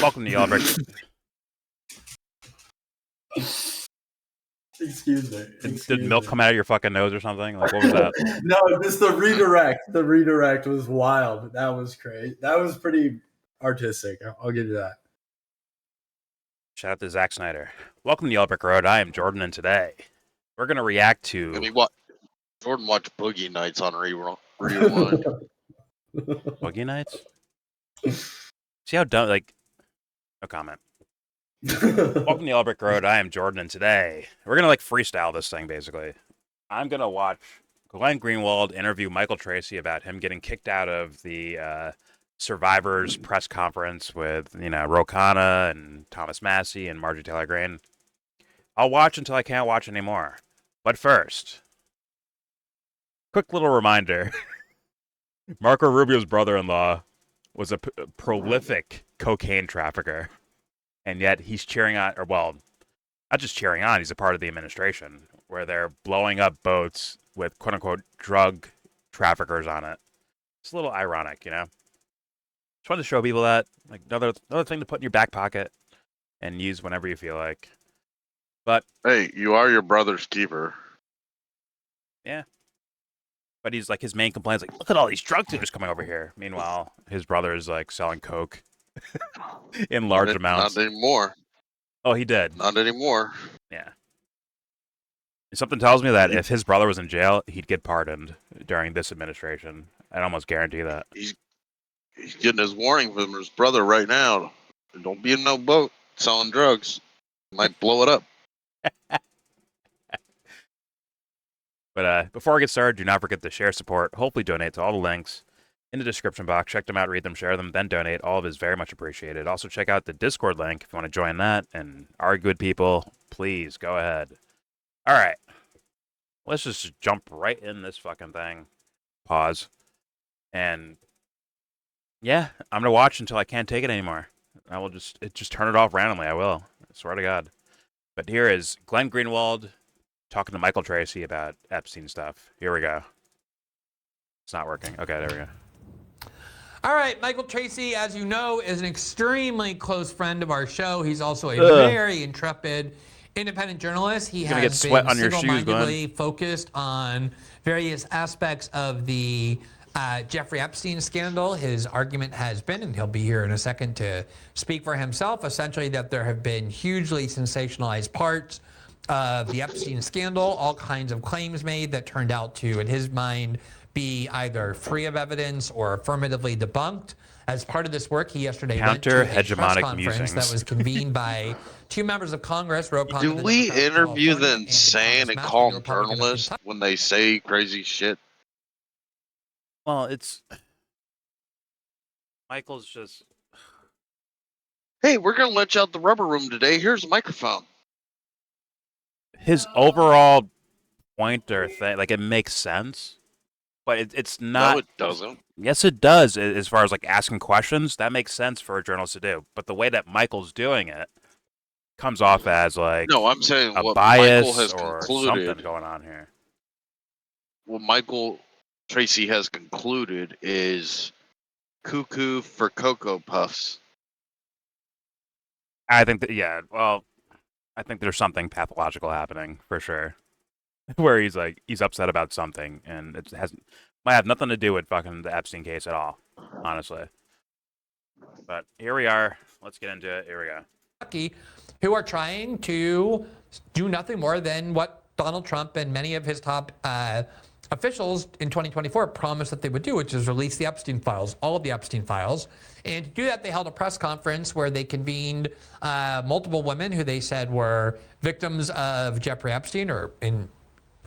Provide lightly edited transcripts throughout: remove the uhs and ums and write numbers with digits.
Welcome to YellBro. Excuse me. Did milk come out of your fucking nose or something? Like, what was that? No, just the redirect. The redirect was wild. That was great. That was pretty artistic. I'll give you that. Shout out to Zack Snyder. Welcome to YellBro Road. I am Jordan, and today we're going to react to... Jordan watched Boogie Nights on rewind. Boogie Nights? See how dumb, like... No comment. Welcome to YellBro Road. I am Jordan, and today we're going to, like, freestyle this thing, basically. I'm going to watch Greenwald interview Michael Tracey about him getting kicked out of the Survivors press conference with, you know, Rokana and Thomas Massey and Marjorie Taylor Greene. I'll watch until I can't watch anymore. But first, quick little reminder. Marco Rubio's brother-in-law was a prolific cocaine trafficker. And yet he's cheering on, or well, not just cheering on, he's a part of the administration where they're blowing up boats with quote-unquote drug traffickers on it. It's a little ironic, you know? Just wanted to show people that, like, another thing to put in your back pocket and use whenever you feel like. But hey, you are your brother's keeper. Yeah. But he's like, his main complaint is like, look at all these drug dealers coming over here. Meanwhile, his brother is like selling coke in large amounts. Not anymore. Oh, he did. Not anymore. Yeah. Something tells me that if his brother was in jail, he'd get pardoned during this administration. I'd almost guarantee that. He's getting his warning from his brother right now. Don't be in no boat selling drugs. Might blow it up. But before I get started, do not forget to share, support, hopefully donate to all the links in the description box. Check them out, read them, share them, then donate. All of it is very much appreciated. Also, check out the Discord link if you want to join that and argue with people. Please, go ahead. All right. Let's just jump right in this fucking thing. Pause. And, yeah, I'm going to watch until I can't take it anymore. I will just turn it off randomly. I will. I swear to God. But here is Glenn Greenwald talking to Michael Tracey about Epstein stuff. Here we go. It's not working. Okay, there we go. All right, Michael Tracey, as you know, is an extremely close friend of our show. He's also a very intrepid independent journalist. He has get sweat on your shoes, single-mindedly focused on various aspects of the Jeffrey Epstein scandal. His argument has been, and he'll be here in a second to speak for himself, essentially that there have been hugely sensationalized parts of the Epstein scandal, all kinds of claims made that turned out to, in his mind, be either free of evidence or affirmatively debunked. As part of this work, he yesterday went to a press conference that was convened by two members of Congress. Do we interview the insane and calm journalists when they say crazy shit? Well, it's... Michael's just... Hey, we're going to let you out the rubber room today. Here's a microphone. His overall point or thing, like, it makes sense, but it's not... No, it doesn't. Yes, it does, as far as, like, asking questions. That makes sense for a journalist to do. But the way that Michael's doing it comes off as, like, no, I'm saying a what bias Michael has or concluded, something going on here. What Michael Tracey has concluded is cuckoo for Cocoa Puffs. I think that, yeah, well, I think there's something pathological happening, for sure. Where he's, like, he's upset about something, and it might have nothing to do with fucking the Epstein case at all, honestly. But here we are. Let's get into it. Here we go. Who are trying to do nothing more than what Donald Trump and many of his top officials in 2024 promised that they would do, which is release the Epstein files, all of the Epstein files. And to do that, they held a press conference where they convened multiple women who they said were victims of Jeffrey Epstein, or in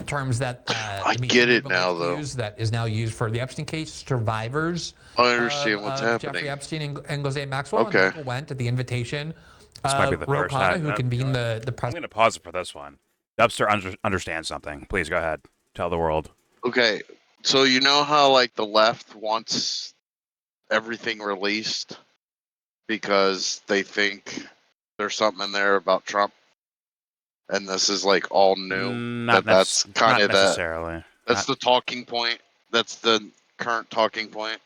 terms that I get it now, though. That is now used for the Epstein case, survivors. I understand what's happening. Jeffrey Epstein and Ghislaine Maxwell. Okay. And Michael went at the invitation This might be the first time. who convened the press. I'm going to pause it for this one. Dubster understands something. Please go ahead. Tell the world. Okay, so you know how, like, the left wants everything released because they think there's something in there about Trump, and this is, like, all new. That's kind of necessarily. That's the talking point. That's the current talking point.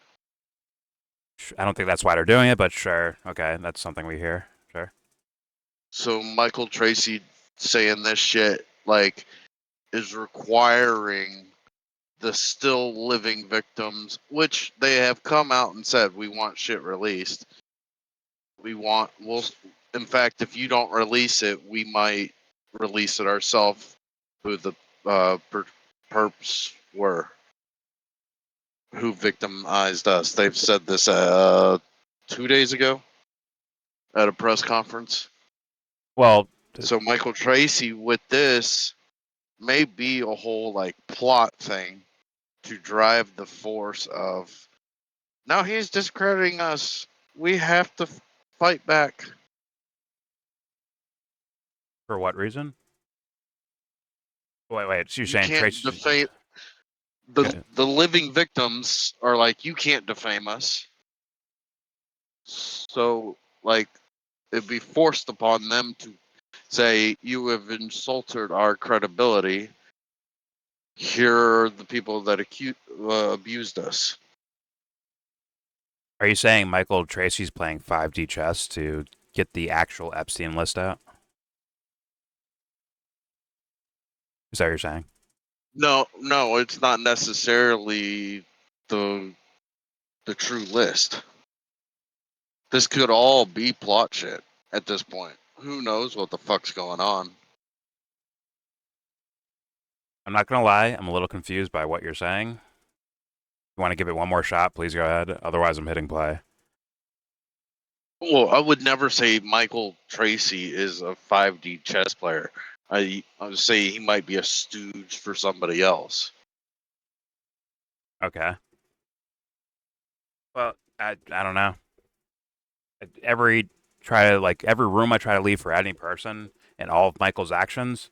I don't think that's why they're doing it, but sure. Okay, that's something we hear. Sure. So Michael Tracey saying this shit like is requiring the still living victims, which they have come out and said we want shit released. We'll in fact, if you don't release it, we might release it ourselves. Who the perps were, who victimized us. They've said this 2 days ago at a press conference. Well, So Michael Tracey with this may be a whole like plot thing to drive the force of now he's discrediting us. We have to fight back. for what reason? Wait. So you're You saying can't Tracy? defame Okay. the living victims are like you can't defame us. So like it'd be forced upon them to say you have insulted our credibility. Here are the people that abused us. Are you saying Michael Tracy's playing 5D chess to get the actual Epstein list out? Is that what you're saying? No, it's not necessarily the true list. This could all be plot shit at this point. Who knows what the fuck's going on? I'm not gonna lie. I'm a little confused by what you're saying. You want to give it one more shot? Please go ahead. Otherwise, I'm hitting play. Well, I would never say Michael Tracey is a 5D chess player. I would say he might be a stooge for somebody else. Okay. Well, I don't know. Every room I try to leave for any person and all of Michael's actions,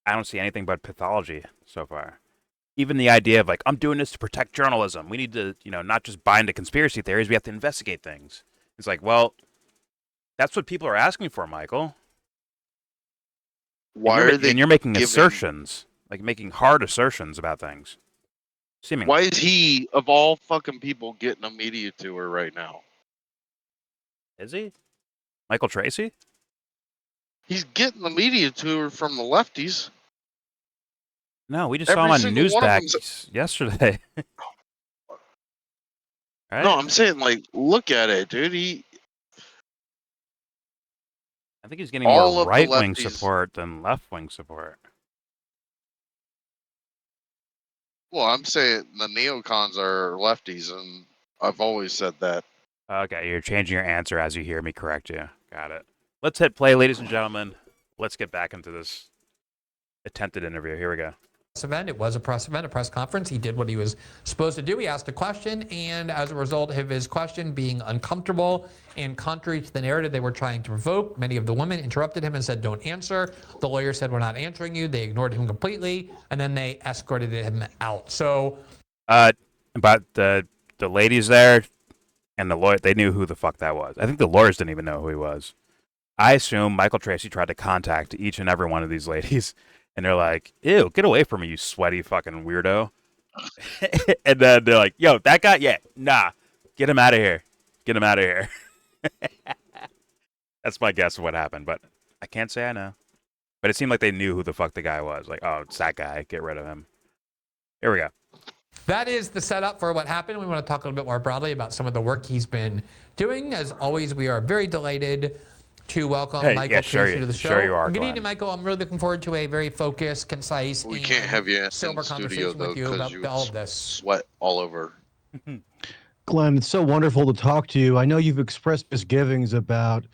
I don't see anything but pathology so far. Even the idea of like, I'm doing this to protect journalism. We need to, not just buy into conspiracy theories. We have to investigate things. It's like, well, that's what people are asking for, Michael. Why are they? And you're making giving, assertions, like making hard assertions about things. Seemingly. Why is he, of all fucking people, getting a media tour right now? Is he? Michael Tracey? He's getting the media tour from the lefties. No, we just saw him on Newsback yesterday. Right? No, I'm saying, like, look at it, dude. I think he's getting more all of the right-wing lefties- support than left-wing support. Well, I'm saying the neocons are lefties, and I've always said that. Okay, you're changing your answer as you hear me correct you. Got it. Let's hit play, ladies and gentlemen. Let's get back into this attempted interview. Here we go. Event. It was a press event, a press conference. He did what he was supposed to do. He asked a question, and as a result of his question being uncomfortable and contrary to the narrative they were trying to provoke, many of the women interrupted him and said, "Don't answer." The lawyer said, "We're not answering you." They ignored him completely, and then they escorted him out. So, but the ladies there and the lawyer, they knew who the fuck that was. I think the lawyers didn't even know who he was. I assume Michael Tracey tried to contact each and every one of these ladies. And they're like, ew, get away from me, you sweaty fucking weirdo. And then they're like, yo, that guy? Yeah, nah. Get him out of here. Get him out of here. That's my guess of what happened, but I can't say I know. But it seemed like they knew who the fuck the guy was. Like, oh, it's that guy. Get rid of him. Here we go. that is the setup for what happened. We want to talk a little bit more broadly about some of the work he's been doing. As always, we are very delighted to welcome Michael Tracey to the show. Sure you are, Good Glenn. evening, Michael. I'm really looking forward to a very focused, concise, We and can't have you in sober the studio, conversation though, with you about because all of this. sweat all over. Glenn, it's so wonderful to talk to you. I know you've expressed misgivings about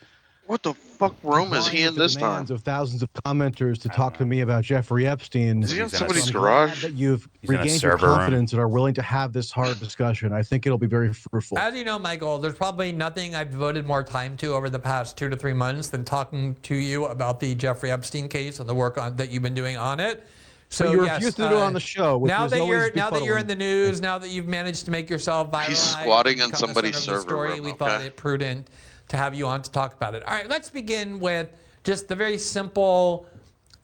What the fuck room is he in this time? demands of thousands of commenters to I talk don't to know. me about Jeffrey Epstein. Is he in He's in a somebody's s- I'm glad garage? that you've He's in a regained your server room. confidence and are willing to have this hard discussion. I think it'll be very fruitful. As you know, Michael, there's probably nothing I've devoted more time to over the past 2 to 3 months than talking to you about the Jeffrey Epstein case and the work that you've been doing on it. So but you yes, refused to do it on the show, which now was that always you're in the news, now that you've managed to make yourself viral, He's squatting in somebody's server story, room, we okay? thought it prudent to have you on to talk about it. All right, let's begin with just the very simple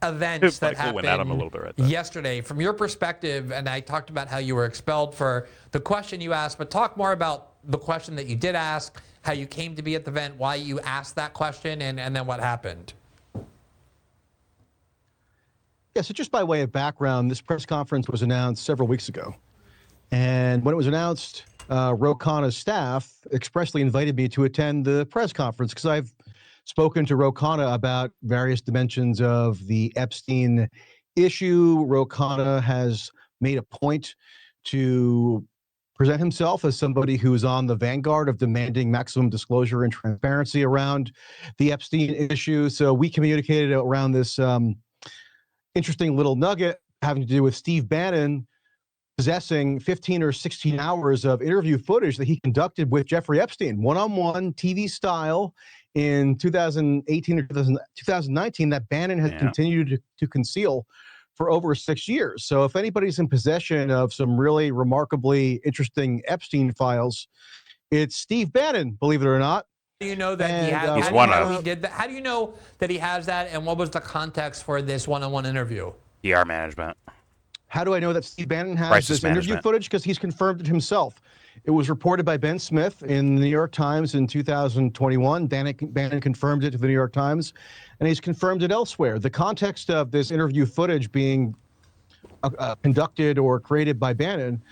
events that Michael went at him a little bit right there. yesterday. From your perspective, and I talked about how you were expelled for the question you asked, but talk more about the question that you did ask, how you came to be at the event, why you asked that question, and then what happened. Yeah, so just by way of background, this press conference was announced several weeks ago. And when it was announced, Ro Khanna's staff expressly invited me to attend the press conference because I've spoken to Ro Khanna about various dimensions of the Epstein issue. Ro Khanna has made a point to present himself as somebody who is on the vanguard of demanding maximum disclosure and transparency around the Epstein issue. So we communicated around this interesting little nugget having to do with Steve Bannon possessing 15 or 16 hours of interview footage that he conducted with Jeffrey Epstein, one-on-one TV style in 2018 or 2019 that Bannon has continued to conceal for over 6 years. So if anybody's in possession of some really remarkably interesting Epstein files, it's Steve Bannon, believe it or not. How do you know that he has? He's one of. He did that? How do you know that he has that? And what was the context for this one-on-one interview? PR management. How do I know that Steve Bannon has Crisis this interview management. footage? Because he's confirmed it himself. It was reported by Ben Smith in the New York Times in 2021. Bannon confirmed it to the New York Times, and he's confirmed it elsewhere. The context of this interview footage being conducted or created by Bannon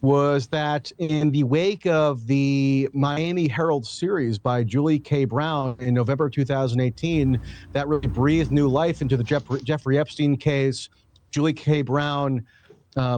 was that in the wake of the Miami Herald series by Julie K. Brown in November 2018, that really breathed new life into the Jeffrey Epstein case. Julie K. Brown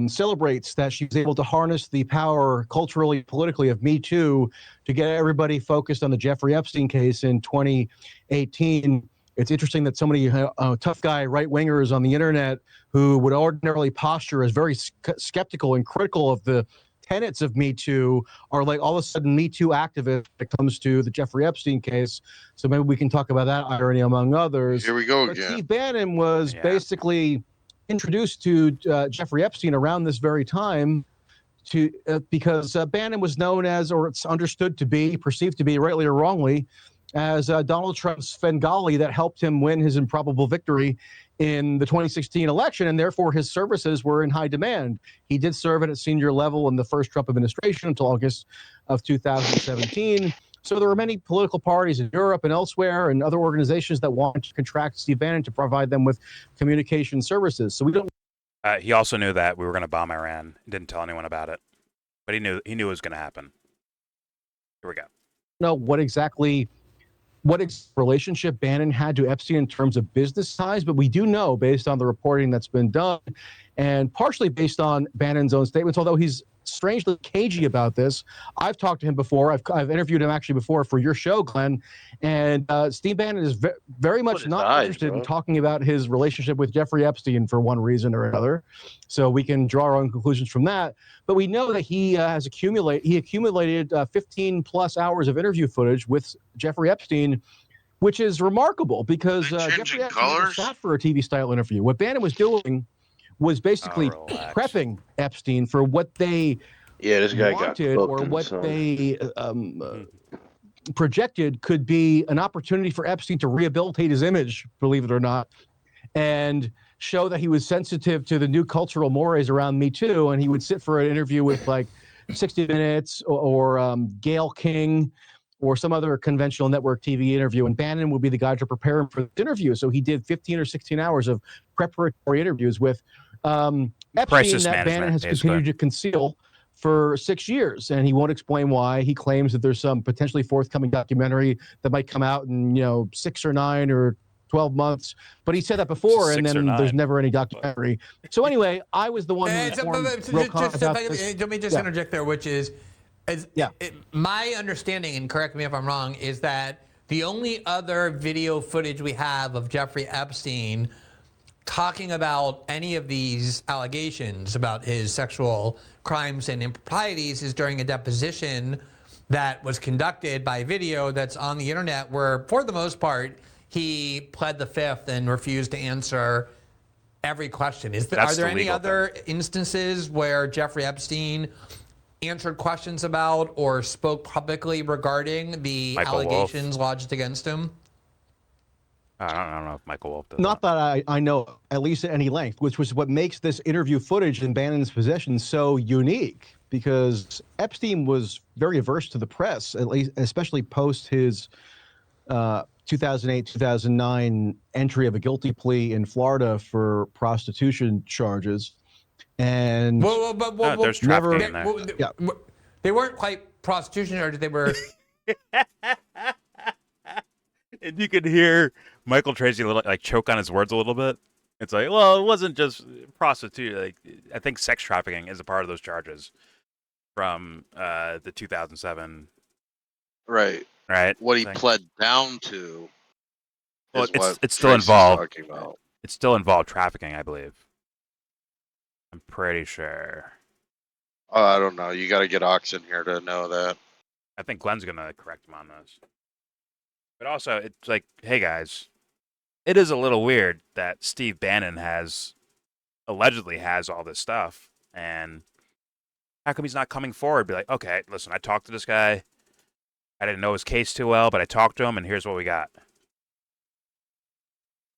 celebrates that she was able to harness the power culturally, politically of Me Too to get everybody focused on the Jeffrey Epstein case in 2018. It's interesting that so many tough guy right-wingers on the internet who would ordinarily posture as very skeptical and critical of the tenets of Me Too are like all of a sudden Me Too activists when it comes to the Jeffrey Epstein case. So maybe we can talk about that irony among others. Here we go But again. Steve Bannon was basically introduced to Jeffrey Epstein around this very time because Bannon was known as, or it's understood to be, perceived to be, rightly or wrongly, as Donald Trump's Svengali that helped him win his improbable victory in the 2016 election, and therefore his services were in high demand. He did serve at a senior level in the first Trump administration until August of 2017. So there were many political parties in Europe and elsewhere and other organizations that wanted to contract Steve Bannon to provide them with communication services. So we don't. He also knew that we were going to bomb Iran. Didn't tell anyone about it, but he knew it was going to happen. Here we go. Know what relationship Bannon had to Epstein in terms of business ties, but we do know based on the reporting that's been done and partially based on Bannon's own statements, although he's strangely cagey about this. I've talked to him before. I've interviewed him actually before for your show, Glenn, and Steve Bannon is very much not interested in talking about his relationship with Jeffrey Epstein for one reason or another. So we can draw our own conclusions from that. But we know that he accumulated 15 plus hours of interview footage with Jeffrey Epstein, which is remarkable because Jeffrey Epstein never sat for a TV style interview. What Bannon was doing was basically prepping Epstein for what they wanted or what they projected could be an opportunity for Epstein to rehabilitate his image, believe it or not, and show that he was sensitive to the new cultural mores around Me Too. And he would sit for an interview with like 60 Minutes or Gayle King or some other conventional network TV interview, and Bannon would be the guy to prepare him for the interview. So he did 15 or 16 hours of preparatory interviews with Epstein that Bannon has continued to conceal for 6 years, and he won't explain why. He claims that there's some potentially forthcoming documentary that might come out in 6 or 9 or 12 months, but he said that before, and then there's never any documentary. So anyway, I was the one who informed let me just interject there, which is my understanding, and correct me if I'm wrong, is that the only other video footage we have of Jeffrey Epstein talking about any of these allegations about his sexual crimes and improprieties is during a deposition that was conducted by video that's on the internet where, for the most part, he pled the fifth and refused to answer every question. Are there any other instances where Jeffrey Epstein answered questions about or spoke publicly regarding the allegations lodged against him? I don't know if Michael Wolff does Not that I know, at least at any length, which was what makes this interview footage in Bannon's possession so unique, because Epstein was very averse to the press, at least, especially post his 2008, 2009 entry of a guilty plea in Florida for prostitution charges. And there's trafficking in there. Yeah. They weren't quite prostitution charges. They were. And you could hear Michael Tracey like choke on his words a little bit. It's like, well, it wasn't just prostitute. Like, I think sex trafficking is a part of those charges from the 2007. Right. What he thing. pled down to. Well, Is what it's still Tracy's involved. talking about. It still involved trafficking, I believe. I'm pretty sure. Oh, I don't know. You got to get Ox in here to know that. I think Glenn's gonna correct him on this. But also, it's like, hey guys, it is a little weird that Steve Bannon allegedly has all this stuff, and how come he's not coming forward? Be like, okay, listen, I talked to this guy. I didn't know his case too well, but I talked to him, and here's what we got.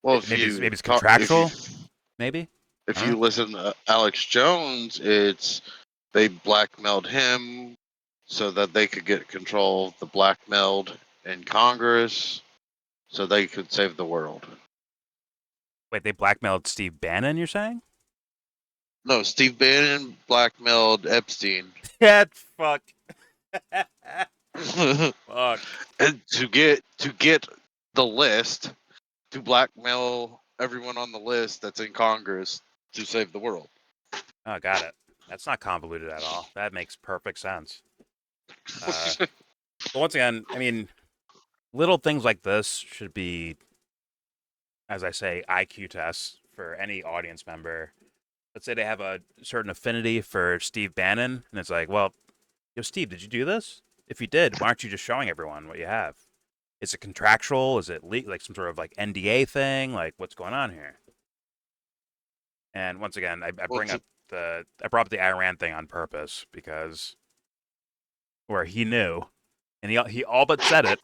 Well, maybe it's contractual. Maybe. If you listen to Alex Jones, it's they blackmailed him so that they could get control of the blackmailed in Congress so they could save the world. Wait, they blackmailed Steve Bannon, you're saying? No, Steve Bannon blackmailed Epstein. Yeah, fuck. Fuck. And to get the list, to blackmail everyone on the list that's in Congress to save the world. Oh, got it. That's not convoluted at all. That makes perfect sense. But once again, I mean, little things like this should be, as I say, IQ tests for any audience member. Let's say they have a certain affinity for Steve Bannon, and it's like, well, yo, Steve, did you do this? If you did, why aren't you just showing everyone what you have? Is it contractual? Is it like some sort of like NDA thing? Like, what's going on here? And once again, I brought up the Iran thing on purpose because where he knew, and he all but said it,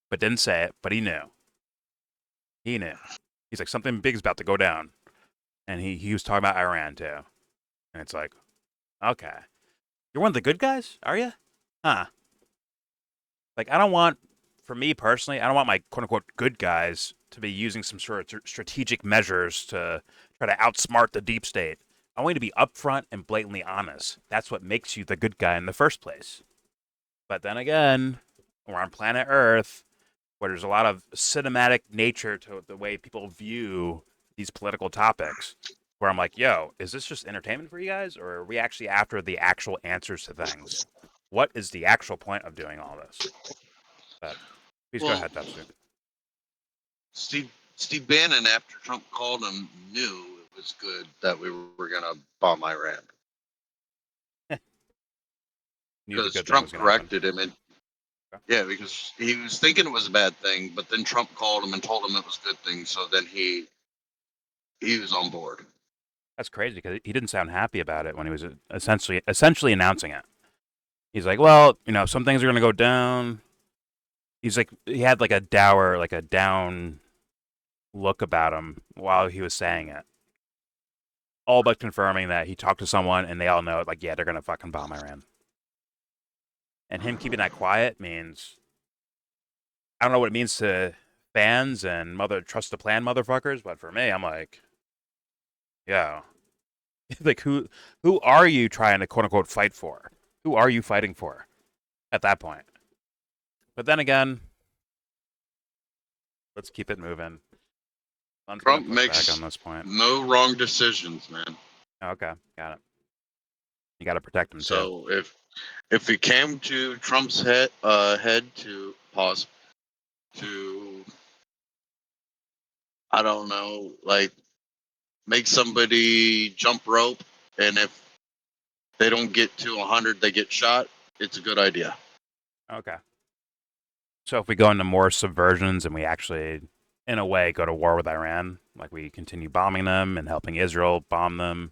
but didn't say it, but he knew. He knew. He's like, something big's about to go down. And he was talking about Iran too. And it's like, okay. You're one of the good guys, are you? Huh. Like, for me personally, I don't want my quote-unquote good guys to be using some sort of strategic measures to try to outsmart the deep state. I want you to be upfront and blatantly honest. That's what makes you the good guy in the first place. But then again, we're on planet Earth, where there's a lot of cinematic nature to the way people view these political topics, where I'm like, yo, is this just entertainment for you guys, or are we actually after the actual answers to things? What is the actual point of doing all this? But please go ahead, Tetsu. Steve Bannon, after Trump called him, knew it was good that we were going to bomb Iran. Because Trump corrected him. Yeah, because he was thinking it was a bad thing, but then Trump called him and told him it was a good thing, so then he was on board. That's crazy because he didn't sound happy about it when he was essentially announcing it. He's like, well, some things are going to go down. He's like, he had like a down look about him while he was saying it. All but confirming that he talked to someone and they all know it, like, yeah, they're going to fucking bomb Iran. And him keeping that quiet means, I don't know what it means to fans and trust the plan motherfuckers, but for me, I'm like, yeah. Like, who are you trying to quote unquote fight for? Who are you fighting for at that point? But then again, let's keep it moving. Trump makes back on this point. No wrong decisions, man. Okay, got it. You got to protect him too. So if it came to Trump's head to pause, to, I don't know, like make somebody jump rope, and if they don't get to 100, they get shot, it's a good idea. Okay. So if we go into more subversions and we actually, in a way, go to war with Iran, like we continue bombing them and helping Israel bomb them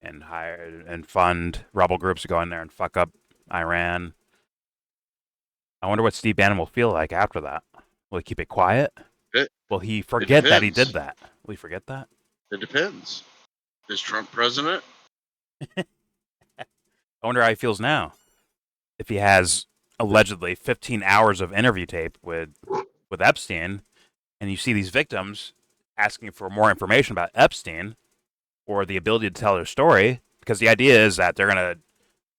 and hire and fund rebel groups to go in there and fuck up Iran, I wonder what Steve Bannon will feel like after that. Will he keep it quiet? Will he forget that he did depends. that? Will he forget that? It depends. Is Trump president? I wonder how he feels now. If he has allegedly 15 hours of interview tape with Epstein, and you see these victims asking for more information about Epstein or the ability to tell their story, because the idea is that they're going to,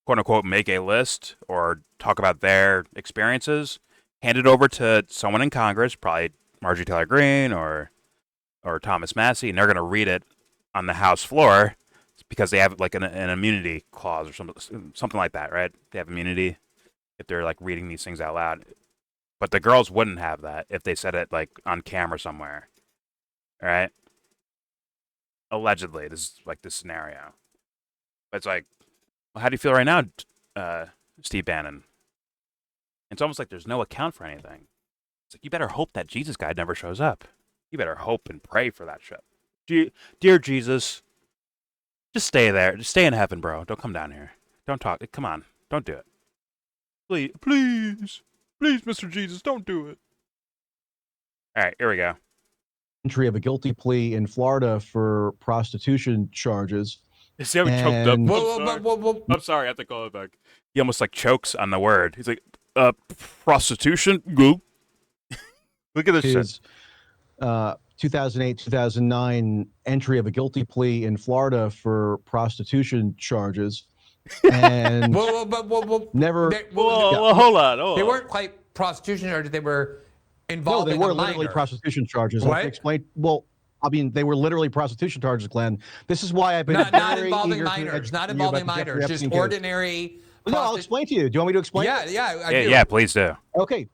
quote unquote, make a list or talk about their experiences, hand it over to someone in Congress, probably Marjorie Taylor Greene or Thomas Massey, and they're going to read it on the House floor because they have like an immunity clause or something like that, right? They have immunity if they're like reading these things out loud. But the girls wouldn't have that if they said it like on camera somewhere, right? Allegedly, this is like this scenario. But it's like, well, how do you feel right now, Steve Bannon? It's almost like there's no account for anything. It's like, you better hope that Jesus guy never shows up. You better hope and pray for that shit. Dear Jesus, just stay there. Just stay in heaven, bro. Don't come down here. Don't talk. Come on. Don't do it. Please, Mr. Jesus, don't do it. All right, here we go. Entry of a guilty plea in Florida for prostitution charges. See how he choked up? And- Whoa. I'm sorry, I have to call it back. He almost like chokes on the word. He's like, prostitution? Go. Look at this shit. His 2008-2009 entry of a guilty plea in Florida for prostitution charges. And Whoa. never. Whoa, hold on. They weren't quite prostitution charges. They were No, involved they in were a literally minor. prostitution charges. What? I can explain. Well, I mean, they were literally prostitution charges, Glenn. This is why I've been Not very involving eager to minors. educate Not you involving about the Jeffrey minors. Just Epstein case. ordinary. No, I'll explain to you. Do you want me to explain? Yeah, I do. Yeah, please do. Okay,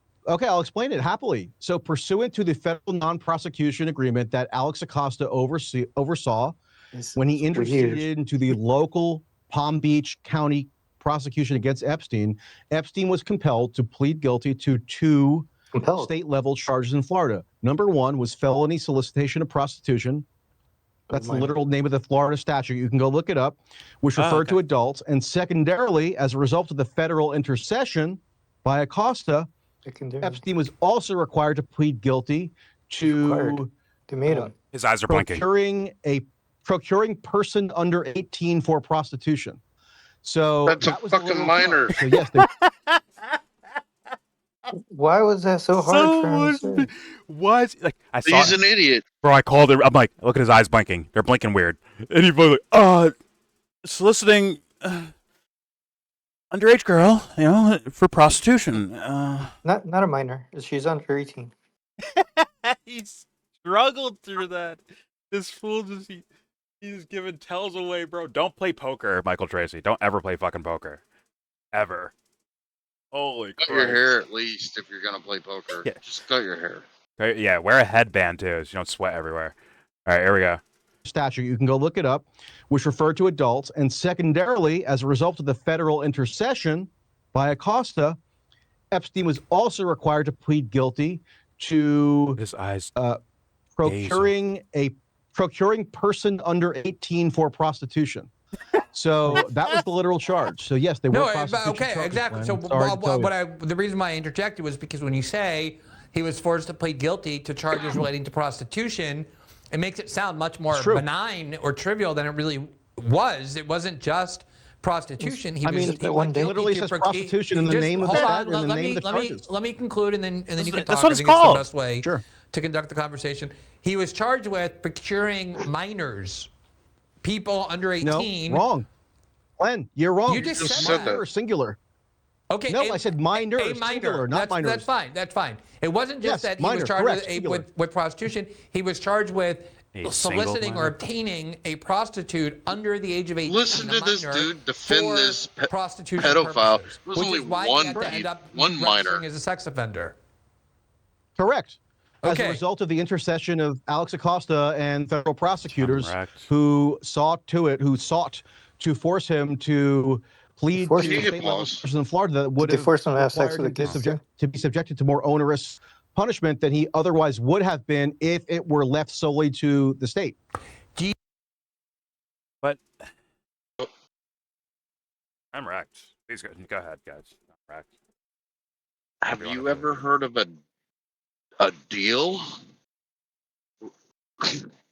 I'll explain it happily. So, pursuant to the federal non-prosecution agreement that Alex Acosta oversaw when he interceded into the local Palm Beach County prosecution against Epstein, Epstein was compelled to plead guilty to two state-level charges in Florida. Number one was felony solicitation of prostitution. That's the literal name of the Florida statute. You can go look it up, which referred to adults. And secondarily, as a result of the federal intercession by Acosta, Epstein was also required to plead guilty to His eyes are blinking. procuring person under 18 for prostitution. So That's that a was the fucking literal minor. charge. So yes, Why was that so hard for him to say? What? Like I saw. He's an idiot. Bro, I called it. I'm like, look at his eyes blinking. They're blinking weird. And he was like, soliciting underage girl, for prostitution. Not a minor. She's under 18. He struggled through that. This fool he's giving tells away, bro. Don't play poker, Michael Tracey. Don't ever play fucking poker. Ever. Holy Cut crap. your hair at least if you're gonna play poker. Yeah. Just cut your hair. Yeah, wear a headband too, so you don't sweat everywhere. All right, here we go. statute, you can go look it up, which referred to adults. And secondarily, as a result of the federal intercession by Acosta, Epstein was also required to plead guilty to His eyes. procuring person under 18 for prostitution. So that was the literal charge. So yes, they were prostitution charges, exactly. Glenn. So Sorry to tell you. the reason why I interjected was because when you say he was forced to plead guilty to charges relating to prostitution, it makes it sound much more benign or trivial than it really was. It wasn't just prostitution. He literally says prostitution in the name of the charges. Let me conclude, and then you can talk. That's what it's I think it's the called. best way to conduct the conversation. He was charged with procuring minors, people under 18. No, wrong. Glenn, you're wrong. You just said minor or singular. Okay. No, I said minor, singular, not minors. That's fine. It wasn't just that he was charged with prostitution. He was charged with soliciting or obtaining a prostitute under the age of 18. Listen to this dude defend this prostitution pedophile. purposes, It was which only is why he one had to end up minor. registering as a sex offender. Correct. As Okay. a result of the intercession of Alex Acosta and federal prosecutors who sought to force him to plead to state level charges in Florida that would have forced him to have sex with required a kid? to be subjected to more onerous punishment than he otherwise would have been if it were left solely to the state. But I'm wrecked. Please go ahead, guys. I'm wrecked. Have you ever heard of a deal?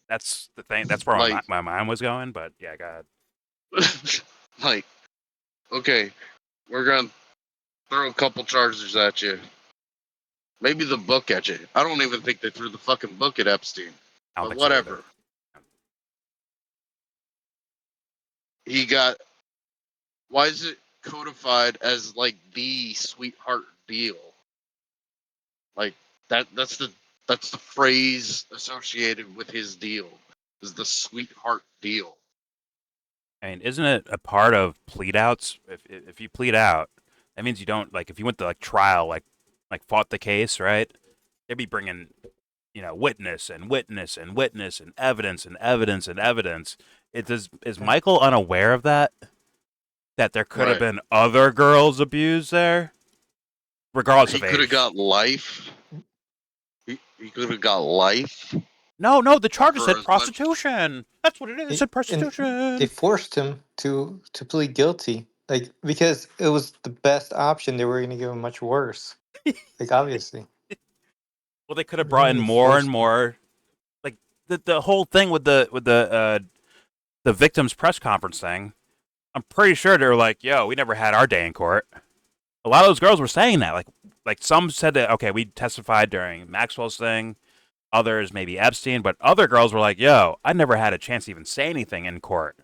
That's the thing. That's where Like- my mind was going. But yeah, go ahead. Like, okay, we're gonna throw a couple charges at you. Maybe the book at you. I don't even think they threw the fucking book at Epstein. I don't But think so either. whatever. He got. Why is it codified as like the sweetheart deal? Like that's the phrase associated with his deal is the sweetheart deal. I mean, isn't it a part of plead outs? If you plead out, that means you don't like. If you went to like trial, like fought the case, right? They'd be bringing, witness and witness and witness and evidence and evidence and evidence. Is Michael unaware of that? That there could have Right. been other girls abused there, regardless He of age. could have got life. He could have got life. No, the charges For said as prostitution. That's what it is. It said And prostitution. they forced him to plead guilty, like because it was the best option. They were going to give him much worse. Like obviously, Well, they could have brought in Really more forced and more. Like the whole thing with the victims press conference thing. I'm pretty sure they were like, "Yo, we never had our day in court." A lot of those girls were saying that. Like some said that, okay, we testified during Maxwell's thing. Others maybe Epstein, but other girls were like, "Yo, I never had a chance to even say anything in court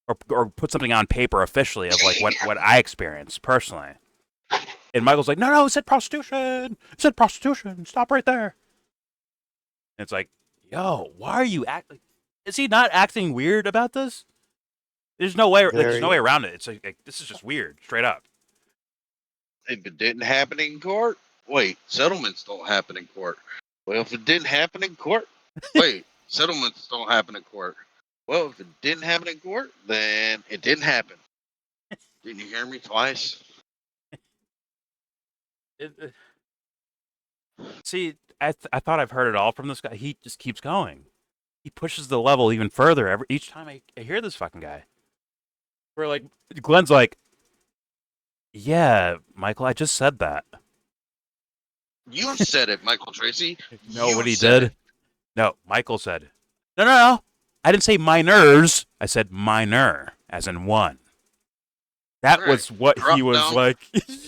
or put something on paper officially of like what I experienced personally." And Michael's like, "No, it said prostitution. It said prostitution. Stop right there." And it's like, "Yo, why are you acting? Is he not acting weird about this? There's no way. Like, there's no way around it. It's like this is just weird, straight up." If it didn't happen in court, wait, settlements don't happen in court. Well, if it didn't happen in court, wait, settlements don't happen in court. Well, if it didn't happen in court, then it didn't happen. Didn't you hear me twice? See, I thought I've heard it all from this guy. He just keeps going. He pushes the level even further each time I hear this fucking guy. Where like Glenn's like, "Yeah, Michael, I just said that." You said it, Michael Tracey. No, You what he said did? it. No, Michael said, No. I didn't say minors. I said minor, as in one. That Right. was what Drop he was down. like.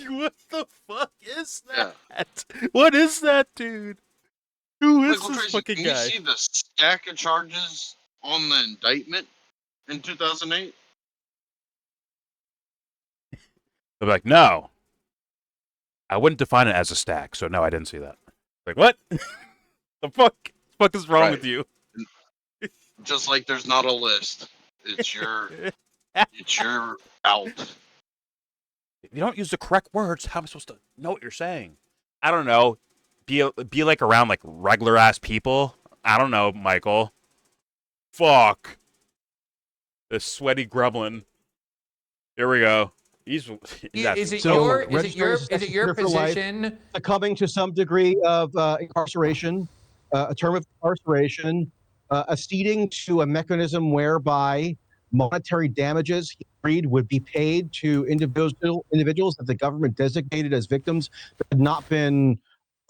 What the fuck is Yeah. that? What is that, dude? Who is Michael this Tracey, fucking can guy? you see the stack of charges on the indictment in 2008? I'm like, no. I wouldn't define it as a stack, so no, I didn't see that. Like, what? The fuck is wrong Right. with you? Just like there's not a list. It's your out. If you don't use the correct words, how am I supposed to know what you're saying? I don't know. Be like around like regular ass people. I don't know, Michael. Fuck. This sweaty gremlin. Here we go. He's Is it So, your registered for life. position? Coming to some degree of incarceration, a term of incarceration, acceding to a mechanism whereby monetary damages he agreed would be paid to individuals that the government designated as victims that had not been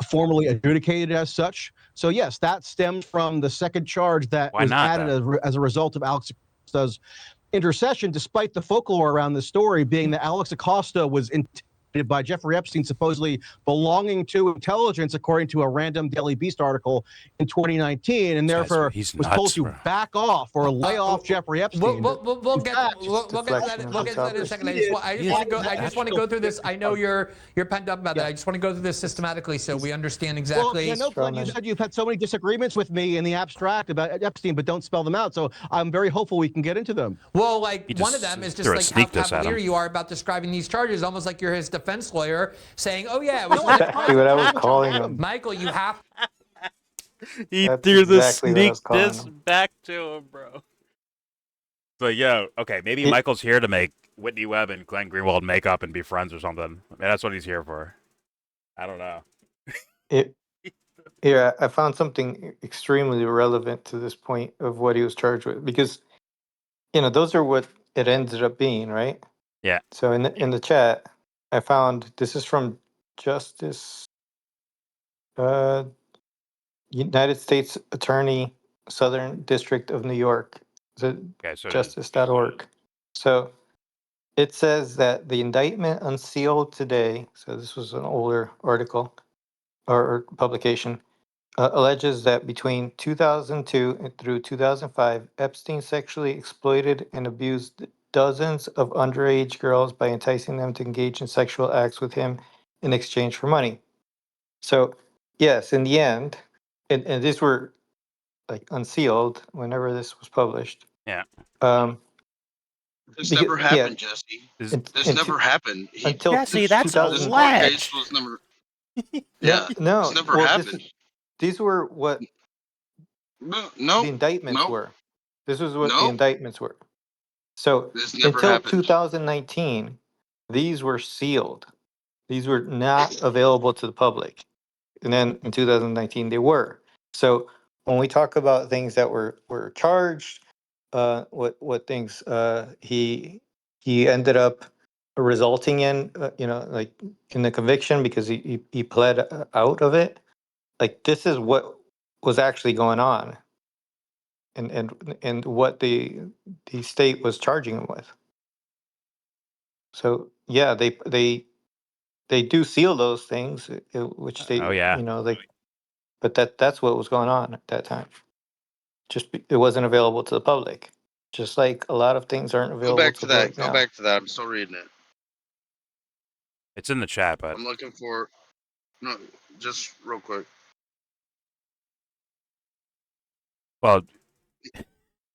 formally adjudicated as such. So yes, that stems from the second charge that Why was not, added as a result of Alex Acosta's intercession, despite the folklore around the story being that Alex Acosta was intimidated by Jeffrey Epstein supposedly belonging to intelligence, according to a random Daily Beast article in 2019, and therefore he's was nuts, told to bro. back off or lay off Jeffrey Epstein. We'll In get fact, to that in a second. I just want to go through this. I know you're pent up about that. I just want to go through this systematically so we understand exactly. Well, I know, Glenn, you said you've had so many disagreements with me in the abstract about Epstein, but don't spell them out. So I'm very hopeful we can get into them. Well, like He one just of them is just threw a like sneak how diss at cavalier him. you are about describing these charges, almost like you're his defense lawyer, saying, "Oh yeah, it was exactly what I was calling him. Michael, you have." He That's threw the exactly what I sneak was calling diss him. back to him, bro. But yo, okay, maybe Michael's here to make Whitney Webb and Glenn Greenwald make up and be friends or something. I mean, that's what he's here for. I don't know. Yeah, I found something extremely relevant to this point of what he was charged with because, those are what it ended up being, right? Yeah. So in the chat, I found this is from Justice, United States Attorney Southern District of New York, Okay, so justice.org. So it says that the indictment unsealed today, so this was an older article or publication, alleges that between 2002 and through 2005, Epstein sexually exploited and abused dozens of underage girls by enticing them to engage in sexual acts with him in exchange for money. So, yes, in the end, and these were like unsealed whenever this was published. Yeah. This never happened, Jesse. Is- This never happened. Until Jesse, that's 2000 This court alleged. case was never. No, Yeah, no. this never Well, happened. these were what No, the indictments were. This was what the No. indictments were. So This never until happened. 2019, these were sealed. These were not available to the public. And then in 2019, they were. So when we talk about things that were charged, what things he ended up resulting in, like in the conviction because he pled out of it. Like this is what was actually going on, and what the state was charging him with. So yeah, they do seal those things, which they Oh, yeah. but that's what was going on at that time. It wasn't available to the public, just like a lot of things aren't Go available back to to the that. public Go now. back to that. I'm still reading it. It's in the chat, but I'm looking for. No, just real quick. well,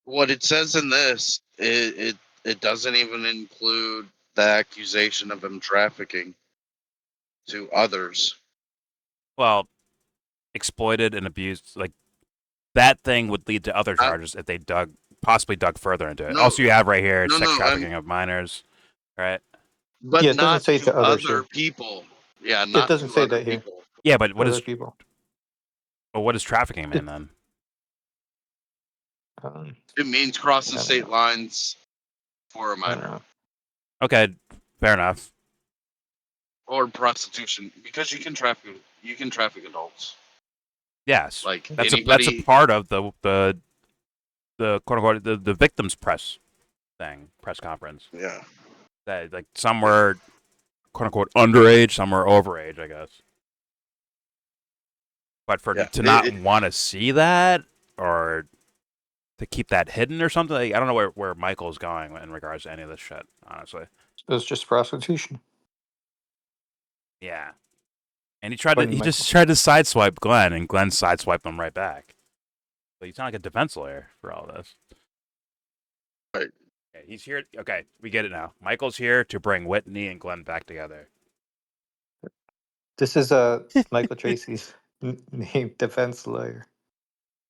What it says in this, it doesn't even include the accusation of him trafficking to others. exploited and abused, like that thing would lead to other charges if they possibly dug further into it. No. Also, you have right here No, sex no, trafficking of minors, right? But Yeah, it doesn't not say to to others other here. people. Yeah, not doesn't to say other that here. people. Yeah, but what Other is people? what does trafficking mean then? It means crossing I don't state know. lines for a I don't minor know. Okay, fair enough. or prostitution because you can traffic adults. Yes, Like that's anybody. a part of the quote unquote the victims press conference. Yeah. That like some were quote unquote underage, some were overage, I guess. But to not want to see that or to keep that hidden or something, like, I don't know where Michael's going in regards to any of this shit, honestly. It was just prostitution. Yeah. And he just Michael. tried to sideswipe Glenn, and Glenn sideswiped him right back. But you sound like a defense lawyer for all this. Right. Okay, he's here. Okay, we get it now. Michael's here to bring Whitney and Glenn back together. This is Michael Tracey's named defense lawyer.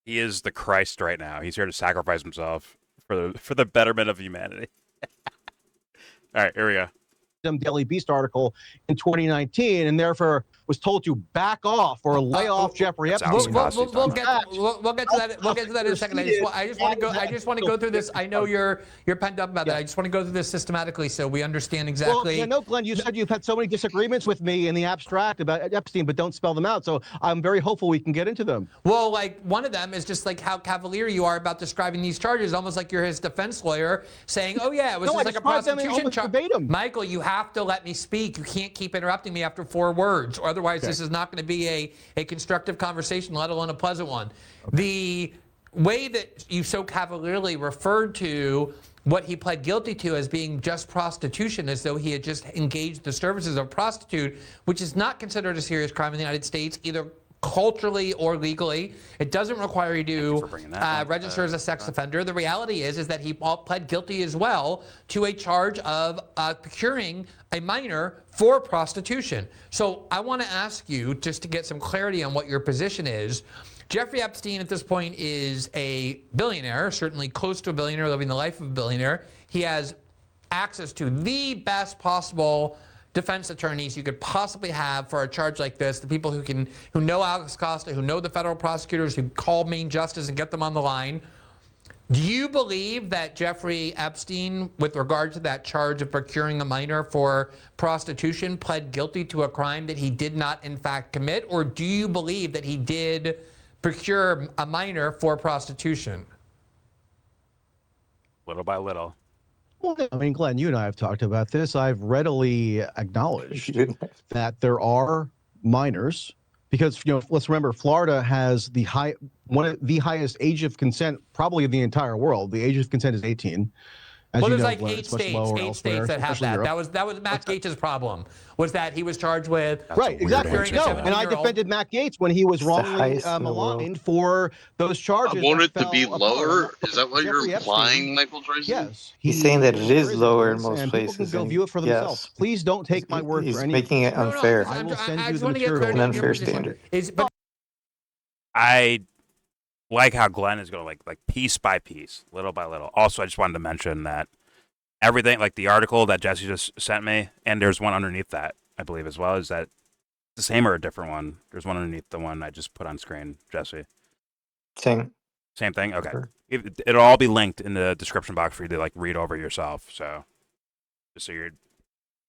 He is the Christ right now. He's here to sacrifice himself for the betterment of humanity. All right, here we go. Daily Beast article in 2019, and therefore was told to back off or lay off Jeffrey Epstein. Alex We'll Costi's get to that. We'll get to that in a second. I just want to go through this. I know you're pent up about that. I just want to go through this systematically so we understand exactly. Well, I know, Glenn, you said you've had so many disagreements with me in the abstract about Epstein, but don't spell them out. So I'm very hopeful we can get into them. Well, like one of them is just like how cavalier you are about describing these charges, almost like you're his defense lawyer, saying, "Oh yeah, it was just like a prostitution charge." Michael, you have to let me speak. You can't keep interrupting me after 4 words, or otherwise this is not going to be a constructive conversation, let alone a pleasant one. Okay. The way that you so cavalierly referred to what he pled guilty to as being just prostitution, as though he had just engaged the services of a prostitute, which is not considered a serious crime in the United States, either culturally or legally. It doesn't require you to register as a sex offender. The reality is that he pled guilty as well to a charge of procuring a minor for prostitution. So I want to ask you, just to get some clarity on what your position is, Jeffrey Epstein at this point is a billionaire, certainly close to a billionaire, living the life of a billionaire. He has access to the best possible defense attorneys you could possibly have for a charge like this, the people who know Alex Costa, who know the federal prosecutors, who call Main Justice and get them on the line. Do you believe that Jeffrey Epstein, with regard to that charge of procuring a minor for prostitution, pled guilty to a crime that he did not in fact commit? Or do you believe that he did procure a minor for prostitution? Little by little. Well, I mean, Glenn, you and I have talked about this. I've readily acknowledged that there are minors because, let's remember, Florida has one of the highest age of consent probably in the entire world. The age of consent is 18. As Well, you there's know, like Glenn, eight it's much states, lower eight elsewhere, states that have especially that. Europe. That was Matt Gaetz' problem, was that he was charged with. That's a Right, weird exactly. answer. No, and I defended Matt Gaetz when he was It's the wrongly highest in the world. maligned for those charges. I want that it to be fell apart. lower. Is that what Jeffrey you're Epstein, implying, Michael Tracy? yes, He's saying that and it there is lower in evidence, most and places. people can go and view it for themselves. yes, Please don't take my word he's for any making of it it. No, unfair. I will send I you just the want to get material. clarity An on your unfair position. standard. But I like how Glenn is going like piece by piece, little by little. Also, I just wanted to mention that everything, like the article that Jesse just sent me, and there's one underneath that, I believe, as well. Is that the same or a different one? There's one underneath the one I just put on screen, Jesse. Same. Same thing? Okay. Sure. It'll all be linked in the description box for you to like read over yourself. So just so you're,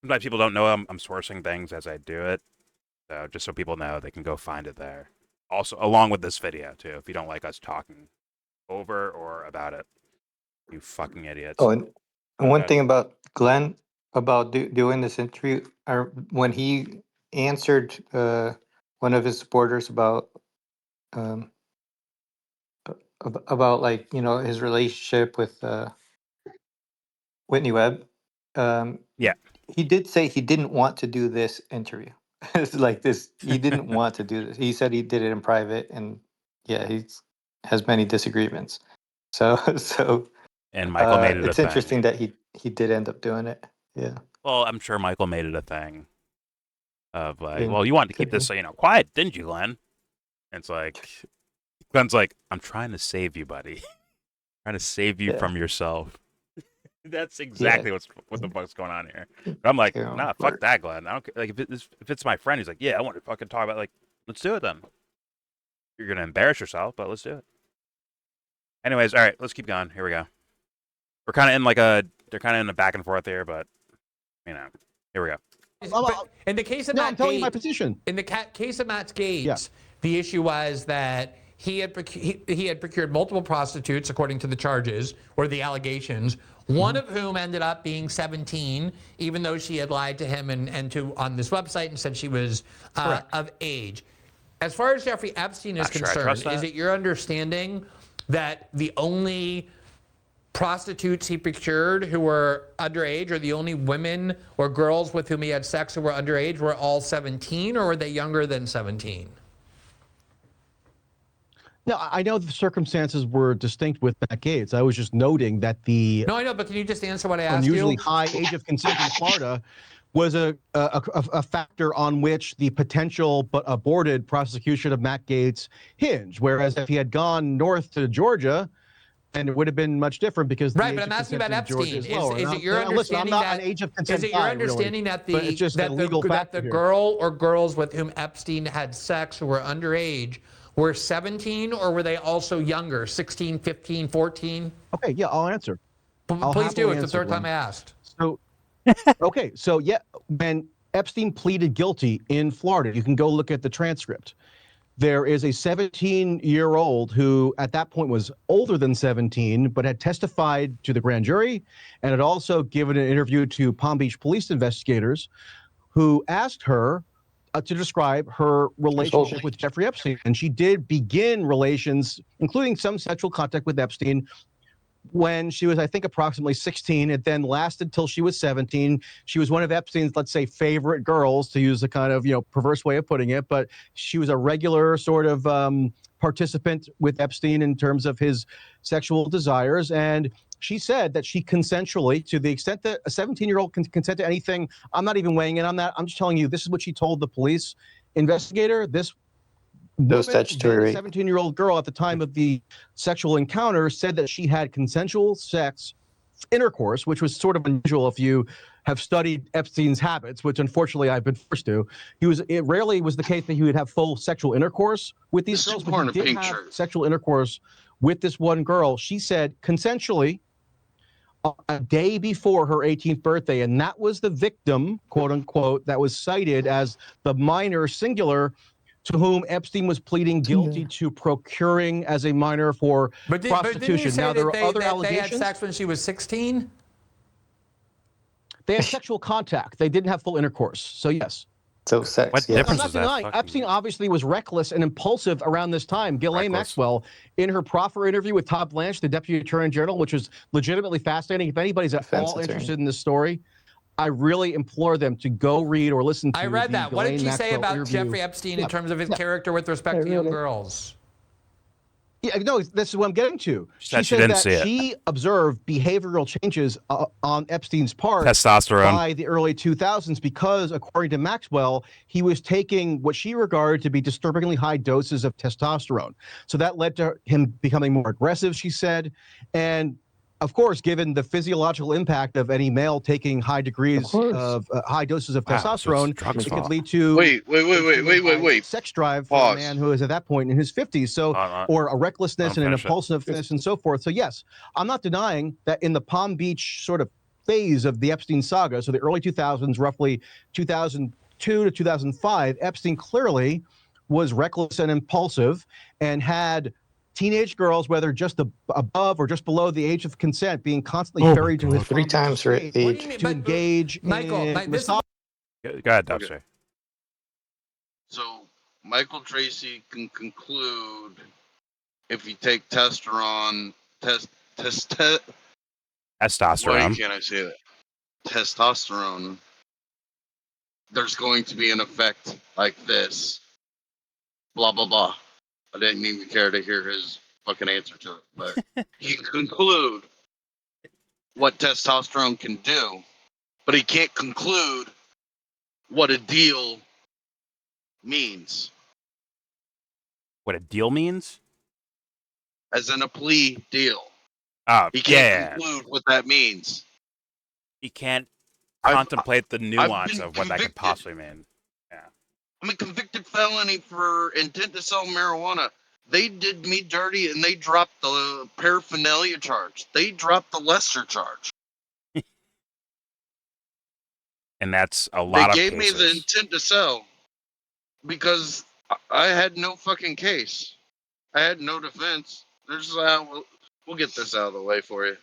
sometimes people don't know I'm sourcing things as I do it. So just so people know, they can go find it there. Also, along with this video too, if you don't like us talking over or about it, you fucking idiots. Oh, and one Okay. thing about Glenn about doing this interview, when he answered one of his supporters um, about like his relationship with Whitney Webb, Yeah. he did say he didn't want to do this interview. It's like this. He didn't want to do this. He said he did it in private, and yeah, he has many disagreements. So And Michael made it a it's thing. interesting that he did end up doing it. Yeah. Well, I'm sure Michael made it a thing of like, Yeah, well, you wanted to keep could this, quiet, didn't you, Glenn? And it's like, Glenn's like, I'm trying to save you, buddy. Trying to save you Yeah. from yourself. That's exactly what the fuck's going on here. But I'm like, Carol, nah, fuck that, Glenn. I don't care. Like, if it's my friend, he's like, yeah, I want to fucking talk about, like, let's do it then. You're gonna embarrass yourself, but let's do it. Anyways, all right, let's keep going. Here we go. We're kind of in they're kind of in a back and forth here, but here we go. But in the case of No, Matt I'm telling you my Gaetz, position. in the case of Matt Gaetz, Yeah. the issue was that he had procured multiple prostitutes, according to the charges or the allegations. One of whom ended up being 17, even though she had lied to him and to on this website and said she was of age. As far as Jeffrey Epstein is Not sure I concerned, trust that. is it your understanding that the only prostitutes he procured who were underage, or the only women or girls with whom he had sex who were underage, were all 17, or were they younger than 17? No, I know the circumstances were distinct with Matt Gaetz. I was just noting that the No, I know, but can you just answer what I asked unusually you? high age of consent in Florida was a factor on which the potential but aborted prosecution of Matt Gaetz hinged. Whereas if he had gone north to Georgia, then it would have been much different because the Right, age but I'm of asking consent about in Georgia Epstein. is lower. Is it your And listen, I'm understanding not that an age of consent is it your guy, understanding really, that but it's just a legal that factor the here. girl or girls with whom Epstein had sex who were underage were 17, or were they also younger, 16, 15, 14? Okay, yeah, I'll answer. I'll Please do. happily It's the answer, third time I Glenn. asked. So, okay, so yeah, when Epstein pleaded guilty in Florida, you can go look at the transcript. There is a 17-year-old who at that point was older than 17, but had testified to the grand jury and had also given an interview to Palm Beach police investigators who asked her to describe her relationship with Jeffrey Epstein. And she did begin relations, including some sexual contact with Epstein, when she was, I think, approximately 16. It then lasted till she was 17. She was one of Epstein's, let's say, favorite girls, to use a kind of, perverse way of putting it. But she was a regular sort of participant with Epstein in terms of his sexual desires. And she said that she consensually, to the extent that a 17-year-old can consent to anything, I'm not even weighing in on that. I'm just telling you, this is what she told the police investigator. This No woman, statutory then a 17-year-old girl at the time of the sexual encounter, said that she had consensual sex intercourse, which was sort of unusual if you have studied Epstein's habits, which unfortunately I've been forced to. It rarely was the case that he would have full sexual intercourse with these This is girls, porn but and he did pink have shirt. sexual intercourse with this one girl. She said consensually a day before her 18th birthday, and that was the victim, quote unquote, that was cited as the minor singular to whom Epstein was pleading guilty to procuring as a minor for prostitution. But didn't you say now, there that are other they had allegations. sex when she was 16? They had sexual contact. They didn't have full intercourse. So, yes. So sex, What yeah. difference I'm not is that? denying Epstein obviously was reckless and impulsive around this time. Ghislaine Reckless. Maxwell, in her proffer interview with Todd Blanche, the Deputy Attorney General, which was legitimately fascinating. If anybody's at Defense all attorney. interested in this story, I really implore them to go read or listen to I read the that. What did Ghislaine she say Maxwell about interview. Jeffrey Epstein in Yeah, terms of his yeah. character with respect to young girls? Yeah, no, this is what I'm getting to. She said she said didn't that see it. she observed behavioral changes on Epstein's part Testosterone. by the early 2000s because, according to Maxwell, he was taking what she regarded to be disturbingly high doses of testosterone. So that led to him becoming more aggressive, she said. And of course, given the physiological impact of any male taking high degrees of high doses of Wow, so it's testosterone, drugs' it fault. could lead to Wait. sex drive for a Pause. man who is at that point in his 50s. So, or a recklessness and an impulsiveness and so forth. So, yes, I'm not denying that in the Palm Beach sort of phase of the Epstein saga, so the early 2000s, roughly 2002 to 2005, Epstein clearly was reckless and impulsive and had teenage girls, whether just above or just below the age of consent, being constantly ferried to his 3 Palm Beach times her estate age. to engage Michael, in this is massage. Go ahead, Dubster. Okay. So Michael Tracey can conclude if you take testosterone, why Testosterone. can't I say that? Testosterone, there's going to be an effect like this. Blah, blah, blah. I didn't even care to hear his fucking answer to it, but he can conclude what testosterone can do, but he can't conclude what a deal means, What a deal means? as in a plea deal. Oh, He can't yeah. conclude what that means. You can't I've- contemplate the nuance been of what that could convicted. possibly mean. I'm a convicted felony for intent to sell marijuana. They did me dirty and they dropped the paraphernalia charge. They dropped the lesser charge. And that's a They lot of gave cases. me the intent to sell because I had no fucking case. I had no defense. There's we'll get this out of the way for you.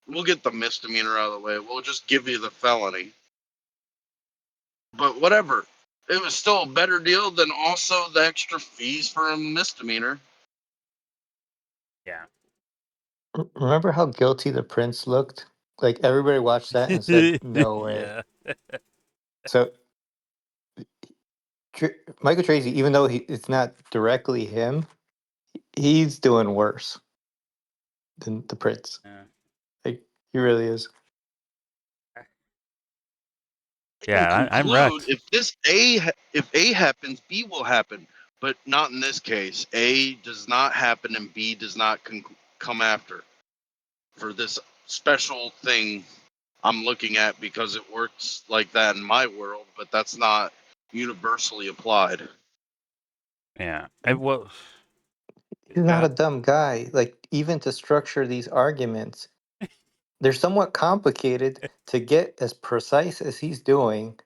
We'll get the misdemeanor out of the way. We'll just give you the felony. But whatever. It was still a better deal than also the extra fees for a misdemeanor. Yeah. Remember how guilty the prince looked? Like everybody watched that and said, "No way." Yeah. So Michael Tracey, even though it's not directly him, he's doing worse than the prince. Yeah. Like he really is. Yeah, I'm wrecked. If A happens, B will happen, but not in this case. A does not happen, and B does not come after for this special thing I'm looking at because it works like that in my world, but that's not universally applied. Yeah. He's not a dumb guy. Like even to structure these arguments, they're somewhat complicated to get as precise as he's doing.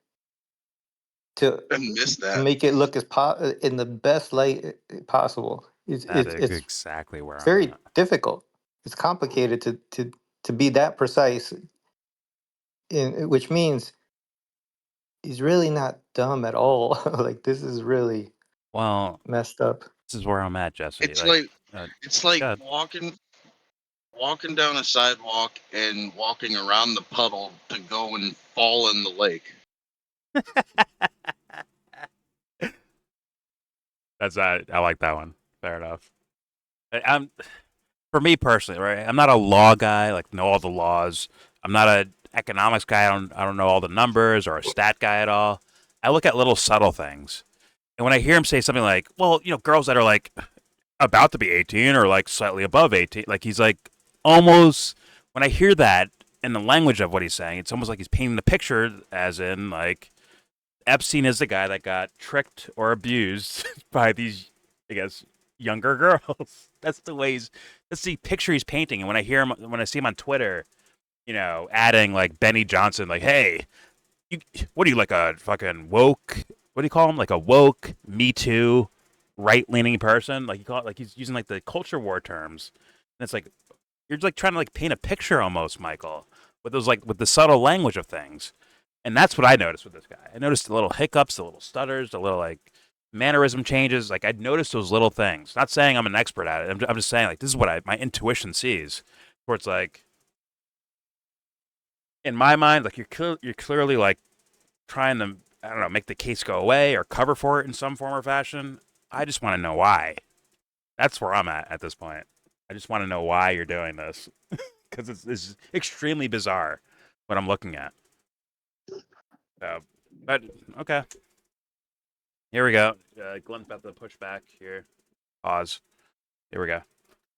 To make it look as in the best light possible. It's exactly where I'm very at. difficult. It's complicated to be that precise. Which means he's really not dumb at all. Like this is really messed up. This is where I'm at, Jesse. It's like walking down a sidewalk and walking around the puddle to go and fall in the lake. I like that one. Fair enough. For me personally, right? I'm not a law guy, like know all the laws. I'm not an economics guy. I don't know all the numbers or a stat guy at all. I look at little subtle things. And when I hear him say something like, well, girls that are like about to be 18 or like slightly above 18, like he's like almost, when I hear that in the language of what he's saying, it's almost like he's painting the picture as in like Epstein is the guy that got tricked or abused by these, I guess, younger girls. That's the picture he's painting. And when I see him on Twitter, adding like Benny Johnson, like, hey, what are you, like a fucking woke? What do you call him? Like a woke Me Too right-leaning person. Like you call it, like he's using like the culture war terms, and it's like you're just like trying to like paint a picture almost, Michael, with those like with the subtle language of things. And that's what I noticed with this guy. I noticed the little hiccups, the little stutters, the little like mannerism changes. Like I'd noticed those little things. Not saying I'm an expert at it. I'm just saying like this is what my intuition sees. Where it's like, in my mind, like you're clearly like trying to, I don't know, make the case go away or cover for it in some form or fashion. I just want to know why. That's where I'm at this point. I just want to know why you're doing this because it's extremely bizarre what I'm looking at. But okay, here we go. Glenn's about to push back here. Pause. Here we go.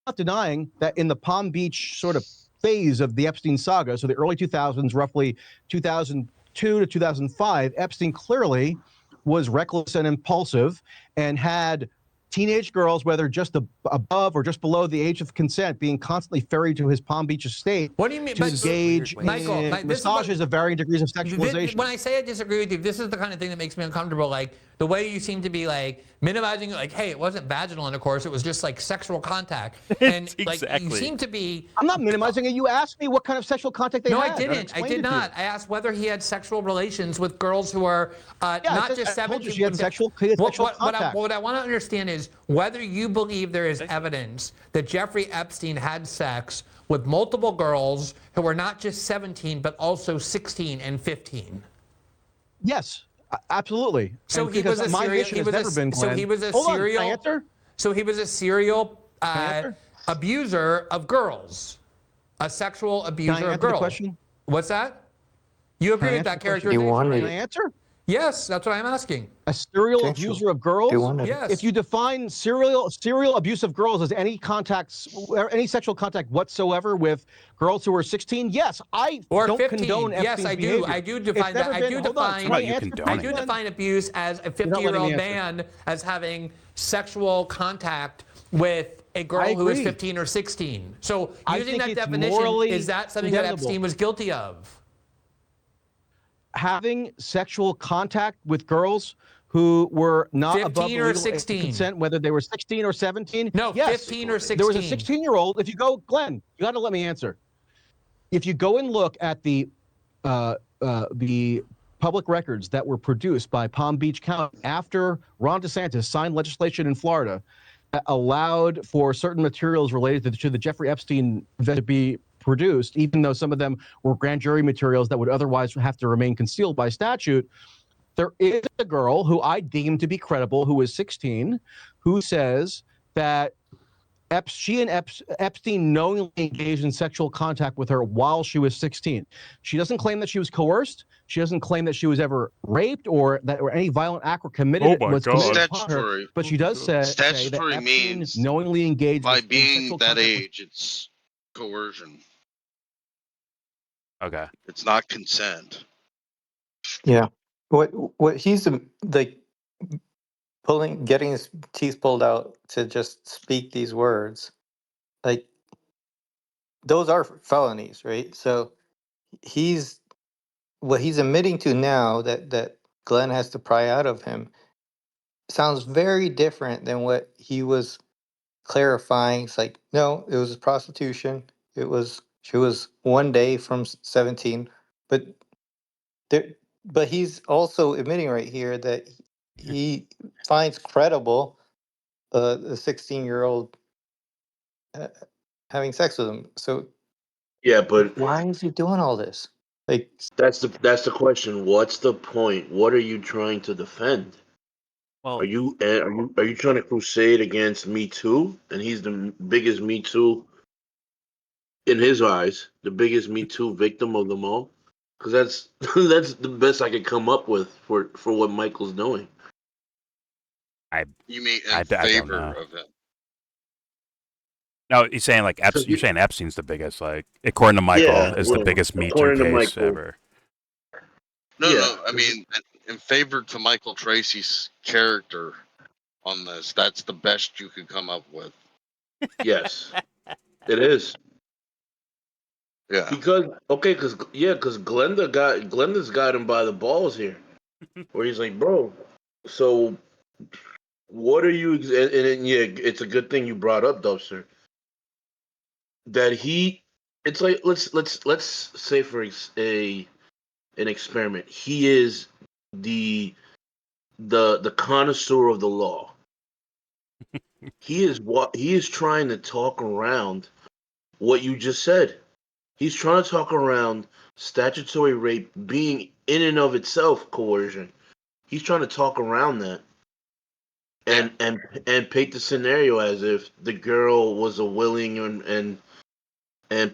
Not denying that in the Palm Beach sort of phase of the Epstein saga, so the early 2000s, roughly 2002 to 2005, Epstein clearly was reckless and impulsive and had teenage girls, whether just above or just below the age of consent, being constantly ferried to his Palm Beach estate. What do you mean? To engage Michael, in massages of varying degrees of sexualization. When I say I disagree with you, this is the kind of thing that makes me uncomfortable. Like the way you seem to be like minimizing, like, hey, it wasn't vaginal intercourse; it was just like sexual contact. And like you seem to be. I'm not minimizing it. You asked me what kind of sexual contact they had. No, I didn't. I did not. I asked whether he had sexual relations with girls who are not just 17. He had sexual contact. What I want to understand is whether you believe there is evidence that Jeffrey Epstein had sex with multiple girls who were not just 17, but also 16 and 15. Yes, absolutely. So he was a serial. So he was a serial. So he was a serial abuser of girls, a sexual abuser of girls. Question? What's that? You agree with that characterization? Can I answer? Yes, that's what I'm asking. A serial abuser of girls? Yes. If you define serial abuse of girls as any sexual contact whatsoever with girls who are 16, yes, I don't 15. condone Epstein's Yes, I do. behavior. I do define that. I do define abuse as a 50-year-old man as having sexual contact with a girl who is 15 or 16. So using that definition, is that something that Epstein was guilty of? Having sexual contact with girls who were not above the legal age of consent, whether they were 16 or 17? No, yes. 15 or 16. There was a 16-year-old. If you go, Glenn, you got to let me answer. If you go and look at the public records that were produced by Palm Beach County after Ron DeSantis signed legislation in Florida that allowed for certain materials related to the Jeffrey Epstein to be produced, even though some of them were grand jury materials that would otherwise have to remain concealed by statute, there is a girl who I deem to be credible, who is 16, who says that she and Epstein knowingly engaged in sexual contact with her while she was 16. She doesn't claim that she was coerced. She doesn't claim that she was ever raped or that any violent act were committed. Upon her, but she does say that Epstein knowingly engaged by in being that age, it's coercion. Okay. It's not consent. Yeah. What he's like getting his teeth pulled out to just speak these words, like those are felonies, right? So what he's admitting to now that Glenn has to pry out of him sounds very different than what he was clarifying. It's like, no, it was prostitution. She was one day from 17, but he's also admitting right here that he finds credible a 16-year-old having sex with him. So yeah, but why is he doing all this? Like that's the question. What's the point? What are you trying to defend? Well, are you trying to crusade against Me Too? And he's the biggest Me Too in his eyes, the biggest Me Too victim of them all. Because that's that's the best I could come up with for what Michael's doing. You mean in favor of it? No, he's saying like you're saying Epstein's the biggest, like according to Michael, is the biggest Me Too case ever. No, I mean in favor to Michael Tracey's character on this. That's the best you could come up with. Yes, it is. Yeah. Because Glenda's got him by the balls here, where he's like, bro, so What are you? Yeah, it's a good thing you brought up, Dubster. That it's like let's say for an experiment. He is the the connoisseur of the law. He is trying to talk around what you just said. He's trying to talk around statutory rape being in and of itself coercion. He's trying to talk around that Yeah. and paint the scenario as if the girl was a willing and a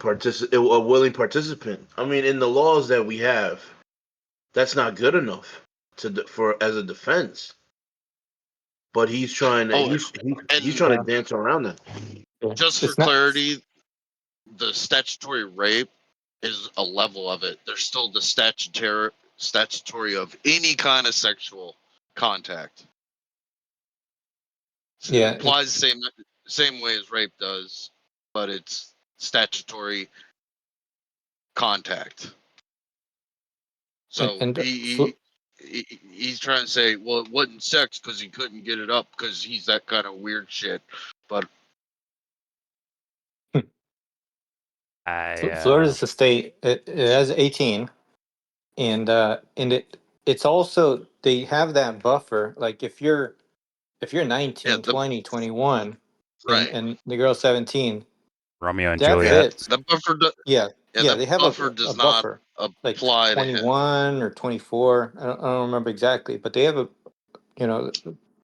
willing participant. I mean, in the laws that we have, that's not good enough for as a defense. But he's trying to Oh, he's and trying to dance around that. Yeah. just for It's not. clarity, the statutory rape is a level of it. There's still the statutory of any kind of sexual contact. So it Yeah. applies the same way as rape does, but it's statutory contact. So And he's trying to say, well, it wasn't sex because he couldn't get it up because he's that kind of weird shit. But Florida's a state. It has 18, and it's also they have that buffer. Like if you're 19, yeah, 20, 21, right. and the girl's 17, Romeo and that Juliet. fits. The buffer, Yeah, the they have buffer a does not buffer, like apply to him. 21 or 24. I don't remember exactly, but they have you know,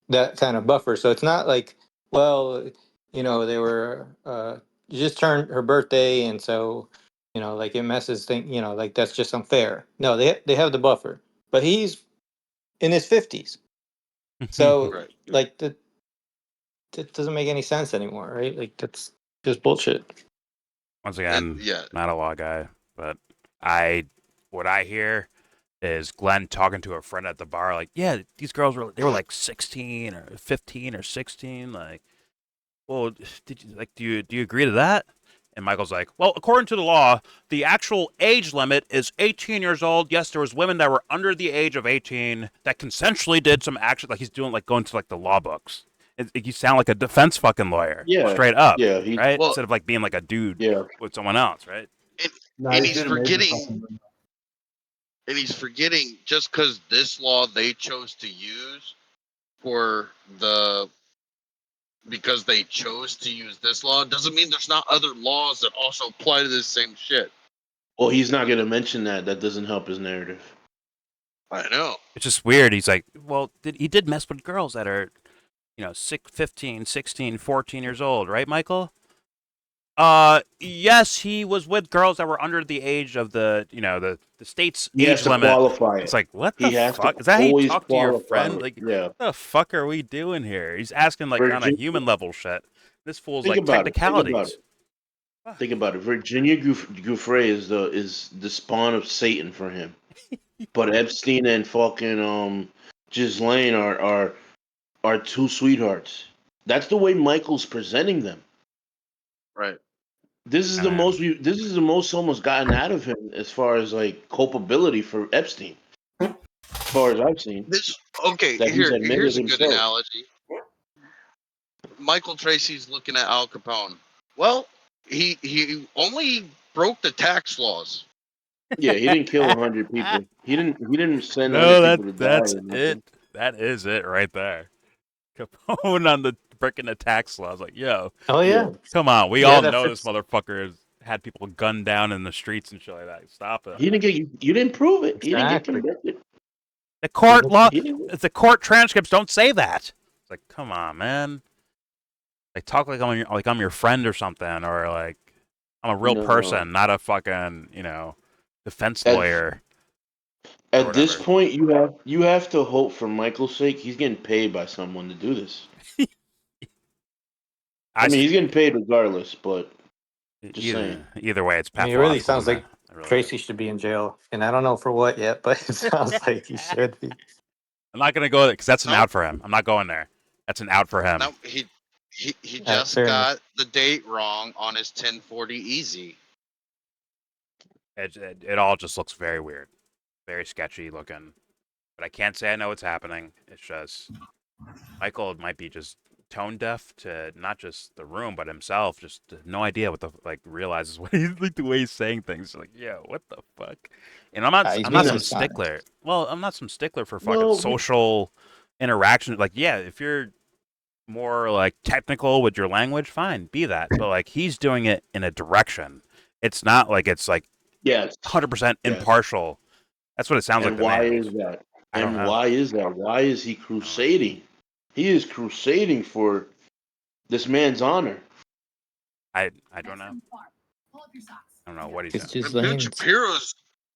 that kind of buffer. So it's not like, well, they were you just turned her birthday, and so like it messes thing. Like that's just unfair. No, they have the buffer, but he's in his 50s, so Right. like that doesn't make any sense anymore, right? Like that's just bullshit. Once And again, yeah, not a law guy, but what I hear is Glenn talking to a friend at the bar, like, yeah, these girls were like 16 or 15 or 16, like, well, do you agree to that? And Michael's like, well, according to the law, the actual age limit is 18 years old. Yes, there was women that were under the age of 18 that consensually did some action, like he's doing, like going to like the law books. You sound like a defense fucking lawyer, Yeah, straight up, yeah, he right? well, Instead of like being like a dude yeah. with someone else, right? and, No, and he's he's doing amazing forgetting, fucking. just because this law they chose to use for because they chose to use this law doesn't mean there's not other laws that also apply to this same shit. Well, he's not gonna mention that. That doesn't help his narrative. I know. It's just weird. He's like, well, he did mess with girls that are, 15, 16, 14 years old, right, Michael? Yes, he was with girls that were under the age of the state's He has age to limit. qualify It's it. like, what He the has to fuck? Is that how you always talk to your qualify friend? it. Like, Yeah. what the fuck are we doing here? He's asking like on a Virginia, human level shit. This fool's think like about it. Think about technicalities. it. Think about it. Virginia Giuffre is the spawn of Satan for him. But Epstein and fucking Ghislaine are two sweethearts. That's the way Michael's presenting them. Right. This is I the mean, this is the most someone's gotten out of him as far as like culpability for Epstein. As far as I've seen, This okay. that he's admitted Here's a good himself. analogy. Michael Tracy's looking at Al Capone. Well, he only broke the tax laws. Yeah, he didn't kill 100 people. He didn't send no, 100 people to die that's or it. nothing. That is it right there. Capone on the breaking the tax law. I was like, yo, Oh Yeah. yeah, come on. We yeah, all that know this fits. motherfucker has had people gunned down in the streets and shit like that. Stop it. He didn't get you didn't prove it. He didn't get Exactly. convicted. The court law, He didn't the court transcripts don't say that. It's like, come on, man. Like, talk like I'm your friend or something, or like I'm a real no. person, not a fucking defense At lawyer or at this whatever. point you have to hope for Michael's sake he's getting paid by someone to do this. I mean, he's getting paid regardless, but just saying. either way, it's I mean, it really pathological. sounds like I really do. Tracy should be in jail, and I don't know for what yet, but it sounds like he should be. I'm not gonna go there because that's an No, out for him. I'm not going there. That's an out for him. no, he just Fair enough. got the date wrong on his 1040 easy. It all just looks very weird, very sketchy looking. But I can't say I know what's happening. It's just Michael might be just tone deaf to not just the room but himself. Just no idea what the realizes what he's like the way he's saying things. Like, yeah, what the fuck? And He's I'm not being some dishonest. stickler. Well, I'm not some stickler for fucking No, social interaction. Like, yeah, if you're more like technical with your language, fine, be that. But like he's doing it in a direction. It's not like it's like yes, 100% yes. impartial. That's what it sounds like And to why me. is that? I don't And know. why is that? Why is he crusading? He is crusading for this man's honor. I don't know. I don't know what he's It's doing. just Ben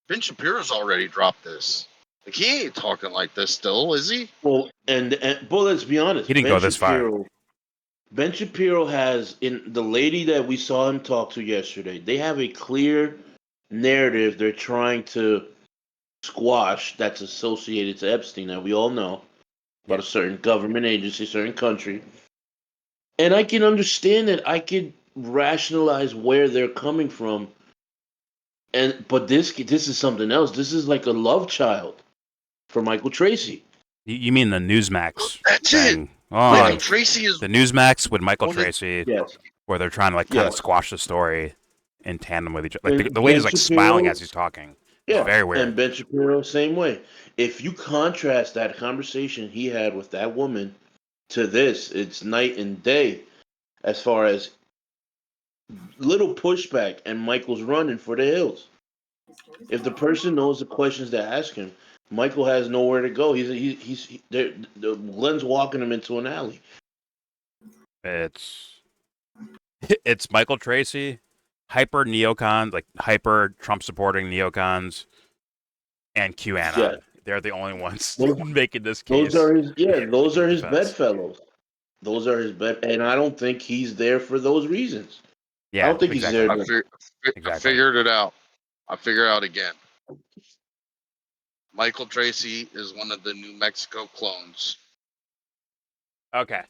lame. Shapiro's already dropped this. Like he ain't talking like this still, is he? Well, but let's be honest. He didn't go this far. Ben Shapiro has in the lady that we saw him talk to yesterday. They have a clear narrative they're trying to squash that's associated to Epstein that we all know about a certain government agency, certain country. And I can understand that. I could rationalize where they're coming from. But this is something else. This is like a love child for Michael Tracy. You mean the Newsmax That's thing? it. Oh, Michael Tracy is the Newsmax with Michael one of- Tracy, Yes. where they're trying to like kind of Yes. squash the story in tandem with each other. Like And the lady's Ben like Shapiro- smiling as he's talking. It's Yeah, very weird. and Ben Shapiro, same way. If you contrast that conversation he had with that woman to this, it's night and day as far as little pushback, and Michael's running for the hills. If the person knows the questions to ask him, Michael has nowhere to go. Glenn's walking him into an alley. It's Michael Tracy, hyper neocons, like hyper Trump supporting neocons, and QAnon. Yeah. They're the only ones Those- making this case. Those are his defense. bedfellows. Those are his bed, and I don't think he's there for those reasons. Yeah, I don't think exactly. he's there. I Exactly. figured it out. I figured out again. Michael Tracy is one of the New Mexico clones. Okay.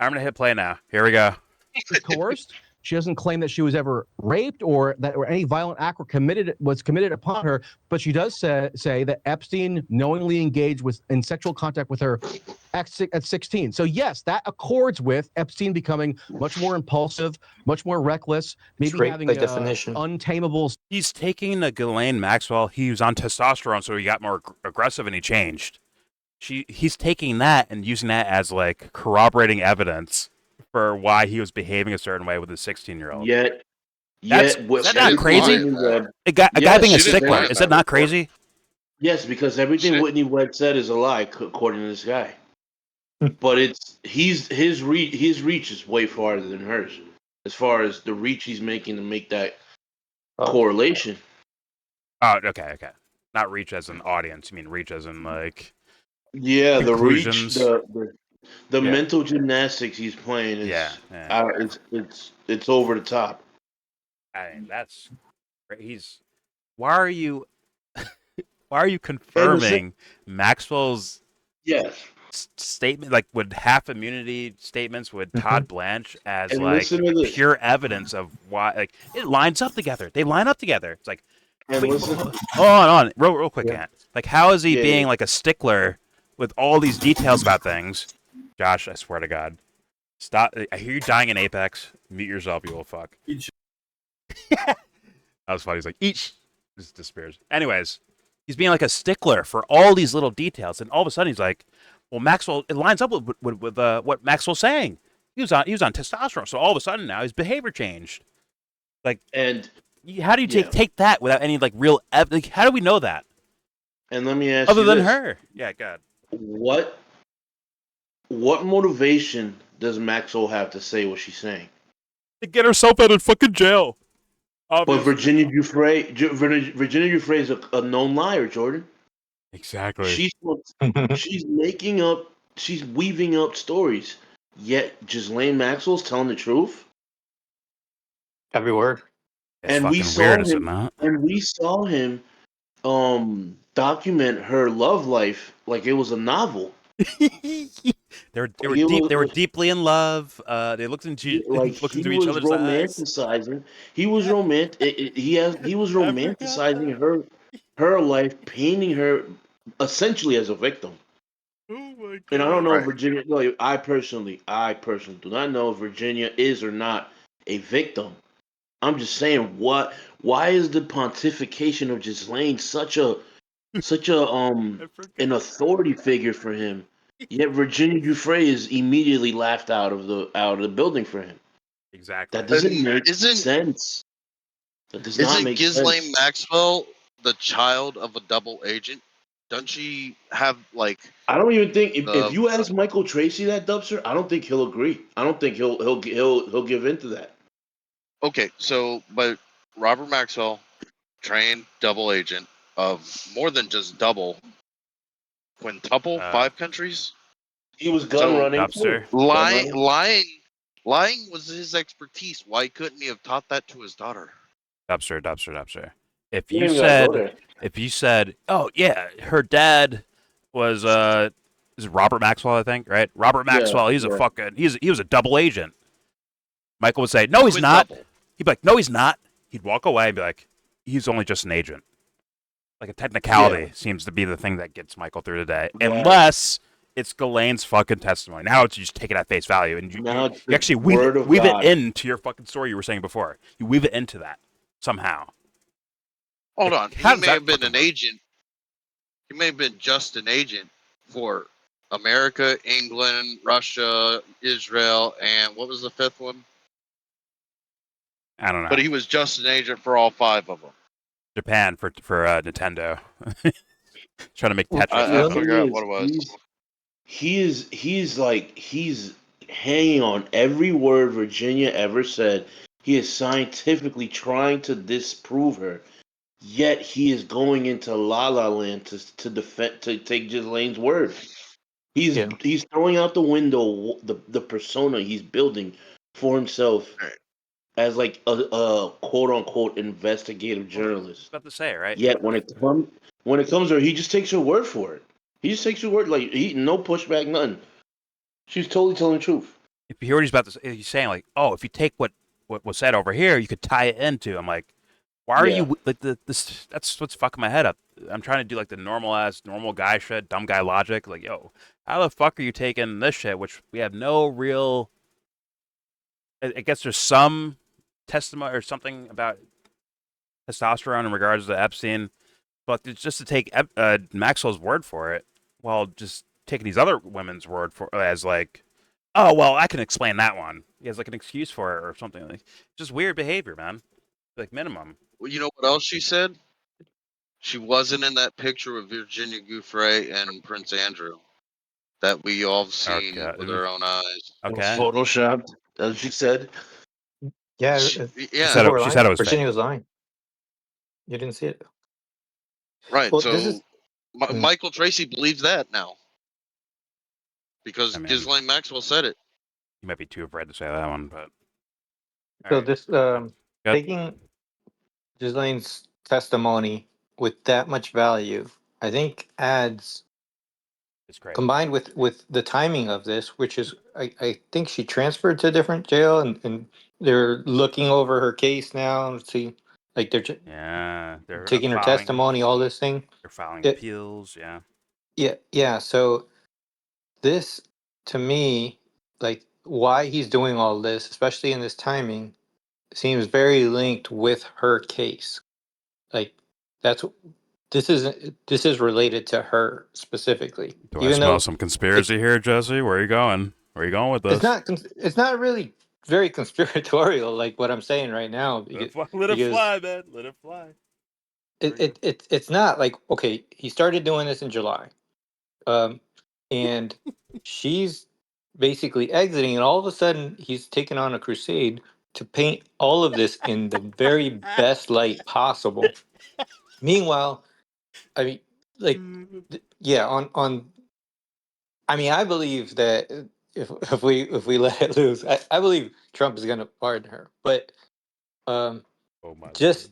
I'm going to hit play now. Here we go. Coerced. She doesn't claim that she was ever raped or that or any violent act was committed upon her, but she does say that Epstein knowingly engaged in sexual contact with her at 16. So yes, that accords with Epstein becoming much more impulsive, much more reckless, maybe rape having by definition. untamable. He's taking the Ghislaine Maxwell. He was on testosterone, so he got more aggressive and he changed. He's taking that and using that as like corroborating evidence for why he was behaving a certain way with a 16-year-old. Yet, is that not crazy? A guy being a stickler, is that not crazy? Yes, because everything Whitney Webb said is a lie, according to this guy. But his reach is way farther than hers, as far as the reach he's making to make that correlation. Oh, okay. Not reach as an audience. You mean reach as in like? Yeah, conclusions. the reach, the mental gymnastics he's playing is it's over the top. I mean, why are you confirming Maxwell's statement, like with half immunity statements with Todd Blanche as And like listen to this. pure evidence of why, like it lines up together. They line up together. It's like, And listen, hold on, real quick, Ant. Like, how is he being like a stickler with all these details about things? Josh, I swear to God, stop! I hear you dying in Apex. Mute yourself, you little fuck. That was funny. He's like, each just disappears. Anyways, he's being like a stickler for all these little details, and all of a sudden he's like, "Well, Maxwell." It lines up with what Maxwell's saying. He was on testosterone, so all of a sudden now his behavior changed. Like, and how do you take that without any like real evidence? Like, how do we know that? And let me ask other you than this. her, yeah, God. What motivation does Maxwell have to say what she's saying? To get herself out of fucking jail. Obviously. But Virginia Giuffre is a known liar, Jordan. Exactly. She's weaving up stories. Yet Ghislaine Maxwell's telling the truth. Every word. It's fucking weird, is it not? And we saw him document her love life like it was a novel. They were deeply in love. They looked into each other's eyes. He was romanticizing her life, painting her essentially as a victim. Oh And I don't know if Right. Virginia. Like, I personally do not know if Virginia is or not a victim. I'm just saying, why is the pontification of Ghislaine such a an authority figure for him? Yet Virginia Giuffre is immediately laughed out of the building for him. Exactly. That doesn't make Isn't sense. That does not isn't make Ghislaine sense. Maxwell the child of a double agent? Doesn't she have like I don't even think if the you ask Michael Tracy that, Dubster, I don't think he'll agree. I don't think he'll give in to that. okay? So, but Robert Maxwell, trained double agent of more than just double, quintuple, Uh, 5 countries. He was gun So running too. Dubster. Gun lying, running. lying, lying was his expertise. Why couldn't he have taught that to his daughter? Dubster. If You you ain't even gotta go said, there. oh yeah, her dad was is it Robert Maxwell, I think, right? Robert Yeah, Maxwell, yeah. he was a double agent. Michael would say, no, he's not. Quintuple. He'd be like, no, he's not. He'd walk away and be like, he's only just an agent. Like a technicality Yeah. seems to be the thing that gets Michael through today, Right. unless it's Ghislaine's fucking testimony. Now it's you just take it at face value, and Now it's you the actually word of weave it God. into your fucking story you were saying before. You weave it into that somehow. Hold Like, on. how He does may that have been fucking an work? agent. He may have been just an agent for America, England, Russia, Israel, and what was the fifth one? I don't know. But he was just an agent for all 5 of them. Japan for Nintendo. Trying to make Well, Tetris I well, happen. forgot what it was. He's hanging on every word Virginia ever said. He is scientifically trying to disprove her. Yet he is going into La La Land to take Ghislaine's word. yeah. He's throwing out the window the persona he's building for himself Right. as like a quote unquote investigative Well, I was journalist. about to say, right? Yet when it comes to her, he just takes her word for it. He just takes her word, like he no pushback, nothing. She's totally telling the truth. If you hear what he's about to say, he's saying like, oh, if you take what was said over here, you could tie it into. I'm like, why are Yeah. you like this? That's what's fucking my head up. I'm trying to do like the normal guy shit, dumb guy logic. Like, yo, how the fuck are you taking this shit, which we have no real. I guess there's some testimony or something about testosterone in regards to Epstein, but it's just to take Maxwell's word for it, while just taking these other women's word for as like, oh well, I can explain that one. He has like an excuse for it or something like. Just weird behavior, man. Like minimum. Well, you know what else she said? She wasn't in that picture with Virginia Giuffre and Prince Andrew that we all have seen with Okay. our own eyes. Okay. Photoshopped, as she said. Yeah, She, yeah, people were She lying. said it was Virginia fake. was lying. You didn't see it. right. Well, this is So Michael Tracy believes that now because I mean, Ghislaine Maxwell said it. you might be too afraid to say that one, but all so right. this Good. taking Ghislaine's testimony with that much value, I think adds It's crazy. combined with the timing of this, which is I think she transferred to a different jail and they're looking over her case now and see like they're Yeah, they're taking her testimony, all this thing. filing It, appeals. Yeah. yeah. So this to me, like why he's doing all this, especially in this timing, seems very linked with her case. Like that's this is related to her specifically, Do I even smell though some it's conspiracy here, Jesse? Where are you going? Where are you going with this? it's not really very conspiratorial like what I'm saying right now Let it because fly, man. Let it fly. Very good. it's not like okay he started doing this in July and she's basically exiting and all of a sudden he's taken on a crusade to paint all of this in the very best light possible. Meanwhile, I mean, like, yeah, on. I mean, I believe that if we let it loose, I believe Trump is going to pardon her. But um, Oh my lord. just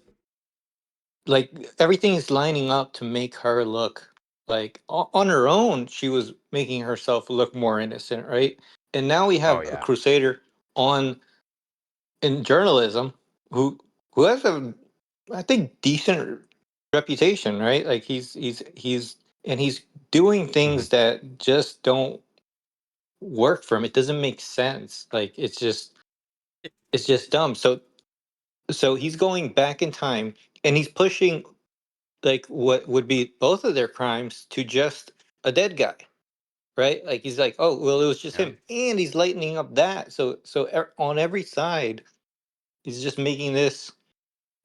like everything is lining up to make her look like on her own, she was making herself look more innocent, right? And now we Oh have a yeah. crusader on in journalism who has a I think decent reputation, right? Like he's and he's doing things that just don't work for him. It doesn't make sense. Like it's just dumb. So he's going back in time, and he's pushing like what would be both of their crimes to just a dead guy, right? Like he's like, oh well, it was just him, and he's lightening up that. So on every side, he's just making this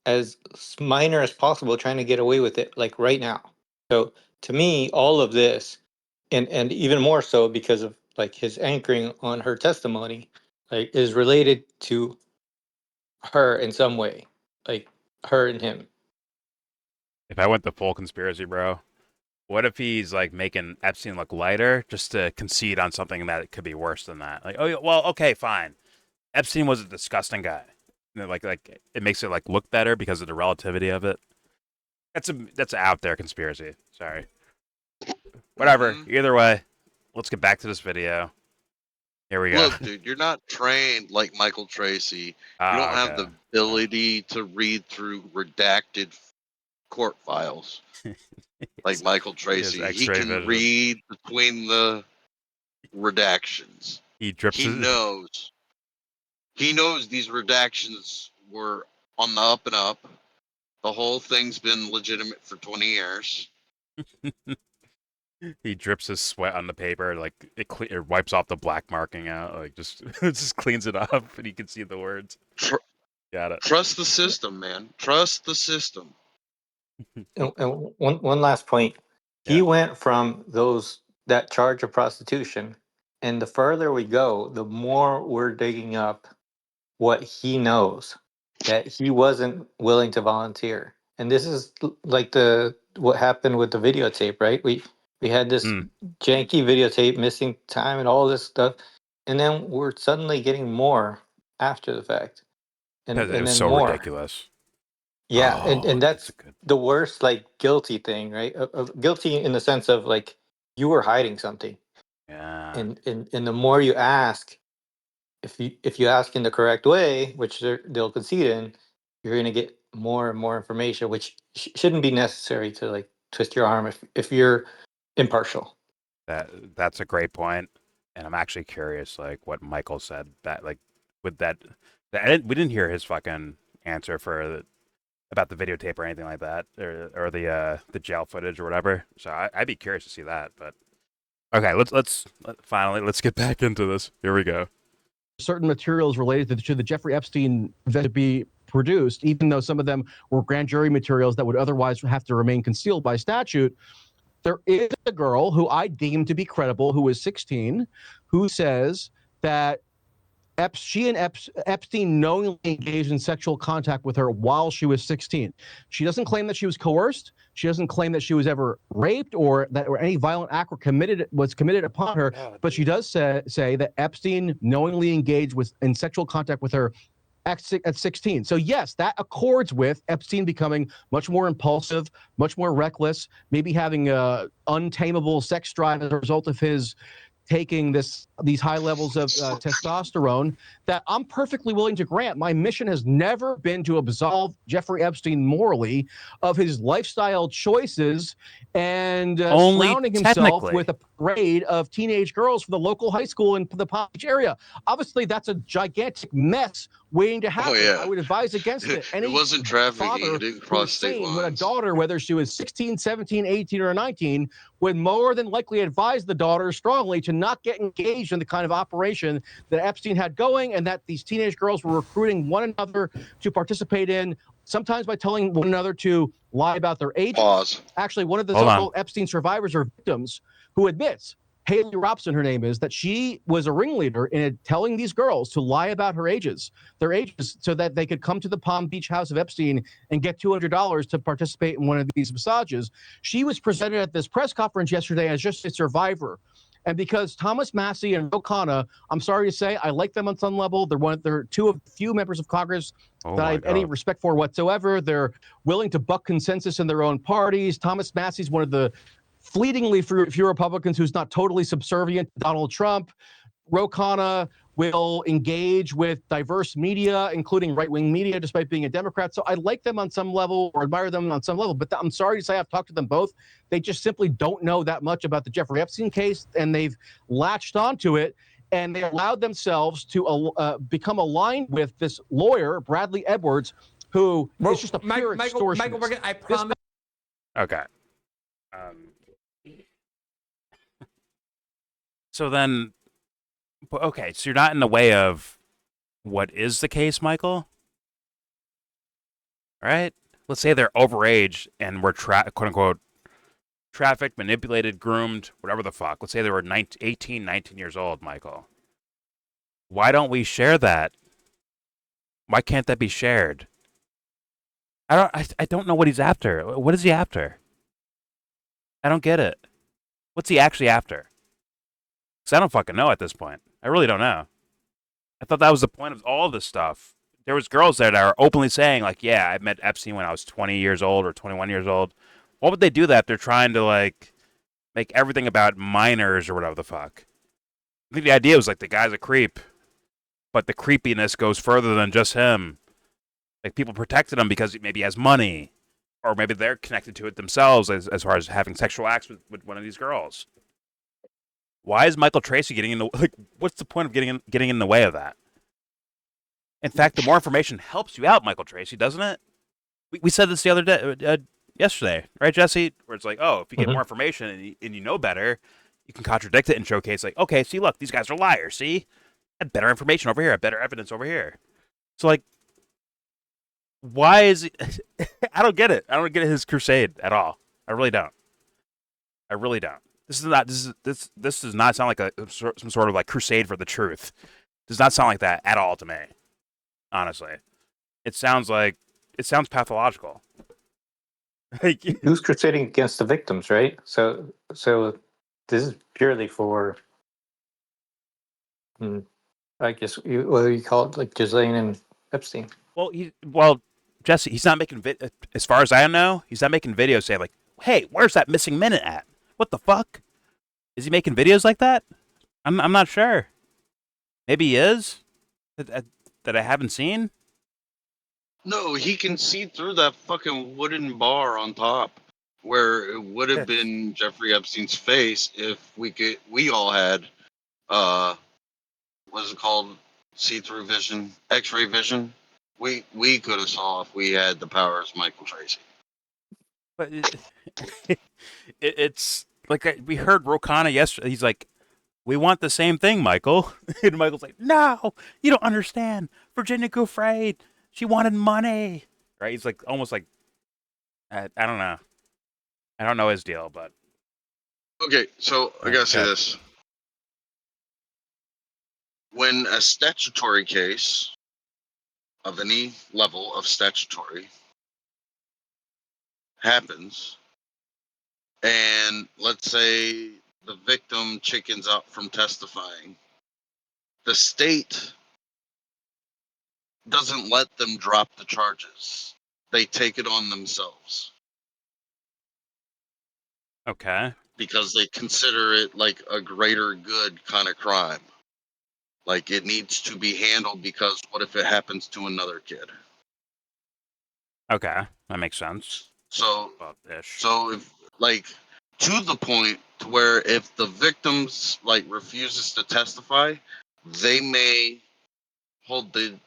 as minor as possible, trying to get away with it, like right now. So to me, all of this, and even more so because of like his anchoring on her testimony, like is related to her in some way, like her and him. If I went the full conspiracy, bro, what if he's like making Epstein look lighter just to concede on something that could be worse than that? Like, oh, yeah, well, okay, fine. Epstein was a disgusting guy. Like it makes it like look better because of the relativity of it. That's an out there conspiracy. Sorry. Whatever. Either way, let's get back to this video. Here we go. Look, dude, you're not trained like Michael Tracey. You don't have the ability to read through redacted court files like Michael Tracy. He can vision. read between the redactions. He drips. He knows. He knows these redactions were on the up and up. The whole thing's been legitimate for 20 years. He drips his sweat on the paper, like it wipes off the black marking out, like just cleans it up, and you can see the words. Got it. Trust the system, man. Trust the system. And one last point. He went from that charge of prostitution, and the further we go, the more we're digging up what he knows that he wasn't willing to volunteer. And this is like what happened with the videotape, right? We had this janky videotape, missing time, and all this stuff, and then we're suddenly getting more after the fact, and It was then so more. Ridiculous. Yeah, and that's the worst, like guilty thing, right? Guilty in the sense of like you were hiding something. Yeah. And the more you ask, if you ask in the correct way, which they'll concede in, you're gonna get more and more information, which shouldn't be necessary to like twist your arm if you're impartial. That's a great point, and I'm actually curious, like what Michael said that like with that we didn't hear his fucking answer about the videotape or anything like that, or the jail footage or whatever. So I'd be curious to see that. But okay, let's finally get back into this. Here we go. Certain materials related to the Jeffrey Epstein event to be produced, even though some of them were grand jury materials that would otherwise have to remain concealed by statute. There is a girl who I deem to be credible, who is 16, who says that she and Epstein knowingly engaged in sexual contact with her while she was 16. She doesn't claim that she was coerced. She doesn't claim that she was ever raped or that any violent act was committed upon her. But she does say that Epstein knowingly engaged in sexual contact with her at 16. So yes, that accords with Epstein becoming much more impulsive, much more reckless, maybe having a untamable sex drive as a result of his taking these high levels of testosterone that I'm perfectly willing to grant. My mission has never been to absolve Jeffrey Epstein morally of his lifestyle choices and surrounding himself with a parade of teenage girls from the local high school in the Palm Beach area. Obviously, that's a gigantic mess waiting to happen. Oh, yeah. I would advise against it. It wasn't trafficking. It didn't cross state lines. When a daughter, whether she was 16, 17, 18, or 19, would more than likely advise the daughter strongly to not get engaged in the kind of operation that Epstein had going, and that these teenage girls were recruiting one another to participate in, sometimes by telling one another to lie about their age. Pause. Actually, one of the so-called Epstein survivors or victims who admits, Haley Robson, her name is, that she was a ringleader in telling these girls to lie about their ages, so that they could come to the Palm Beach house of Epstein and get $200 to participate in one of these massages. She was presented at this press conference yesterday as just a survivor. And because Thomas Massie and Ro Khanna, I'm sorry to say, I like them on some level. They're two of the few members of Congress that I have any respect for whatsoever. They're willing to buck consensus in their own parties. Thomas Massie's one of the fleetingly few Republicans who's not totally subservient to Donald Trump. Ro Khanna will engage with diverse media, including right-wing media, despite being a Democrat. So I like them on some level or admire them on some level. But I'm sorry to say I've talked to them both. They just simply don't know that much about the Jeffrey Epstein case, and they've latched onto it. And they allowed themselves to become aligned with this lawyer, Bradley Edwards, who is just a pure extortionist. Michael, I promise. Okay. So then, okay, so you're not in the way of what is the case, Michael? All right? Let's say they're overage and were, quote-unquote, trafficked, manipulated, groomed, whatever the fuck. Let's say they were 18, 19 years old, Michael. Why don't we share that? Why can't that be shared? I don't know what he's after. What is he after? I don't get it. What's he actually after? Because I don't fucking know at this point. I really don't know. I thought that was the point of all this stuff. There was girls there that are openly saying, like, yeah, I met Epstein when I was 20 years old or 21 years old. Why would they do that if they're trying to, like, make everything about minors or whatever the fuck? I think the idea was, like, the guy's a creep, but the creepiness goes further than just him. Like, people protected him because maybe he has money, or maybe they're connected to it themselves as far as having sexual acts with one of these girls. Why is Michael Tracey getting in the, like, what's the point of getting in the way of that? In fact, the more information helps you out, Michael Tracey, doesn't it? We said this the other day, yesterday, right, Jesse? Where it's like, oh, if you get more information and you know better, you can contradict it and showcase, like, okay, see, look, these guys are liars, see? I had better information over here, I had better evidence over here. So, like, why is it? I don't get it. I don't get his crusade at all. I really don't. I really don't. This does not sound like some sort of like crusade for the truth. Does not sound like that at all to me. Honestly, it sounds pathological. Who's crusading against the victims, right? So this is purely for, I guess, what do you call it, like Ghislaine and Epstein? Well, Jesse, he's not making as far as I know, he's not making videos saying like, "Hey, where's that missing minute at? What the fuck?" Is he making videos like that? I'm not sure. Maybe he is. That I haven't seen. No, he can see through that fucking wooden bar on top, where it would have been Jeffrey Epstein's face if we all had, what's it called, see-through vision, X-ray vision. We could have saw if we had the powers of Michael Tracey. But it's like we heard Rokana yesterday. He's like, "We want the same thing, Michael." And Michael's like, "No, you don't understand. Virginia Giuffre, she wanted money." Right? He's like, almost like, I don't know. I don't know his deal, but. Okay, so I gotta say this. When a statutory case of any level of statutory happens, and let's say the victim chickens out from testifying, the state doesn't let them drop the charges. They take it on themselves. Okay. Because they consider it like a greater good kind of crime. Like it needs to be handled because what if it happens to another kid? Okay, that makes sense. So About-ish. So if like to the point to where if the victims like refuses to testify, they may hold the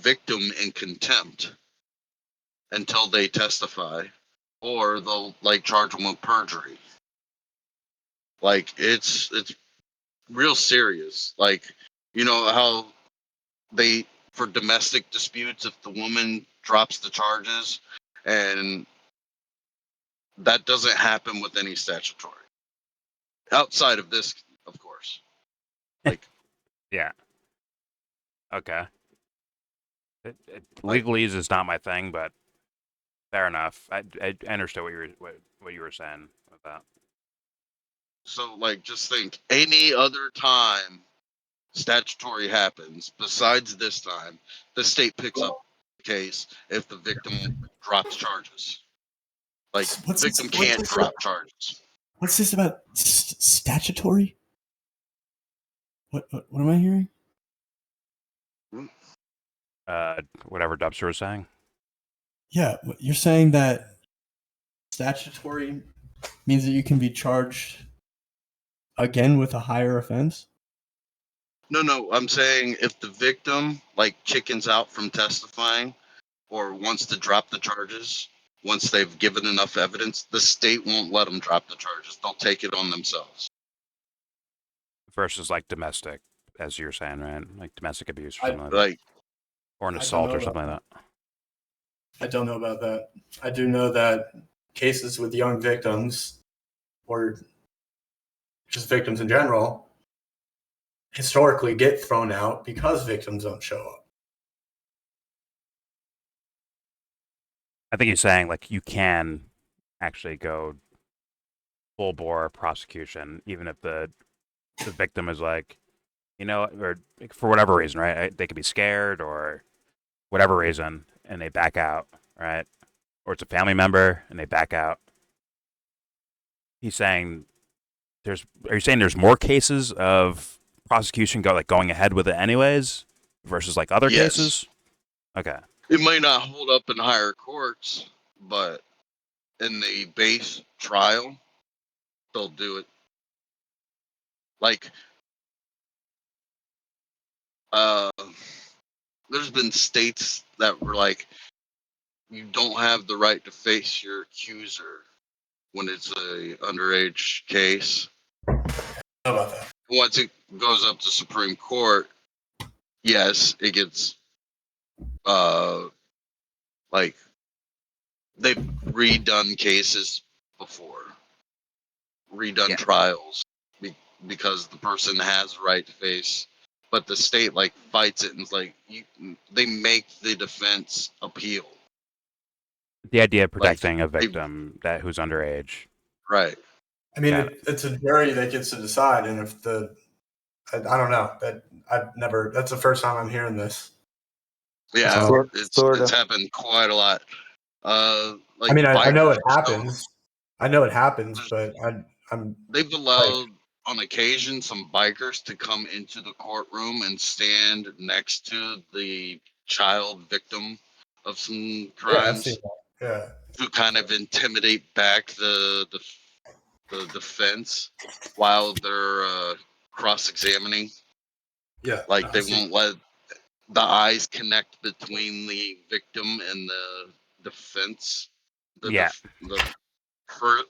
victim in contempt until they testify, or they'll like charge them with perjury. Like it's real serious. Like, you know how they, for domestic disputes, if the woman drops the charges, and that doesn't happen with any statutory outside of this, of course. Like, yeah. Okay. Legalese is not my thing, but fair enough. I understood what you were saying with that. so like, just think any other time statutory happens besides this time, the state picks up the case if the victim drops charges. Like, the victim can't drop charges. What's this about statutory? What am I hearing? Whatever Dubster was saying. Yeah, you're saying that statutory means that you can be charged again with a higher offense? No, I'm saying if the victim like chickens out from testifying or wants to drop the charges once they've given enough evidence, the state won't let them drop the charges. They'll take it on themselves. Versus like domestic, as you're saying, right? Like domestic abuse or something like that. Like, Or an I don't assault know or something like about that. I don't know about that. I do know that cases with young victims, or just victims in general, historically get thrown out because victims don't show up. I think he's saying like you can actually go full bore prosecution, even if the victim is like, or for whatever reason, right? They could be scared or whatever reason, and they back out, right? Or it's a family member and they back out. He's saying are you saying there's more cases of prosecution going ahead with it anyways versus like other yes, cases? Okay. it might not hold up in higher courts, but in the base trial, they'll do it. Like, there's been states that were like, you don't have the right to face your accuser when it's a underage case. How about that? Once it goes up to Supreme Court, yes, it gets like they've redone cases before, redone trials because the person has a right to face, but the state like fights it and it's like they make the defense appeal. The idea of Like, protecting a victim who's underage. Right. I mean, it's a jury that gets to decide, and if I don't know, that's the first time I'm hearing this. Yeah, So, it's happened quite a lot. Like, I mean, I know it bikers, happens. I know it happens, but they've allowed on occasion some bikers to come into the courtroom and stand next to the child victim of some crimes to kind of intimidate back the defense while they're cross-examining. Yeah, like they won't let the eyes connect between the victim and the defense. The perp.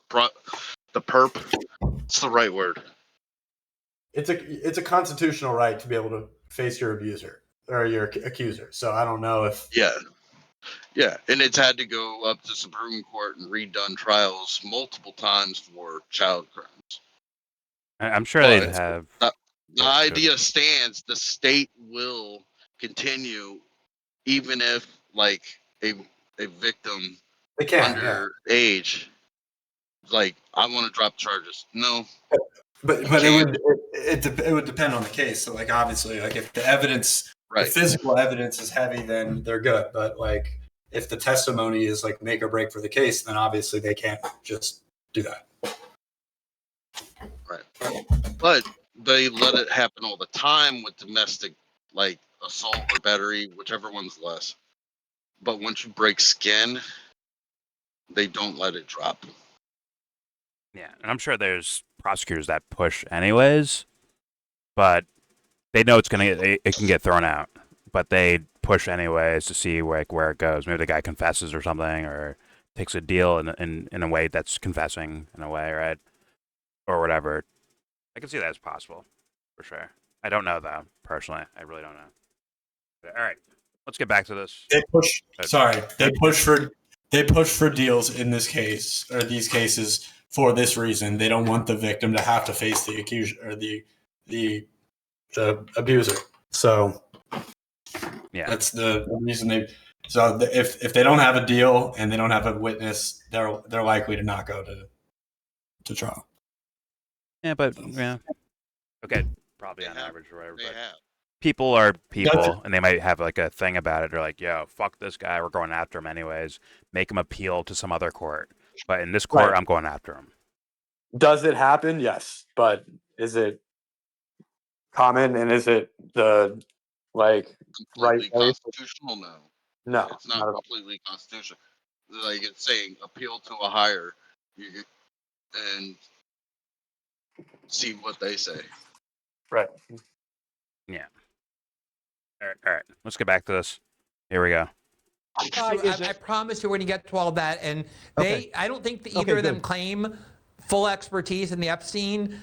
It's the right word. It's a constitutional right to be able to face your abuser or your accuser. So I don't know if yeah, and it's had to go up to Supreme Court and redone trials multiple times for child crimes. I'm sure they'd have. The idea stands. The state will continue, even if like a victim underage, like, I want to drop charges. No, but it would depend on the case. So like obviously, like if the evidence, the physical evidence is heavy, then they're good. But like if the testimony is like make or break for the case, then obviously they can't just do that. Right. But they let it happen all the time with domestic, like assault or battery, whichever one's less. But once you break skin, they don't let it drop. Yeah, and I'm sure there's prosecutors that push anyways, but they know it can get thrown out, but they push anyways to see where it goes. Maybe the guy confesses or something, or takes a deal in a way that's confessing in a way, right? Or whatever. I can see that as possible, for sure. I don't know though, personally. I really don't know. But, all right, let's get back to this. They push for deals in this case or these cases for this reason. They don't want the victim to have to face the accuser or the abuser. So yeah, that's the reason they. So if they don't have a deal and they don't have a witness, they're likely to not go to trial. Yeah, but yeah, okay, probably on average or whatever. But people are people, and they might have like a thing about it. They're like, "Yo, fuck this guy. We're going after him anyways. Make him appeal to some other court." But in this court, I'm going after him. Does it happen? Yes, but is it common, and is it the right Completely place? constitutional? No. No, It's not not at all. completely constitutional. Like it's saying appeal to a higher and see what they say. Right. Yeah. All right. Let's get back to this. Here we go. I promise you we're going to get to all that. And I don't think that either of them claim full expertise in the Epstein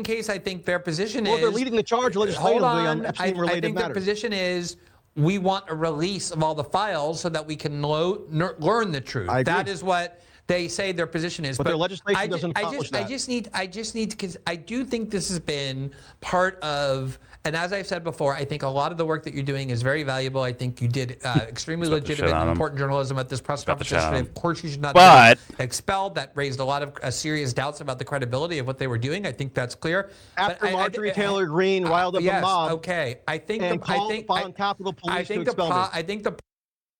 case. I think their position is... Well, they're leading the charge legislatively on Epstein-related I think matters. their position is we want a release of all the files so that we can learn the truth. That is what they say their position is. But their legislation doesn't accomplish that. I just need, because I do think this has been part of, and as I've said before, I think a lot of the work that you're doing is very valuable. I think you did extremely legitimate and important journalism at this press conference yesterday. Of course, you should not be expelled. That raised a lot of serious doubts about the credibility of what they were doing. I think that's clear. After Marjorie Taylor Greene riled up a mob. Okay. I think Capitol Police to expel me.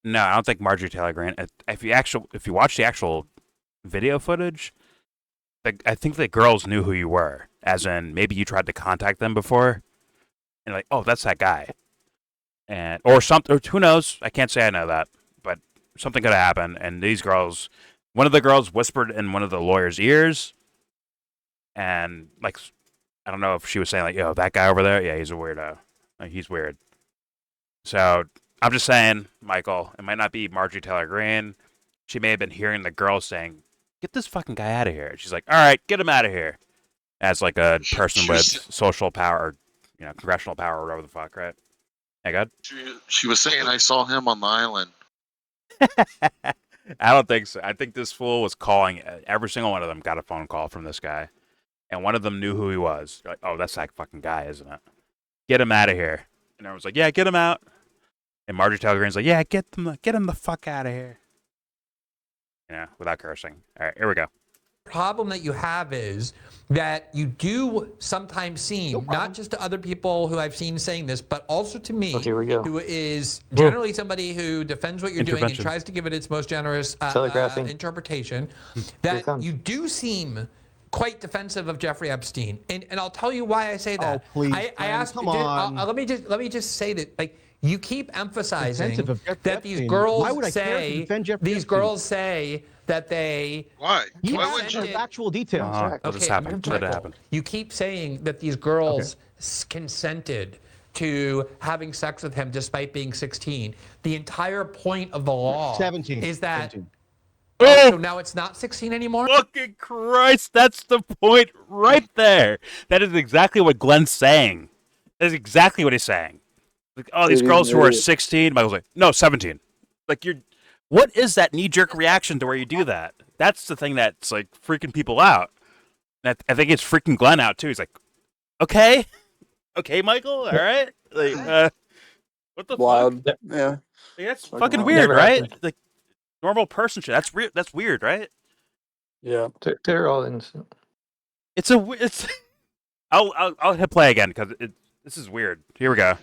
No, I don't think Marjorie Taylor Greene. If you watch the actual video footage, I think the girls knew who you were. As in, maybe you tried to contact them before, and like, oh, that's that guy, or something. Or who knows? I can't say I know that, but something could have happened. And these girls, one of the girls whispered in one of the lawyer's ears, and like, I don't know if she was saying like, yo, that guy over there, yeah, he's a weirdo. He's weird. So I'm just saying, Michael, it might not be Marjorie Taylor Greene. She may have been hearing the girls saying, get this fucking guy out of here. She's like, all right, get him out of here. As like a person with social power, or, congressional power, or whatever the fuck, right? Hey, God? She was saying, I saw him on the island. I don't think so. I think this fool was calling. Every single one of them got a phone call from this guy. And one of them knew who he was. Like, oh, that's that fucking guy, isn't it? Get him out of here. And everyone's like, yeah, get him out. And Marjorie Taylor Greene's like, yeah, get him the fuck out of here. Without cursing. All right, here we go. The problem that you have is that you do sometimes seem, not just to other people who I've seen saying this, but also to me, who is generally somebody who defends what you're doing and tries to give it its most generous interpretation, that you do seem quite defensive of Jeffrey Epstein. And I'll tell you why I say that. Oh, please. I asked, come on. let me just say that, like, you keep emphasizing that these Epstein. girls Why would I care if you defend Jeffrey these Epstein? girls say that they... Why? Why would you? Actual details. What just happened? What happened? You keep saying that these girls consented to having sex with him despite being 16. The entire point of the law 17 is that... 17. Oh, so now it's not 16 anymore? Fucking Christ, that's the point right there. That is exactly what Glenn's saying. That is exactly what he's saying. Like, oh, these girls who are 16, Michael's like, no, 17. Like, what is that knee-jerk reaction to where you do that? That's the thing that's, like, freaking people out. And I think it's freaking Glenn out, too. He's like, okay, Michael, all right? Like, what the Wild. fuck? Yeah. Like, that's fucking weird, right? Like, normal person shit. That's weird, right? Yeah. They're all innocent. It's I'll hit play again because this is weird. Here we go.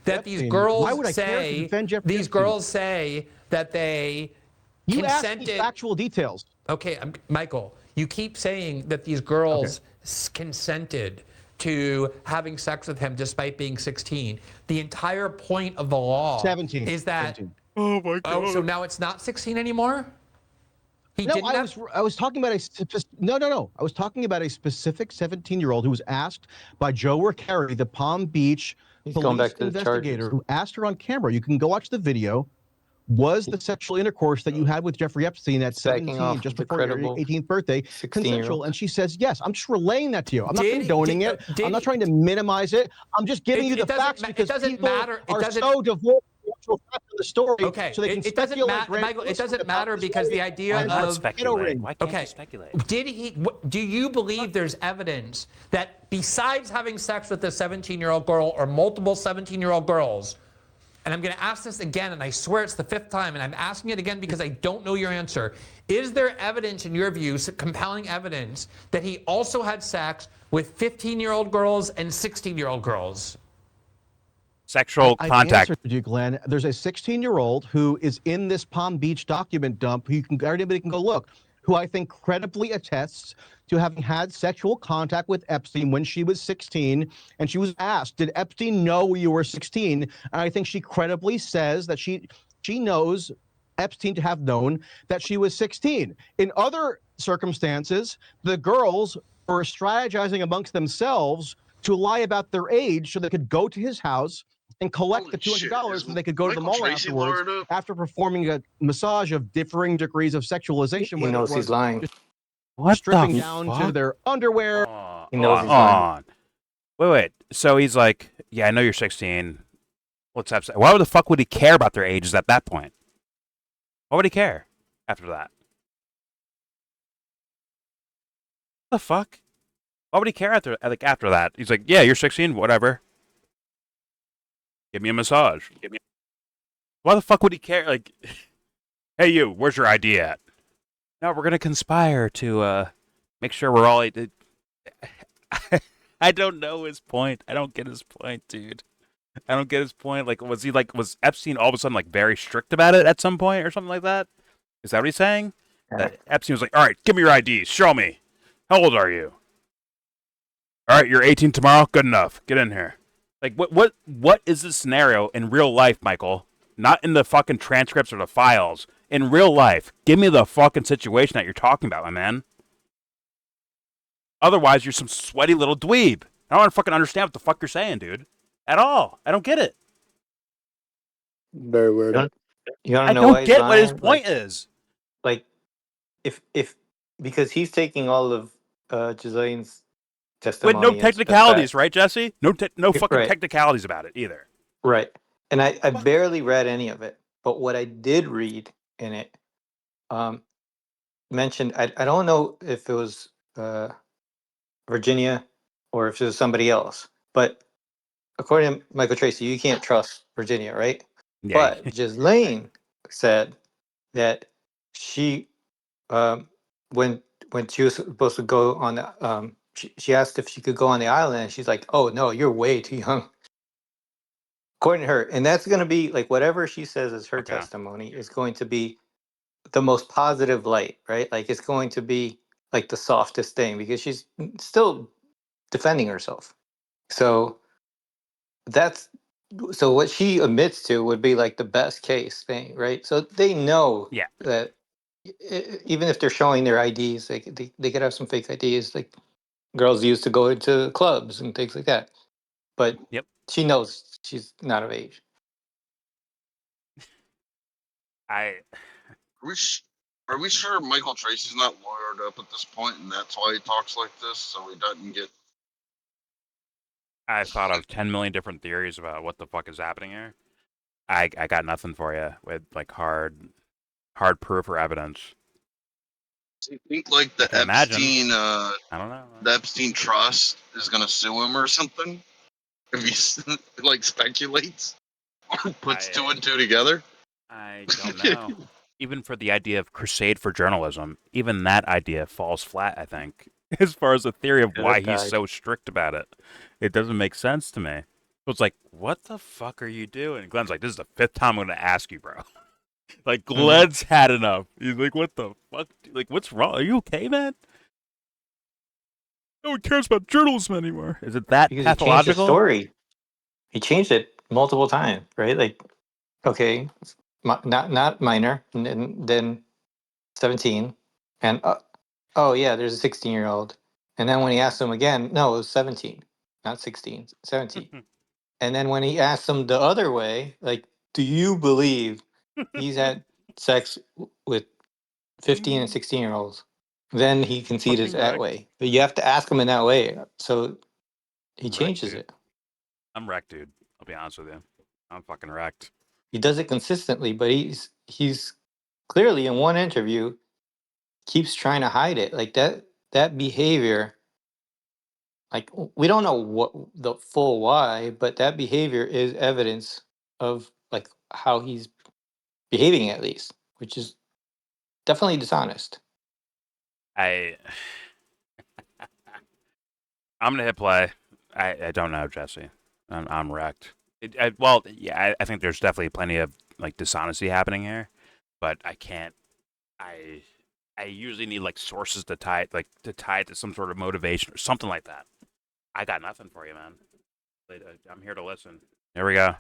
That these girls say that they consented. Asked actual details. Okay, Michael, you keep saying that these girls consented to having sex with him despite being 16. The entire point of the law 17 is that. 17. Oh my God! Oh, so now it's not 16 anymore? I was talking about no. I was talking about a specific 17-year-old who was asked by Joe Ricari, the Palm Beach police investigator, who asked her on camera. You can go watch the video. Was the sexual intercourse that you had with Jeffrey Epstein at 17, just before your 18th birthday, consensual? And she says, yes. I'm just relaying that to you. I'm not condoning it. I'm not trying to minimize it. I'm just giving you the facts because people are so divorced. The story, okay, so they can it doesn't matter, Michael. It doesn't matter because the idea of speculate. Why can't you speculate? Do you believe there's evidence that besides having sex with a 17-year-old girl or multiple 17-year-old girls, and I'm going to ask this again, and I swear it's the 5th time, and I'm asking it again because I don't know your answer. Is there evidence, in your view, compelling evidence, that he also had sex with 15-year-old girls and 16-year-old girls? Sexual contact. I answered you, Glenn. There's a 16-year-old who is in this Palm Beach document dump. Anybody can go look. who I think credibly attests to having had sexual contact with Epstein when she was 16. And she was asked, did Epstein know you were 16? And I think she credibly says that she knows Epstein to have known that she was 16. In other circumstances, the girls were strategizing amongst themselves to lie about their age so they could go to his house and collect the $200 so they could go to the mall afterwards after performing a massage of differing degrees of sexualization. He knows he's lying. What stripping the down fuck? to their underwear. He knows he's lying. Wait. So he's like, yeah, I know you're 16. Let's have sex. Why the fuck would he care about their ages at that point? Why would he care after that? What the fuck? Why would he care after that? He's like, yeah, you're 16, whatever. Give me a massage. Why the fuck would he care? Like, hey, you, where's your ID at? No, we're gonna conspire to make sure we're all. I don't know his point. I don't get his point, dude. I don't get his point. Like, was Epstein all of a sudden like very strict about it at some point or something like that? Is that what he's saying? That Epstein was like, all right, give me your IDs. Show me. How old are you? All right, you're 18 tomorrow. Good enough. Get in here. Like, what is the scenario in real life, Michael? Not in the fucking transcripts or the files. In real life, give me the fucking situation that you're talking about, my man. Otherwise, you're some sweaty little dweeb. I don't fucking understand what the fuck you're saying, dude. At all. I don't get it. Very weird. You I know don't why he's get what his lying? point is. Like, if because he's taking all of Ghislaine's testimony. With no as technicalities, fact. right, Jesse? No fucking Right. technicalities about it either. Right. And I barely read any of it, but what I did read in it mentioned, I don't know if it was Virginia or if it was somebody else, but according to Michael Tracey, you can't trust Virginia, right? Yeah. But Ghislaine said that she, when she was supposed to go on the, she asked if she could go on the island, and she's like, "Oh no, you're way too young." According to her, and that's going to be like whatever she says is her testimony is going to be the most positive light, right? Like it's going to be like the softest thing because she's still defending herself. So that's so what she admits to would be like the best case thing, right? So they know that even if they're showing their IDs, they could have some fake IDs, like girls used to go into clubs and things like that. But she knows she's not of age. Are we sure Michael Tracey's not lawyered up at this point, and that's why he talks like this, so he doesn't get? I thought of 10 million different theories about what the fuck is happening here. I got nothing for you with like hard proof or evidence. Do you think like the Epstein, I don't know, the Epstein Trust is gonna sue him or something? If he like speculates or puts two and two together? I don't know. Even for the idea of crusade for journalism, even that idea falls flat, I think, as far as the theory of why he's so strict about it. It doesn't make sense to me. So it's like, what the fuck are you doing? And Glenn's like, this is the 5th time I'm going to ask you, bro. Like, Glenn's had enough. He's like, what the fuck? Like, what's wrong? Are you okay, man? No one cares about journalism anymore. Is it that pathological? He changed the story. He changed it multiple times, right? Like, okay, not minor, and then 17, and oh yeah, there's a 16-year-old, and then when he asked him again, no, it was 17, not 16, 17, and then when he asked him the other way, like, do you believe he's had sex with 15 and 16-year-olds? Then he conceded that way, but you have to ask him in that way, so he changes it. I'm wrecked, dude. I'll be honest with you. I'm fucking wrecked. He does it consistently, but he's clearly in one interview keeps trying to hide it. Like that behavior, like we don't know what the full why, but that behavior is evidence of like how he's behaving, at least, which is definitely dishonest. I'm gonna hit play. I don't know, Jesse. I'm wrecked. I think there's definitely plenty of like dishonesty happening here, but I can't. I usually need like sources to tie it, to some sort of motivation or something like that. I got nothing for you, man. I'm here to listen. Here we go.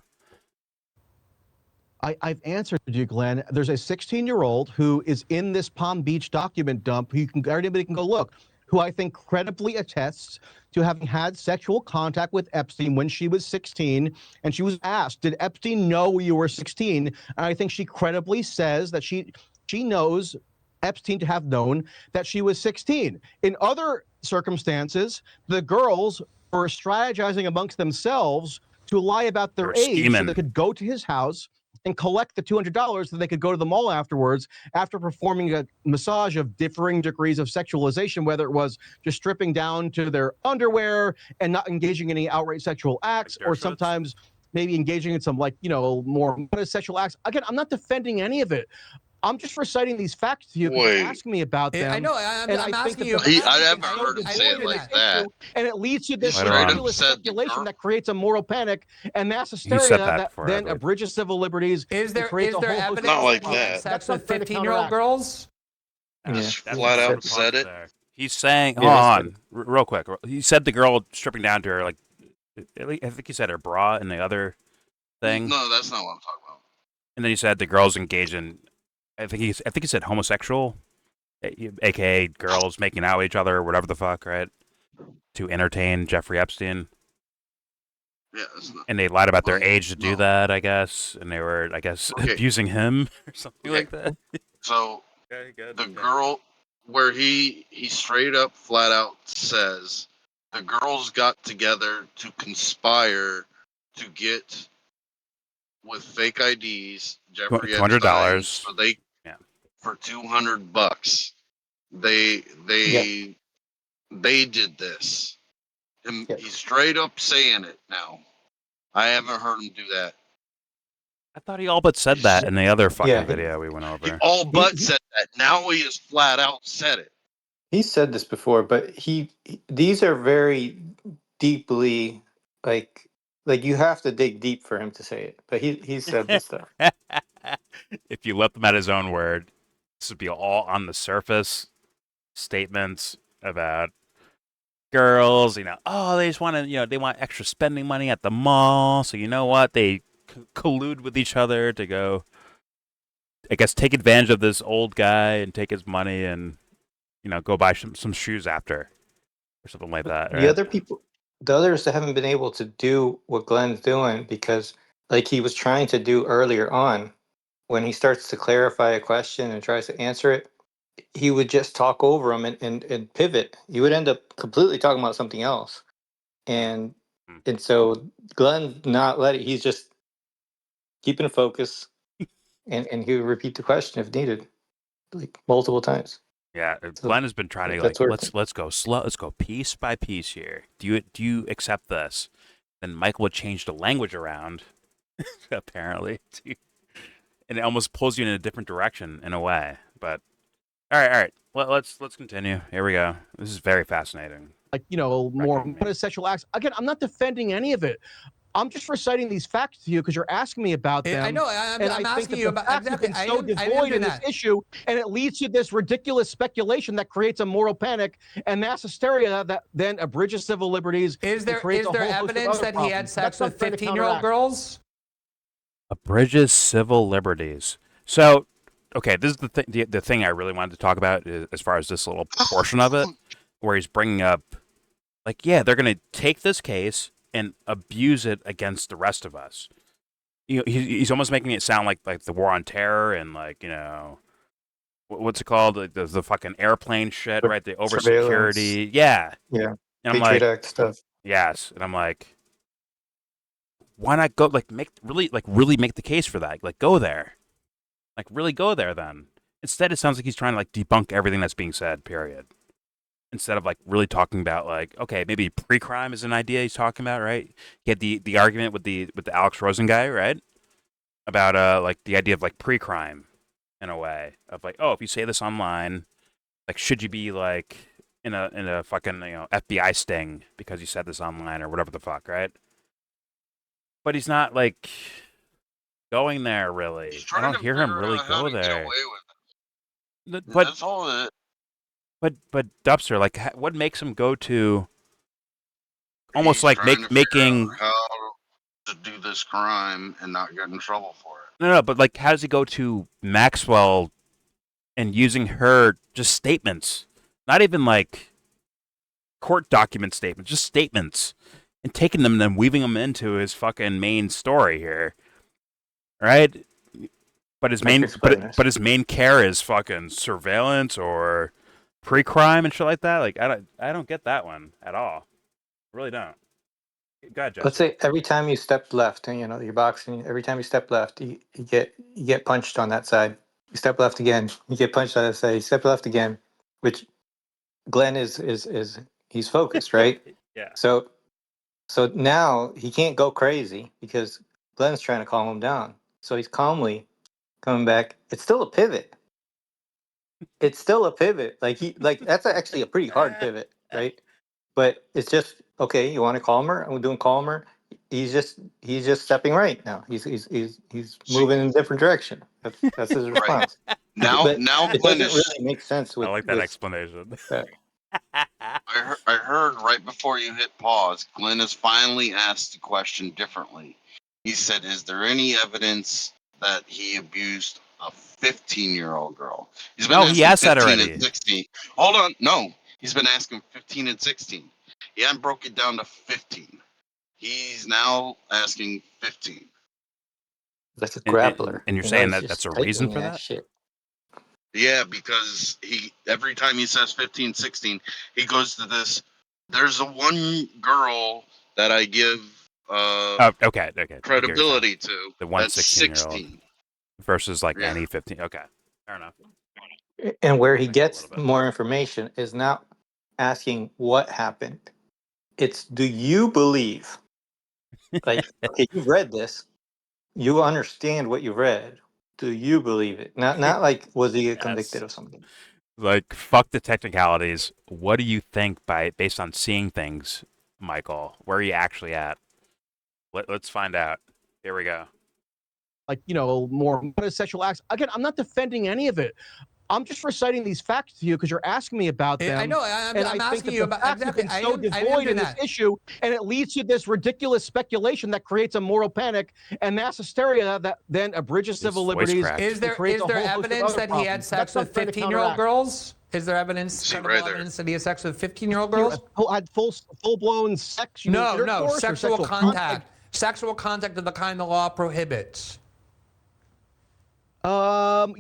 I've answered you, Glenn. There's a 16-year-old who is in this Palm Beach document dump. Anybody can go look. Who I think credibly attests to having had sexual contact with Epstein when she was 16, and she was asked, "Did Epstein know you were 16?" And I think she credibly says that she knows Epstein to have known that she was 16. In other circumstances, the girls were strategizing amongst themselves to lie about their age so they could go to his house and collect the $200 so they could go to the mall afterwards after performing a massage of differing degrees of sexualization, whether it was just stripping down to their underwear and not engaging in any outright sexual acts, or sometimes maybe engaging in some, like, more sexual acts. Again, I'm not defending any of it. I'm just reciting these facts to you because you're asking me about them. I know. I'm asking you. I haven't heard him say it like that. And it leads to this straight up ridiculous said speculation that creates a moral panic and mass said hysteria that that before, I then believe. abridges civil liberties. Is there creates a whole host of evidence Not like that he had that. sex That's what with I'm trying to 15-year-old counteract. girls? Yeah. Just He flat said out said it. He's saying, Yeah, hold he on, said real quick. He said the girl stripping down to her, like, I think he said her bra and the other thing. No, that's not what I'm talking about. And then he said the girls engage in, I think he said homosexual, aka girls making out with each other, or whatever the fuck, right? To entertain Jeffrey Epstein. Yeah, it's not. And they lied about their Well, age to do no. that, I guess. And they were, I guess, Okay. abusing him or something Okay. like that. So Okay, good. the girl, where he straight up, flat out says the girls got together to conspire to get with fake IDs Jeffrey $200. Epstein, so they Yeah. for $200. They did this. And Yep. he's straight up saying it now. I haven't heard him do that. I thought he all but said that in the other fucking Yeah, video we went He over. all but said that. Now he has flat out said it. he said this before, but these are very deeply like you have to dig deep for him to say it. But he said this stuff. If you let them at his own word, this would be all on the surface statements about girls, oh, they just want to, they want extra spending money at the mall. So you know what? They collude with each other to go, I guess, take advantage of this old guy and take his money and, go buy some shoes after or something like that. Right? The others haven't been able to do what Glenn's doing because, like he was trying to do earlier on, when he starts to clarify a question and tries to answer it, he would just talk over him and pivot. He would end up completely talking about something else. And so Glenn not letting, he's just keeping focus and he would repeat the question if needed, like multiple times. Yeah, So, Glenn has been trying to that's let's go slow, let's go piece by piece here. Do you accept this? Then Michael would change the language around, apparently, and it almost pulls you in a different direction in a way. But all right, let's continue. Here we go. This is very fascinating. Like, more sexual acts. Again, I'm not defending any of it. I'm just reciting these facts to you because you're asking me about them. I know. I'm asking you about exactly. I so devoid in this issue, and it leads to this ridiculous speculation that creates a moral panic and mass hysteria that then abridges civil liberties. Is there evidence that he had sex with 15-year-old girls? Abridges civil liberties. So, okay, this is the thing I really wanted to talk about as far as this little portion of it, where he's bringing up, like, yeah, they're going to take this case and abuse it against the rest of us. He's almost making it sound like the war on terror and, like, what's it called? The fucking airplane shit, right? The over security. Yeah. Yeah. And I'm Patriot like, Act stuff. Yes. And I'm like, why not go, like, really make the case for that? Like, go there. Like, really go there then. Instead, it sounds like he's trying to, like, debunk everything that's being said, period. Instead of, like, really talking about, like, okay, maybe pre-crime is an idea he's talking about, right? He had the argument with the Alex Rosen guy, right? About like the idea of, like, pre-crime in a way of, like, oh, if you say this online, like, should you be, like, in a fucking FBI sting because you said this online or whatever the fuck, right? But he's not, like, going there really. I don't hear him really go there. But That's all it. but Dubster, like, what makes him go to almost He's like trying to figure making out how to do this crime and not get in trouble for it. no, but like, how does he go to Maxwell and using her just statements, not even like court document statements, just statements, and taking them and then weaving them into his fucking main story here, right? But his main but his main care is fucking surveillance or pre-crime and shit like that. Like, I don't get that one at all. I really don't. Go ahead, Jesse. Let's say every time you step left, and you're boxing. Every time you step left, you get punched on that side. You step left again, you get punched on that side. You step left again, which Glenn is he's focused, right? Yeah. So now he can't go crazy because Glenn's trying to calm him down. So he's calmly coming back. It's still a pivot. It's still a pivot. Like that's actually a pretty hard pivot, right? But it's just okay. You want to calmer? I'm doing calmer. He's just stepping right now. He's moving in a different direction. That's his response. Now But it Glenn doesn't is. really make sense with. I like that explanation. I heard right before you hit pause, Glenn has finally asked the question differently. He said, "Is there any evidence that he abused a 15-year-old girl?" He's been No, asking he asked that 15 already. and 16. Hold on, no, he's been asking 15 and 16. He hadn't broke it down to 15. He's now asking 15. That's a grappler. And you're You know, saying he's that just that's a reason tightening for that? shit. Yeah, because he every time he says 15, 16, he goes to this. There's a one girl that I give Oh, okay. credibility to. The one That's 16-year-old 16. versus like Yeah. any 15. Okay, fair enough. And where he Think a gets little bit. more information is not asking what happened. It's do you believe? Like, okay, you've read this. You understand what you read. Do you believe it? Not like was he convicted Yes. of something? Like, fuck the technicalities. What do you think based on seeing things, Michael? Where are you actually at? Let's find out. Here we go. Like, more sexual acts. Again, I'm not defending any of it. I'm just reciting these facts to you because you're asking me about them. I know. I'm asking you about exactly. I so devoid in this issue, and it leads to this ridiculous speculation that creates a moral panic and mass hysteria that then abridges civil liberties. Is there evidence that he had sex with 15-year-old girls? Is there evidence, credible evidence that he had sex with 15-year-old girls? Had full-blown sex? No, sexual contact. Sexual contact of the kind the law prohibits. I'm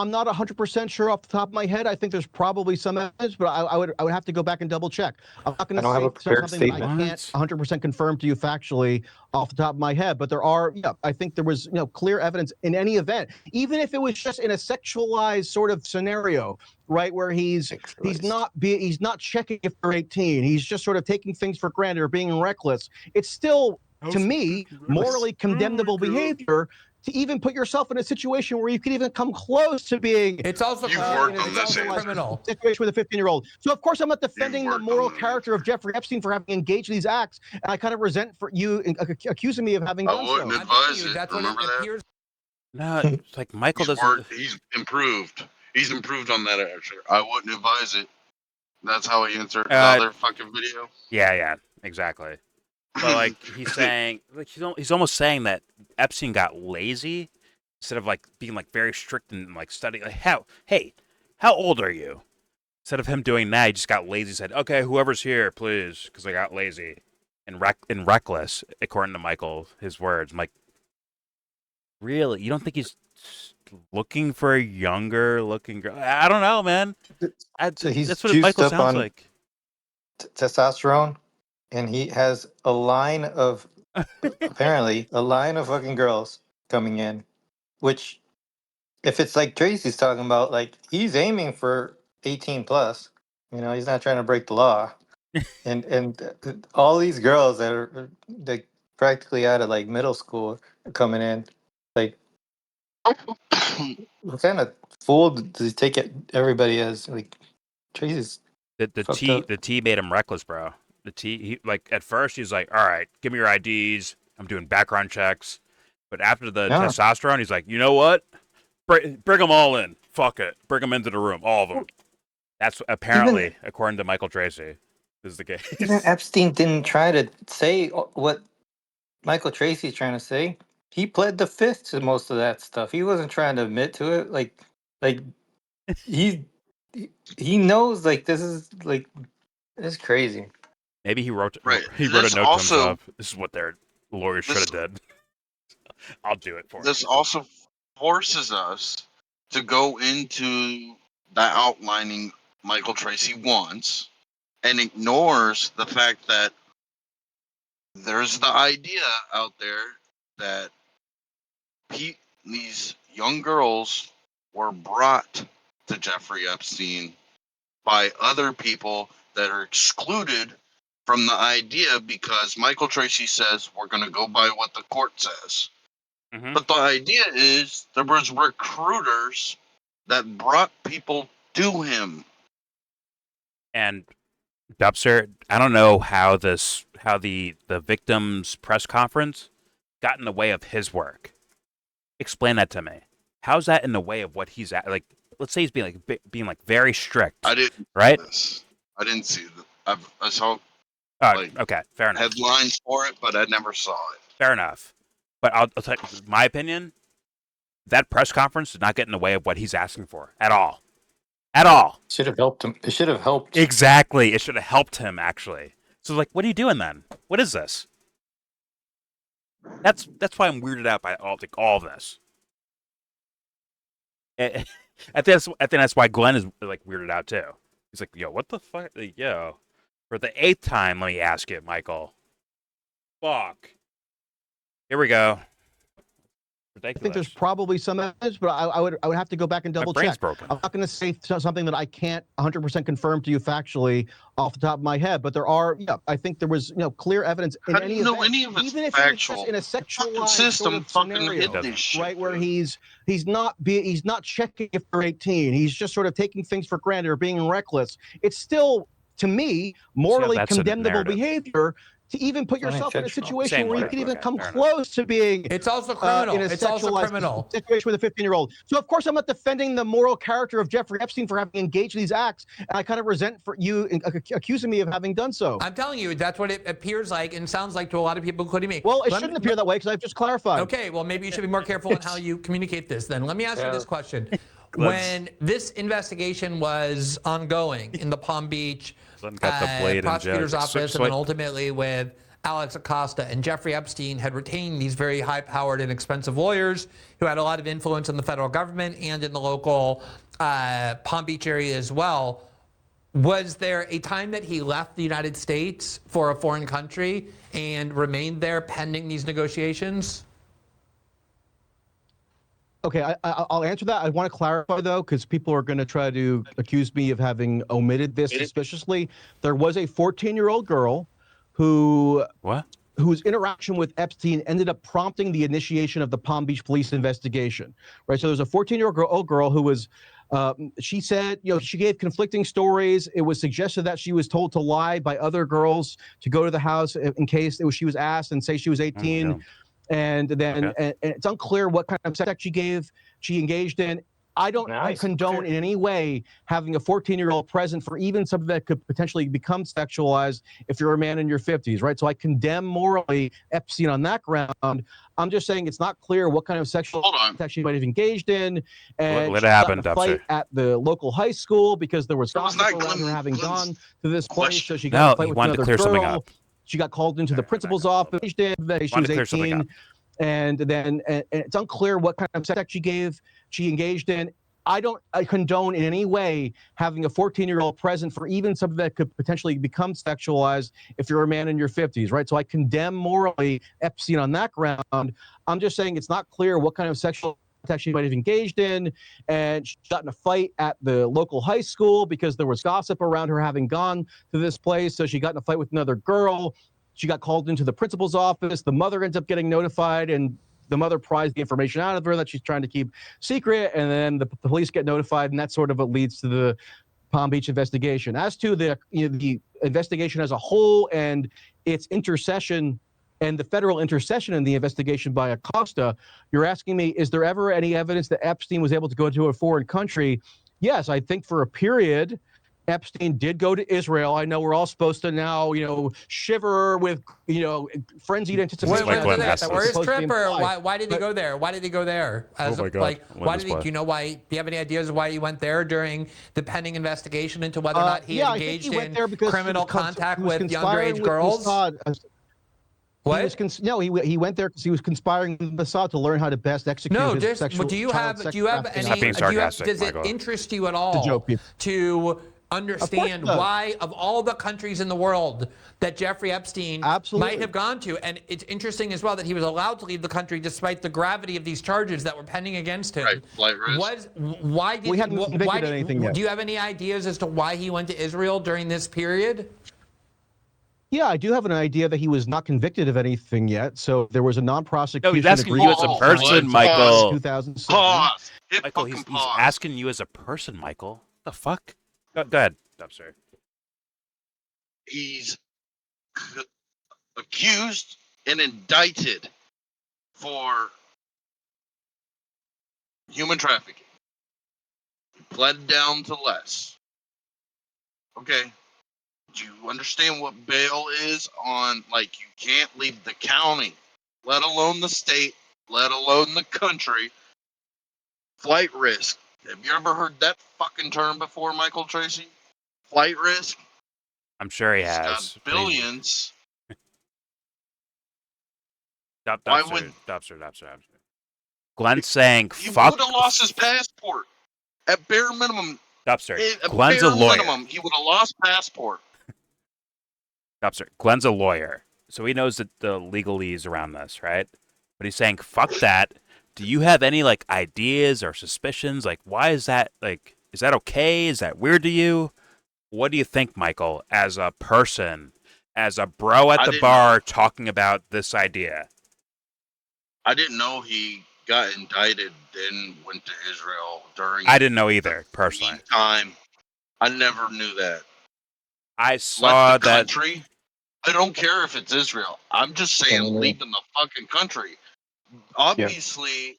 not 100% sure off the top of my head. I think there's probably some evidence, but I would have to go back and double check. I'm not going to say something that I can't 100% confirm to you factually off the top of my head, but there are, I think there was, clear evidence in any event, even if it was just in a sexualized sort of scenario, right, where he's not checking if they're 18. He's just sort of taking things for granted or being reckless. It's still, to me, morally condemnable behavior to even put yourself in a situation where you could even come close to being. It's also criminal situation with a 15-year-old. So of course I'm not defending the moral character of Jeffrey Epstein for having engaged in these acts, and I kind of resent for you accusing me of having done so. I wouldn't advise it. That's Remember what it that? appears. No, it's like Michael doesn't. He's improved. He's improved on that answer. I wouldn't advise it. That's how he answered the other fucking video. Yeah, exactly. But like he's saying, like he's almost saying that Epstein got lazy instead of like being like very strict and like studying. Like how old are you? Instead of him doing that, he just got lazy. Said, okay, whoever's here, please, because I got lazy and reckless, according to Michael, his words. I'm like, really? You don't think he's looking for a younger looking girl? I don't know, man. So that's what Michael sounds like. Testosterone. And he has a line of, apparently, a line of fucking girls coming in, which, if it's like Tracey's talking about, like, he's aiming for 18 plus. He's not trying to break the law. and all these girls that are like practically out of like middle school are coming in, like, what kind of fool does he take everybody as? Like, Tracey's the T made him reckless, bro. The T, at first he's like, all right, give me your IDs. I'm doing background checks. But after the testosterone, he's like, you know what? Bring them all in. fuck it, bring them into the room, all of them. That's apparently, according to Michael Tracey, is the case. Even Epstein didn't try to say what Michael Tracey's trying to say. He pled the fifth to most of that stuff. He wasn't trying to admit to it. Like he knows like this is like it's crazy. Maybe he wrote Right. he And wrote a this note also- to himself. This is what their lawyers should have did. I'll do it for This you. also forces us to go into that outlining Michael Tracey wants and ignores the fact that there's the idea out there that these young girls were brought to Jeffrey Epstein by other people that are excluded from the idea because Michael Tracey says we're going to go by what the court says. Mhm. But the idea is there was recruiters that brought people to him. And Dubster, I don't know how the victim's press conference got in the way of his work. Explain that to me. How's that in the way of what he's at? Like, let's say he's being very strict. I didn't right? see this. I didn't see that. I saw Okay, fair enough. headlines for it, but I never saw it. Fair enough. But I'll tell you, my opinion, that press conference did not get in the way of what he's asking for at all. At all. Should have helped him. It should have helped. Exactly. It should have helped him, actually. So, like, what are you doing then? What is this? That's why I'm weirded out by all of this. I think that's why Glenn is like weirded out too. He's like, yo, what the fuck? Like, yo, for the 8th time, let me ask you, Michael. Fuck. Here we go. Ridiculous. I think there's probably some evidence, but I would have to go back and double My brain's check. broken. I'm not going to say something that I can't 100% confirm to you factually off the top of my head, but there are. Yeah, I think there was clear evidence in How do any you know event, any of it's even if factual? it's just in a Fucking sexualized system sort of fucking scenario, hid this shit. right, where dude. he's not checking if they're 18. He's just sort of taking things for granted or being reckless. It's still, to me, morally that's a condemnable narrative. behavior to even put yourself in a Unintentional. situation Same where you way. can even Okay, come fair enough. close to being It's also criminal. in a It's also sexualized criminal. situation with a 15-year-old. So of course I'm not defending the moral character of Jeffrey Epstein for having engaged in these acts, and I kind of resent for you accusing me of having done so. I'm telling you, that's what it appears like and sounds like to a lot of people, including me. Well, it Let shouldn't me- appear that way because I've just clarified. Okay, well, maybe you should be more careful in how you communicate this then. Let me ask you this question. When this investigation was ongoing in the Palm Beach Glenn got the blade and prosecutor's jug. office and then ultimately with Alex Acosta, and Jeffrey Epstein had retained these very high-powered and expensive lawyers who had a lot of influence in the federal government and in the local Palm Beach area as well. Was there a time that he left the United States for a foreign country and remained there pending these negotiations? Okay, I'll answer that. I want to clarify, though, because people are going to try to accuse me of having omitted this suspiciously. There was a 14-year-old girl whose interaction with Epstein ended up prompting the initiation of the Palm Beach police investigation, right? So there's a 14-year-old girl who was, she said, she gave conflicting stories. It was suggested that she was told to lie by other girls to go to the house in case she was asked and say she was 18. Oh, no. And then and it's unclear what kind of sex she engaged in. I don't condone in any way having a 14-year-old present for even something that could potentially become sexualized if you're a man in your 50s, right? So I condemn morally Epstein on that ground. I'm just saying it's not clear what kind of sexual sex she might have engaged in. And What she happened, got in a fight Dubster? at the local high school because there was gossip around her having gone to this place. So she got in a fight with another girl. She got called into the principal's office. She was 18. And then it's unclear what kind of sex she engaged in. I condone in any way having a 14-year-old present for even something that could potentially become sexualized if you're a man in your 50s, right? So I condemn morally Epstein on that ground. I'm just saying it's not clear what kind of sexual sex she might have engaged in. And she got in a fight at the local high school because there was gossip around her having gone to this place. So she got in a fight with another girl. She got called into the principal's office. The mother ends up getting notified, and the mother pries the information out of her that she's trying to keep secret. And then the police get notified, and that sort of leads to the Palm Beach investigation. As to the investigation as a whole and its intercession and the federal intercession in the investigation by Acosta, you're asking me, is there ever any evidence that Epstein was able to go to a foreign country? Yes, I think for a period, Epstein did go to Israel. I know we're all supposed to now, shiver with, frenzied anticipation. Like Glenn has Where is supposed to be Trip, or implied. why did he go there? Why did he go there? Oh my God. Why did he? Do you know why? Do you have any ideas of why he went there during the pending investigation into whether or not he I think engaged he went in there because criminal he was contact with conspiring underage with girls? Mossad. What? He went there because he was conspiring with Mossad to learn how to best execute No, his just sexual do you child have sex do you have trafficking. Stop any? being sarcastic, Does it Michael. interest you at It's a all joke, people. to understand does. why, of all the countries in the world that Jeffrey Epstein Absolutely. might have gone to, and it's interesting as well that he was allowed to leave the country despite the gravity of these charges that were pending against him. Right, flight risk. Why did We haven't wh- convicted why of anything yet. do you have any ideas as to why he went to Israel during this period? Yeah, I do have an idea that he was not convicted of anything yet. So there was a non-prosecution No, he's asking you as a agreement person, signed in Michael. 2007. Pause. Hit Michael, fucking he's pause. asking you as a person, Michael. The fuck? Go ahead, Dubster. He's accused and indicted for human trafficking. He pled down to less. Okay. Do you understand what bail is on? Like, you can't leave the county, let alone the state, let alone the country. Flight risk. Have you ever heard that fucking term before, Michael Tracey? Flight risk? I'm sure he He's got has. billions. Dubster, Why would- Dubster. Glenn's saying, He fuck. would have lost his passport. At bare minimum, Dubster. at Glenn's bare a lawyer. minimum, he would have lost passport. Dubster. Glenn's a lawyer. So he knows the legalese around this, right? But he's saying, fuck that. Do you have any, like, ideas or suspicions? Like, why is that, like, is that okay? Is that weird to you? What do you think, Michael, as a person, as a bro at I the didn't bar talking about this idea? I didn't know he got indicted, then went to Israel during I didn't know either, personally. time. I never knew that. I saw Left the that. country. I don't care if it's Israel. I'm just saying, leaving the fucking country. Obviously,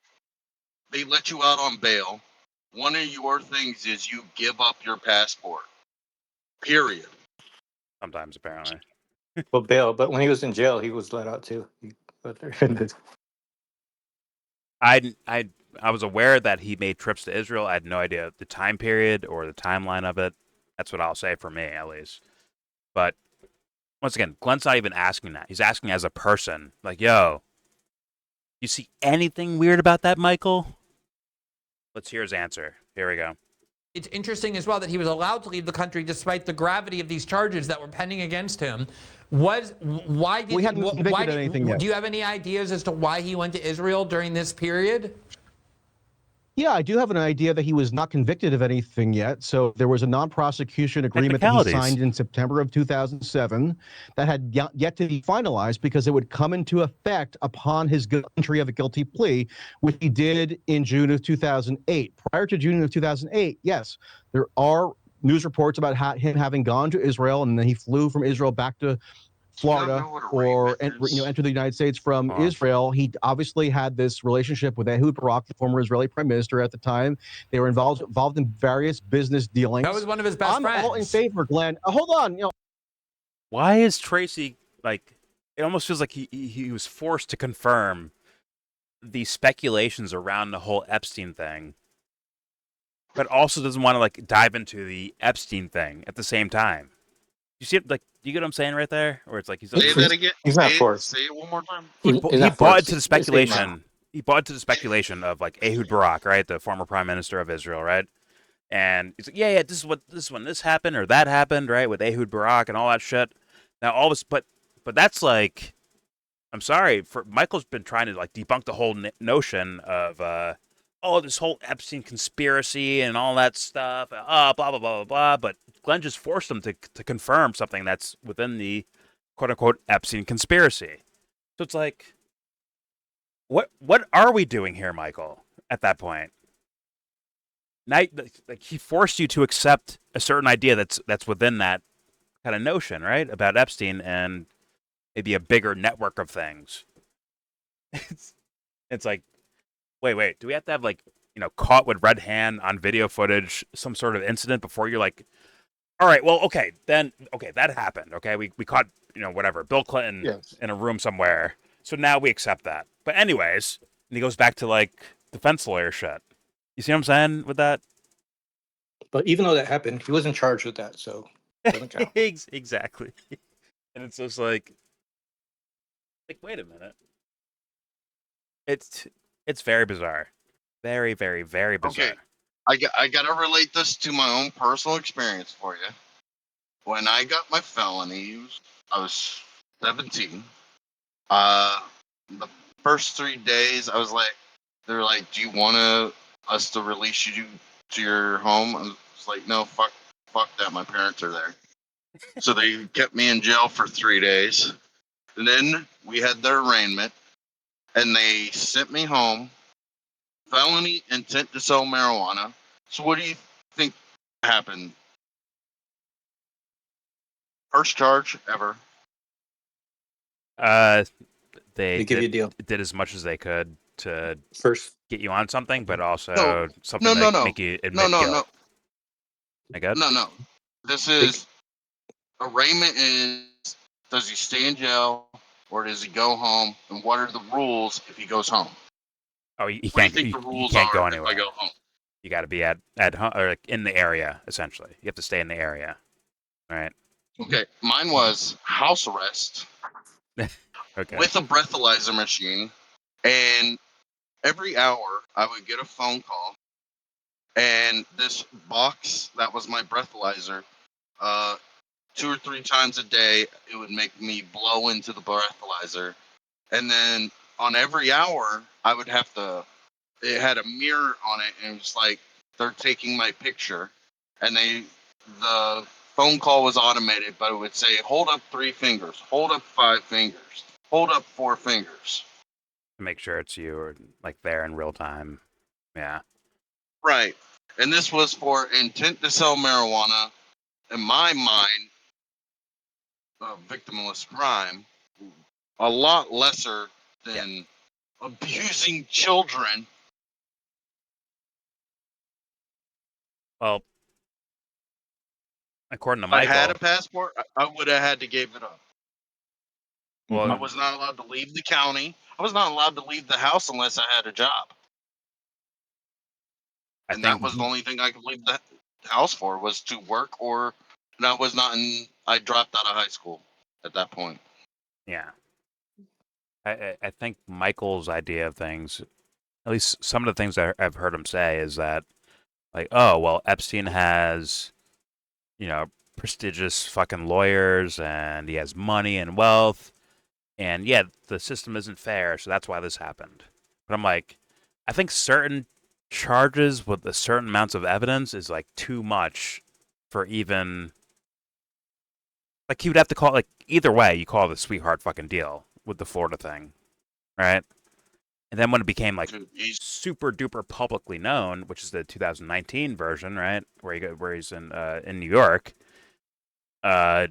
they let you out on bail. One of your things is you give up your passport. Period. Sometimes, apparently. Well, bail, but when he was in jail, he was let out too. I was aware that he made trips to Israel. I had no idea the time period or the timeline of it. That's what I'll say for me, at least. But once again, Glenn's not even asking that. He's asking as a person, like, yo, you see anything weird about that, Michael? Let's hear his answer. Here we go. It's interesting as well that he was allowed to leave the country despite the gravity of these charges that were pending against him. We haven't convicted of anything yet. Do you have any ideas as to why he went to Israel during this period? Yeah, I do have an idea that he was not convicted of anything yet. So there was a non-prosecution agreement that he signed in September of 2007 that had yet to be finalized because it would come into effect upon his entry of a guilty plea, which he did in June of 2008. Prior to June of 2008, yes, there are news reports about him having gone to Israel, and then he flew from Israel back to Florida or enter the United States from Israel. He obviously had this relationship with Ehud Barak, the former Israeli prime minister at the time. They were involved in various business dealings. That was one of his best friends. I'm all in favor, Glenn. Hold on. Why is Tracey, like, it almost feels like he was forced to confirm the speculations around the whole Epstein thing, but also doesn't want to, like, dive into the Epstein thing at the same time. You see it, like, you get what I'm saying right there? Or it's like he's Say that again. He's not forced. Say it one more time. He bought into the speculation. He bought into the speculation of, like, Ehud Barak, right, the former prime minister of Israel, right? And he's like, yeah, this is when this happened or that happened, right, with Ehud Barak and all that shit. Now all this, but that's like, I'm sorry, for Michael's been trying to, like, debunk the whole notion of this whole Epstein conspiracy and all that stuff, blah blah blah blah blah. But Glenn just forced him to confirm something that's within the quote unquote Epstein conspiracy. So it's like, what are we doing here, Michael? At that point, now, like, he forced you to accept a certain idea that's within that kind of notion, right, about Epstein, and maybe a bigger network of things. It's like, wait, do we have to have like, caught with red hand on video footage, some sort of incident before you're like, all right, well, okay, that happened. Okay, we caught, whatever, Bill Clinton Yes. in a room somewhere. So now we accept that. But anyways, and he goes back to like defense lawyer shit. You see what I'm saying with that? But even though that happened, he wasn't charged with that, so it doesn't count. Exactly. And it's just like, wait a minute. It's very bizarre. Very, very, very bizarre. Okay, I gotta relate this to my own personal experience for you. When I got my felonies, I was 17. The first 3 days, I was like, they're like, "Do you want us to release you to your home?" I was like, "No, fuck that. My parents are there." So they kept me in jail for 3 days. And then we had their arraignment, and they sent me home. Felony intent to sell marijuana. So what do you think happened? First charge ever. They They give you a deal. did as much as they could to First, get you on something, but also No, something no, that make you admit no. guilt. I got No. This they, is arraignment is, does he stay in jail or does he go home? And what are the rules if he goes home? Oh, you What do you can't. think the You rules can't are go if I anywhere. go home? You got to be at home or like in the area. Essentially, you have to stay in the area. All right. Okay, mine was house arrest Okay. with a breathalyzer machine, and every hour I would get a phone call, and this box that was my breathalyzer, 2 or 3 times a day, it would make me blow into the breathalyzer, and then on every hour I would have to. It had a mirror on it, and it was like they're taking my picture, and the phone call was automated, but it would say hold up 3 fingers, hold up 5 fingers, hold up 4 fingers. To make sure it's you or like there in real time. Yeah. Right. And this was for intent to sell marijuana. In my mind, a victimless crime, a lot lesser Yeah. than abusing children. Well, according to If I had Michael, a passport, I would have had to give it up. I well, was not allowed to leave the county. I was not allowed to leave the house unless I had a job. I And that think was the only thing I could leave the house for, was to work, or and I was not in. I dropped out of high school at that point. yeah. I think Michael's idea of things, at least some of the things I've heard him say, is that like, oh well, Epstein has, prestigious fucking lawyers and he has money and wealth, and yeah, the system isn't fair, so that's why this happened. But I'm like, I think certain charges with a certain amounts of evidence is like too much for even like he would have to call like either way you call it a sweetheart fucking deal with the Florida thing, right? And then when it became like Dude, he's super duper publicly known, which is the 2019 version, right, where he's in New York, uh,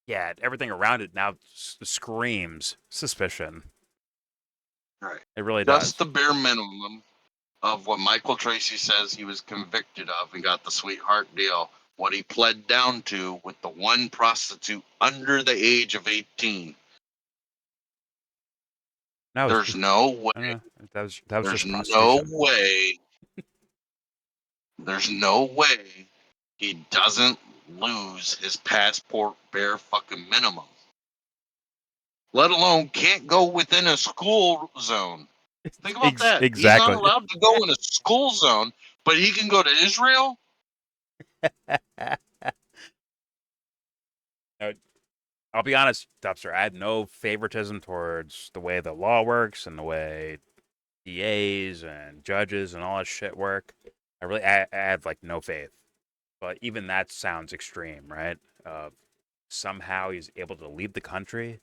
yeah, everything around it now screams suspicion. right. It really Just does. the bare minimum of what Michael Tracey says he was convicted of and got the sweetheart deal. What he pled down to with the one prostitute under the age of 18. No, There's no way. I don't know. That was There's just no prostitution. way. There's no way he doesn't lose his passport bare fucking minimum. Let alone can't go within a school zone. Think about that. He's not Exactly. allowed to go in a school zone, but he can go to Israel. Uh, I'll be honest, Dubster. I had no favoritism towards the way the law works and the way DAs and judges and all that shit work. I have like no faith. But even that sounds extreme, right? Somehow he's able to leave the country,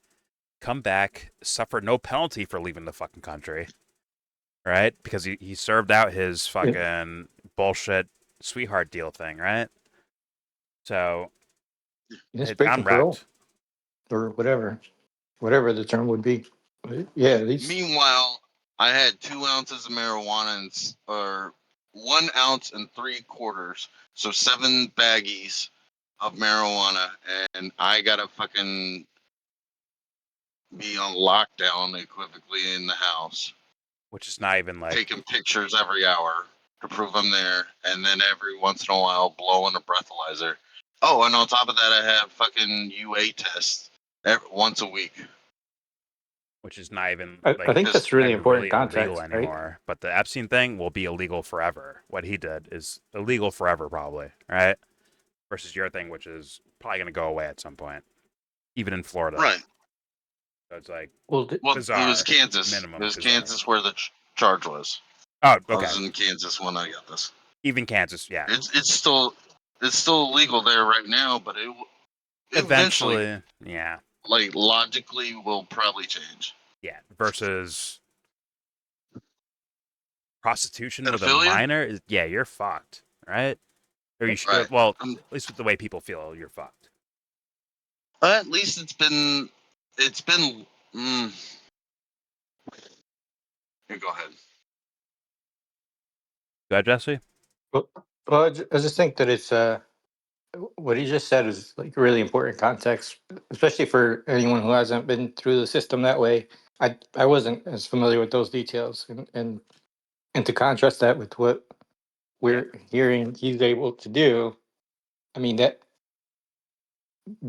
come back, suffer no penalty for leaving the fucking country, right? Because he served out his fucking bullshit sweetheart deal thing, right? So it's I'm breaking parole. wrecked. or whatever the term would be. But yeah, at least Meanwhile, I had 2 ounces of marijuana or 1 ounce and 3/4, so 7 baggies of marijuana, and I gotta fucking be on lockdown equivocally in the house, which is not even like taking pictures every hour to prove I'm there, and then every once in a while blowing a breathalyzer. Oh, and on top of that, I have fucking UA tests once a week. which is not even I like think that's really important illegal context, right? anymore. But the Epstein thing will be illegal forever. What he did is illegal forever, probably, right? Versus your thing, which is probably going to go away at some point, even in Florida. Right. So it's like, Well, bizarre, it was Kansas. minimum It was bizarre. Kansas where the charge was. Oh, I okay. was in Kansas when I got this. Even Kansas, yeah. It's still illegal there right now, but it eventually, yeah. like logically, will probably change. Yeah. Versus prostitution with a Pedophilia? minor, yeah, you're fucked, right? Or you should, Right. well, at least with the way people feel, you're fucked. At least it's been. Here, go ahead. Go ahead, Jesse. Well, I just think that it's what he just said is like really important context, especially for anyone who hasn't been through the system that way. I wasn't as familiar with those details, and to contrast that with what we're hearing he's able to do, I mean that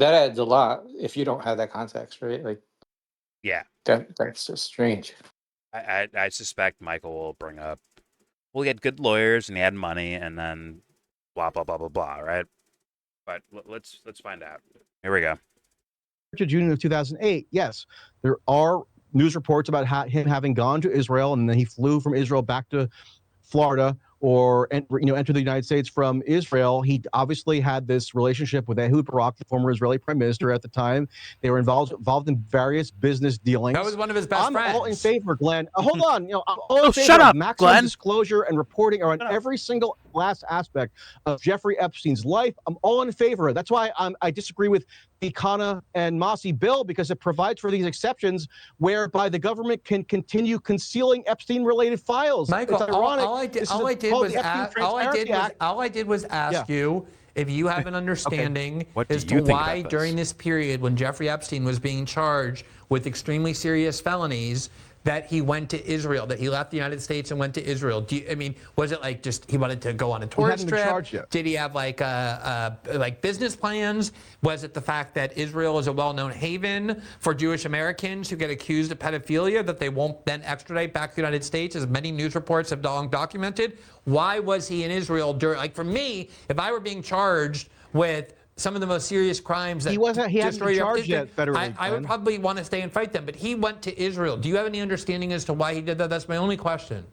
adds a lot if you don't have that context, right? Like, Yeah. that's just strange. I suspect Michael will bring up, well, he had good lawyers and he had money, and then blah blah blah blah blah, right? But let's find out. Here we go. June of 2008. Yes, there are news reports about him having gone to Israel, and then he flew from Israel back to Florida, or entered the United States from Israel. He obviously had this relationship with Ehud Barak, the former Israeli prime minister at the time. They were involved in various business dealings. That was one of his best friends. I'm all in favor, Glenn. Hold on, I'm all in favor shut of up, maximum Glenn. disclosure and reporting on every single last aspect of Jeffrey Epstein's life. I'm all in favor of it. That's why I disagree with the Kana and Masi bill, because it provides for these exceptions whereby the government can continue concealing Epstein-related files. Michael, it's ironic. all I did was ask you if you have an understanding as to why during this period when Jeffrey Epstein was being charged with extremely serious felonies that he went to Israel, that he left the United States and went to Israel. Was it like just he wanted to go on a tourist trip? Did he have like business plans? Was it the fact that Israel is a well-known haven for Jewish Americans who get accused of pedophilia that they won't then extradite back to the United States, as many news reports have long documented? Why was he in Israel during? Like for me, if I were being charged with some of the most serious crimes that he hadn't been charged yet federally. I would probably want to stay and fight them, but he went to Israel. Do you have any understanding as to why he did that? That's my only question.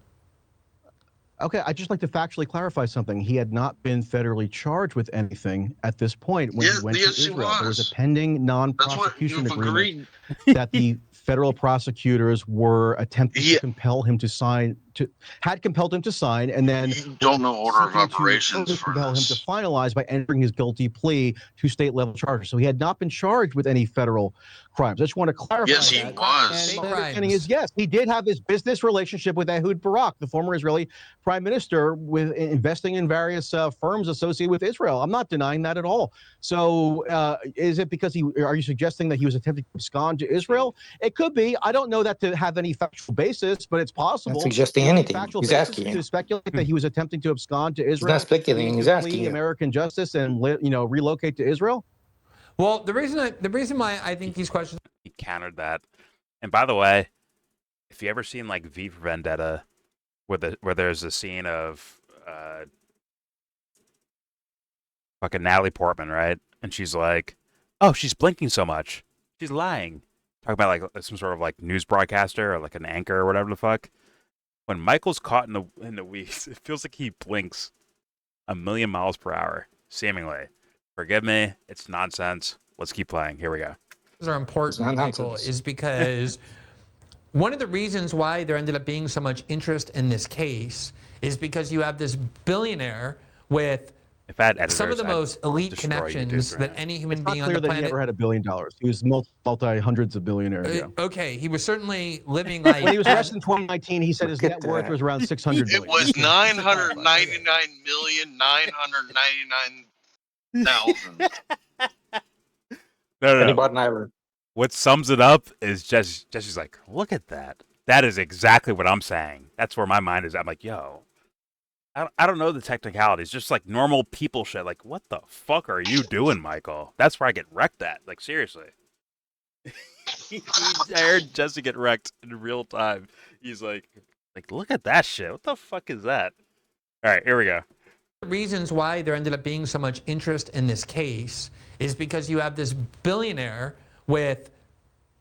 Okay, I'd just like to factually clarify something. He had not been federally charged with anything at this point when he went to Israel. There was a pending non-prosecution agreement that the federal prosecutors were attempting to compel him to sign. Had compelled him to sign, and then don't know order of operations for compel him to finalize by entering his guilty plea to state-level charges. So he had not been charged with any federal crimes. I just want to clarify. Yes, he was. And my understanding is, yes, he did have this business relationship with Ehud Barak, the former Israeli prime minister, with investing in various firms associated with Israel. I'm not denying that at all. So is it because are you suggesting that he was attempting to abscond to Israel? It could be. I don't know that to have any factual basis, but it's possible. Not suggesting anything. He's asking you to speculate that he was attempting to abscond to Israel. He's not speculating. He's asking you. American justice and relocate to Israel. Well, the reason why I think these questions. He countered that. And by the way, if you ever seen like V for Vendetta, where there's a scene of fucking Natalie Portman, right? And she's like, "Oh, she's blinking so much. She's lying." Talking about like some sort of like news broadcaster or like an anchor or whatever the fuck. When Michael's caught in the weeds, it feels like he blinks 1,000,000 miles per hour, seemingly. Forgive me, it's nonsense. Let's keep playing. Here we go. Are important, Michael, is because one of the reasons why there ended up being so much interest in this case is because you have this billionaire with If I had editors, some of the I'd most elite destroy YouTube connections for that it. any human It's not being on clear the that he planet. ever had $1 billion. He was multi-hundreds of billionaire. Yeah. Okay, he was certainly living like. When he was arrested in 2019, he said his Look at net worth that. was around 600 It billion. was Just to clarify. 999,999,000. No, And he no, bought no. an island. What sums it up is Jesse's like, look at that. That is exactly what I'm saying. That's where my mind is. I'm like, yo, I don't know the technicalities. Just like normal people shit. Like, what the fuck are you doing, Michael? That's where I get wrecked at. Like, seriously. I heard Jesse get wrecked in real time. He's like, look at that shit. What the fuck is that? All right, here we go. The reasons why there ended up being so much interest in this case is because you have this billionaire with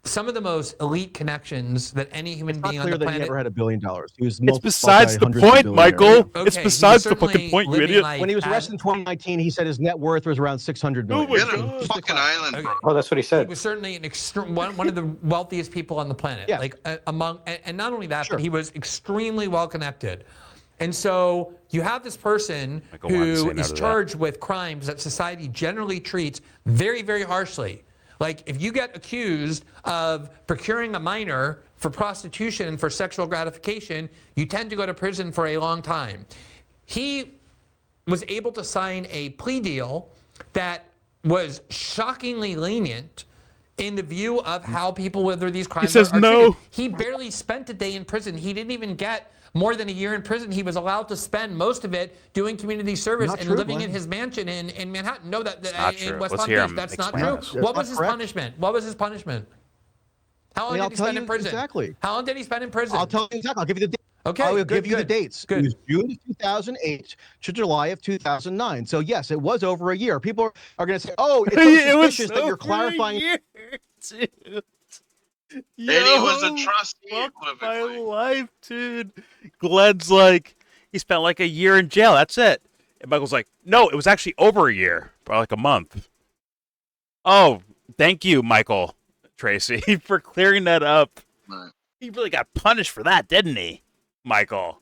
some of the most elite connections that any human It's not being on clear the that he planet. ever had $1 billion. He was It's besides the multi-hundreds of point, billionaire. Michael. Okay, It's he was besides the fucking certainly point, you living idiot. like When he was at- arrested in 2019, he said his net worth was around 600 Oh million. my Get a God. fucking island, Okay. bro. Oh, that's what he He said. was certainly an one of the wealthiest people on the planet. Yeah. Like among, and not only that, Sure. but he was extremely well connected. And so you have this person Michael wanted to say who no is to that. charged with crimes that society generally treats very, very harshly. Like if you get accused of procuring a minor for prostitution for sexual gratification, you tend to go to prison for a long time. He was able to sign a plea deal that was shockingly lenient in the view of how people, whether these crimes says are no. treated. He barely spent a day in prison. He didn't even get more than a year in prison. He was allowed to spend most of it doing community service Not and true, living Glenn. in his mansion in Manhattan. No, that not in true. West Let's Palm hear Beach. him That's not explain true. this. What That's was his correct. punishment? What was his punishment? How long I'll did he tell spend you in prison? exactly. How long did he spend in prison? I'll tell you exactly. I'll give you the date. Okay, I will good, give you the good, dates. good. It was June of 2008 to July of 2009. So yes, it was over a year. People are going to say, "Oh, it's so It was suspicious that you're over a clarifying." year, dude. And he was a Yo, trustee fuck my equivocally. life, dude. Glenn's like, he spent like a year in jail. That's it. And Michael's like, no, it was actually over a year, by like a month. Oh, thank you, Michael Tracey, for clearing that up. Right. He really got punished for that, didn't he, Michael?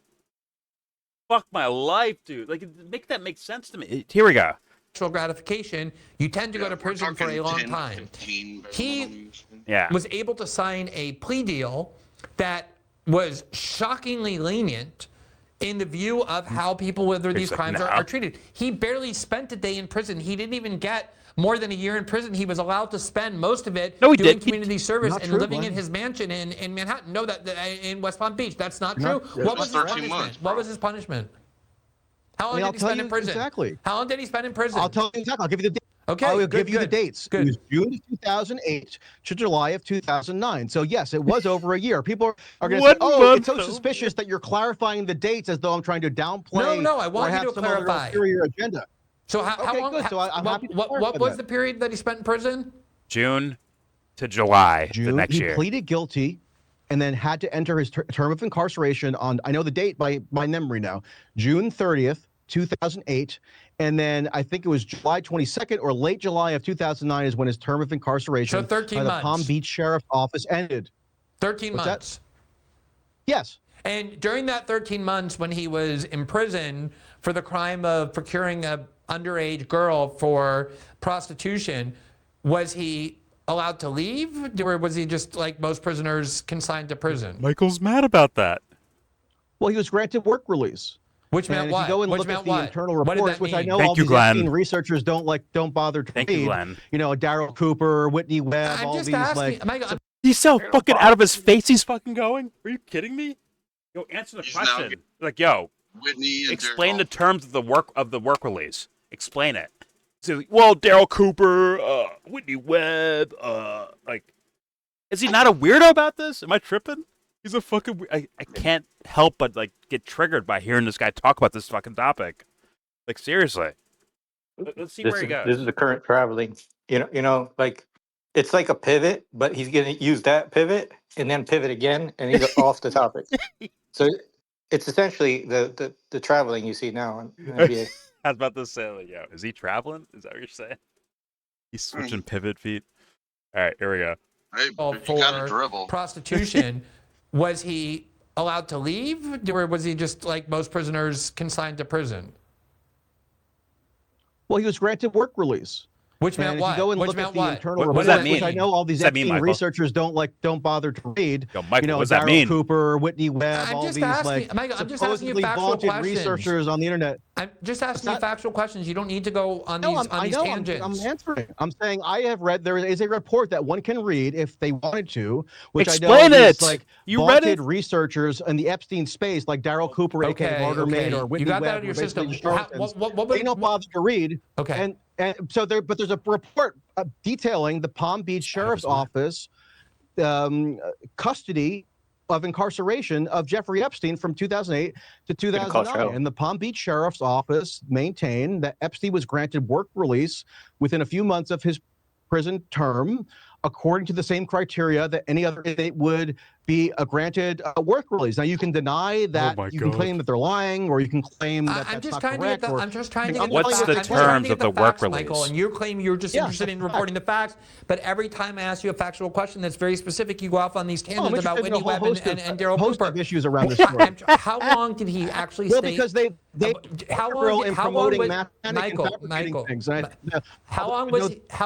Fuck my life, dude. Like, make that make sense to me. Here we go. Sexual gratification, you tend to go to prison for a long time. He Yeah. was able to sign a plea deal that was shockingly lenient in the view of how people, whether these like, crimes no. are treated. He barely spent a day in prison. He didn't even get more than a year in prison. He was allowed to spend most of it No, he doing did. community service Not and true, living Glenn. in his mansion in Manhattan. No, that in West Palm Beach. That's not true. Not- What was his 13 punishment? months, What bro. was his punishment? How long I'll did he tell spend you in prison? exactly. How long did he spend in prison? I'll tell you exactly. I'll give you the date. Okay, I will good, give you the good, dates. good. It was June of 2008 to July of 2009. So yes, it was over a year. People are going to say, 1 "Oh, month it's so over. suspicious that you're clarifying the dates as though I'm trying to downplay." No, I want or you have to some other clarify. ulterior agenda. So how Okay, long? good. So I'm what, happy to what clarify was that. the period that he spent in prison? June to July the June. next He year. pleaded guilty, and then had to enter his term of incarceration on. I know the date by memory now. June 30th, 2008. And then I think it was July 22nd or late July of 2009 is when his term of incarceration So 13 by the months. Palm Beach Sheriff's Office ended. 13 What's that? months. Yes. And during that 13 months when he was in prison for the crime of procuring a underage girl for prostitution, was he allowed to leave? Or was he just like most prisoners consigned to prison? Michael's mad about that. Well, he was granted work release. Which meant And if what? you go and Which look meant at the what? internal What did reports, that which I mean? know Thank all you, these Glenn. Epstein researchers don't bother to Thank read. you, Glenn. You know, Daryl Cooper, Whitney Webb, I'm all just these asking. like. He's so fucking out of his face. He's fucking going. Are you kidding me? Yo, answer the He's now question. getting- Like, yo, Whitney and explain Daryl. the terms of the work release. Explain it. So, well, Daryl Cooper, Whitney Webb, like, is he not a weirdo about this? Am I tripping? He's a fucking. I can't help but like get triggered by hearing this guy talk about this fucking topic. Like, seriously. Let's see where he goes. This is the current traveling. You know, like it's like a pivot, but he's gonna use that pivot and then pivot again, and he's off the topic. So it's essentially the traveling you see now in NBA. I was about to say, like, yo, is he traveling? Is that what you're saying? He's switching pivot feet. All right, here we go. Hey, Oh, but you gotta for dribble. prostitution, was he allowed to leave? Or was he just like most prisoners consigned to prison? Well, he was granted work release. Which meant And what? if you go and Which look meant at the what? internal What does reports, that mean? which I know all these What does that mean, Epstein Michael? researchers don't bother to read. Yo, Michael, You know, what does that Daryl mean? Cooper, Whitney Webb, I'm all just these asking, like Michael, I'm just asking you supposedly factual vaunted questions. researchers on the internet. I'm just asking you What's that? factual questions. You don't need to go on No, these I know. tangents. I'm answering. I'm saying I have read. There is a report that one can read if they wanted to, which Explain I know it. these like You read vaunted it? researchers in the Epstein space, like Daryl Cooper, aka Bartermaid, or You Whitney got that out Webb, of your who are basically system. just charlatans. They don't bother to read. Okay. And so but there's a report detailing the Palm Beach Sheriff's Office custody of incarceration of Jeffrey Epstein from 2008 to 2009. And the Palm Beach Sheriff's Office maintained that Epstein was granted work release within a few months of his prison term, according to the same criteria that any other inmate would be granted work release. Now, you can deny that, you can claim that they're lying, or you can claim that I'm that's just not trying correct. to get I'm just trying to get What's the terms of the work release? Michael, and you claim you're just interested in reporting the facts, but every time I ask you a factual question that's very specific, you go off on these tangents about Whitney Webb and Daryl Cooper. Of issues around this story. How long did he actually stay? Well, because they how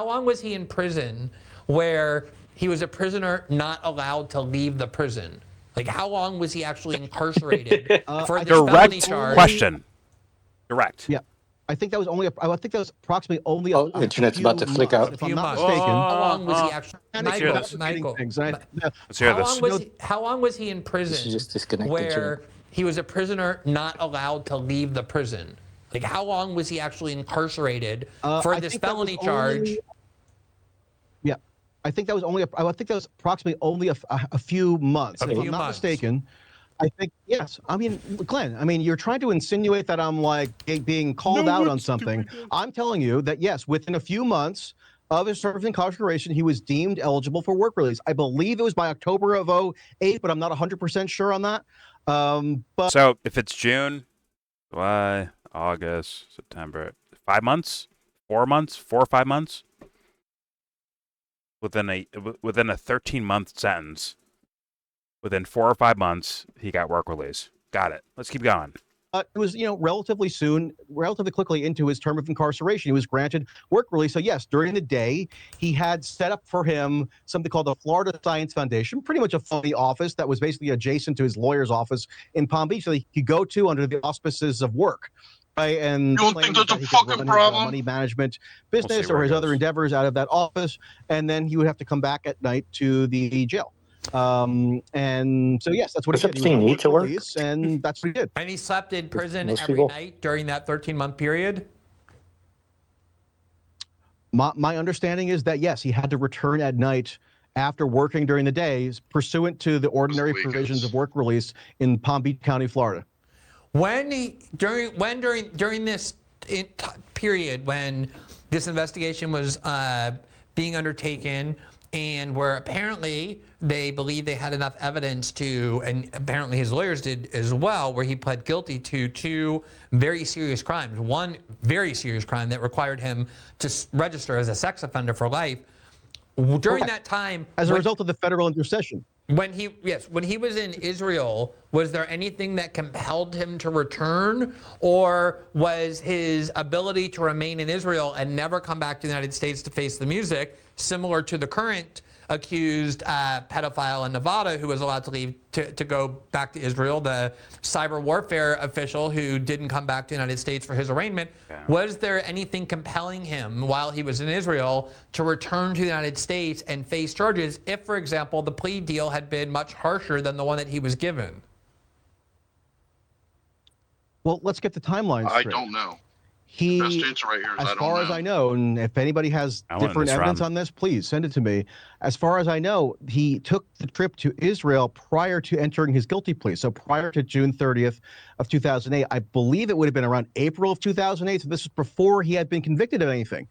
long was he in prison where he was a prisoner not allowed to leave the prison? Like, how long was he actually incarcerated for this felony charge? Question. Direct. Yeah. I think that was approximately only internet's about to flick out. If I'm not mistaken. How long was he actually? Michael. How long was he in prison where he was a prisoner not allowed to leave the prison? Like, how long was he actually incarcerated for this felony charge? Yeah, I think that was approximately only a few months. If I'm not mistaken. I think, yes. I mean, Glenn, you're trying to insinuate that I'm like being called out on something. I'm telling you that, yes, within a few months of his term of incarceration, he was deemed eligible for work release. I believe it was by October of 2008, but I'm not 100% sure on that. So if it's June, July, August, September, 5 months, 4 months, 4 or 5 months, within a 13-month sentence, within 4 or 5 months, he got work release. Got it. Let's keep going. It was, relatively quickly into his term of incarceration, he was granted work release. So yes, during the day, he had set up for him something called the Florida Science Foundation, pretty much a phony office that was basically adjacent to his lawyer's office in Palm Beach, that he could go to under the auspices of work. Right? And you don't think that's a fucking problem? Money management business or his other endeavors out of that office, and then he would have to come back at night to the jail. And so yes, that's what he did. He need to work, and that's what he did. And he slept in prison every night during that 13-month period. My understanding is that yes, he had to return at night after working during the day, pursuant to the ordinary provisions of work release in Palm Beach County, Florida. During this period when this investigation was being undertaken, and where apparently they believe they had enough evidence to, and apparently his lawyers did as well, where he pled guilty to 2 very serious crimes. One very serious crime that required him to register as a sex offender for life. During that time, as a result of the federal intercession. When he was in Israel, was there anything that compelled him to return, or was his ability to remain in Israel and never come back to the United States to face the music similar to the current accused pedophile in Nevada who was allowed to leave to go back to Israel, the cyber warfare official who didn't come back to the United States for his arraignment? Yeah. Was there anything compelling him while he was in Israel to return to the United States and face charges if, for example, the plea deal had been much harsher than the one that he was given? Well, let's get the timeline straight. I don't know. He, best answer right here is as far as I know, and if anybody has different evidence on this, please send it to me. As far as I know, he took the trip to Israel prior to entering his guilty plea. So prior to June 30th of 2008, I believe it would have been around April of 2008. So this is before he had been convicted of anything.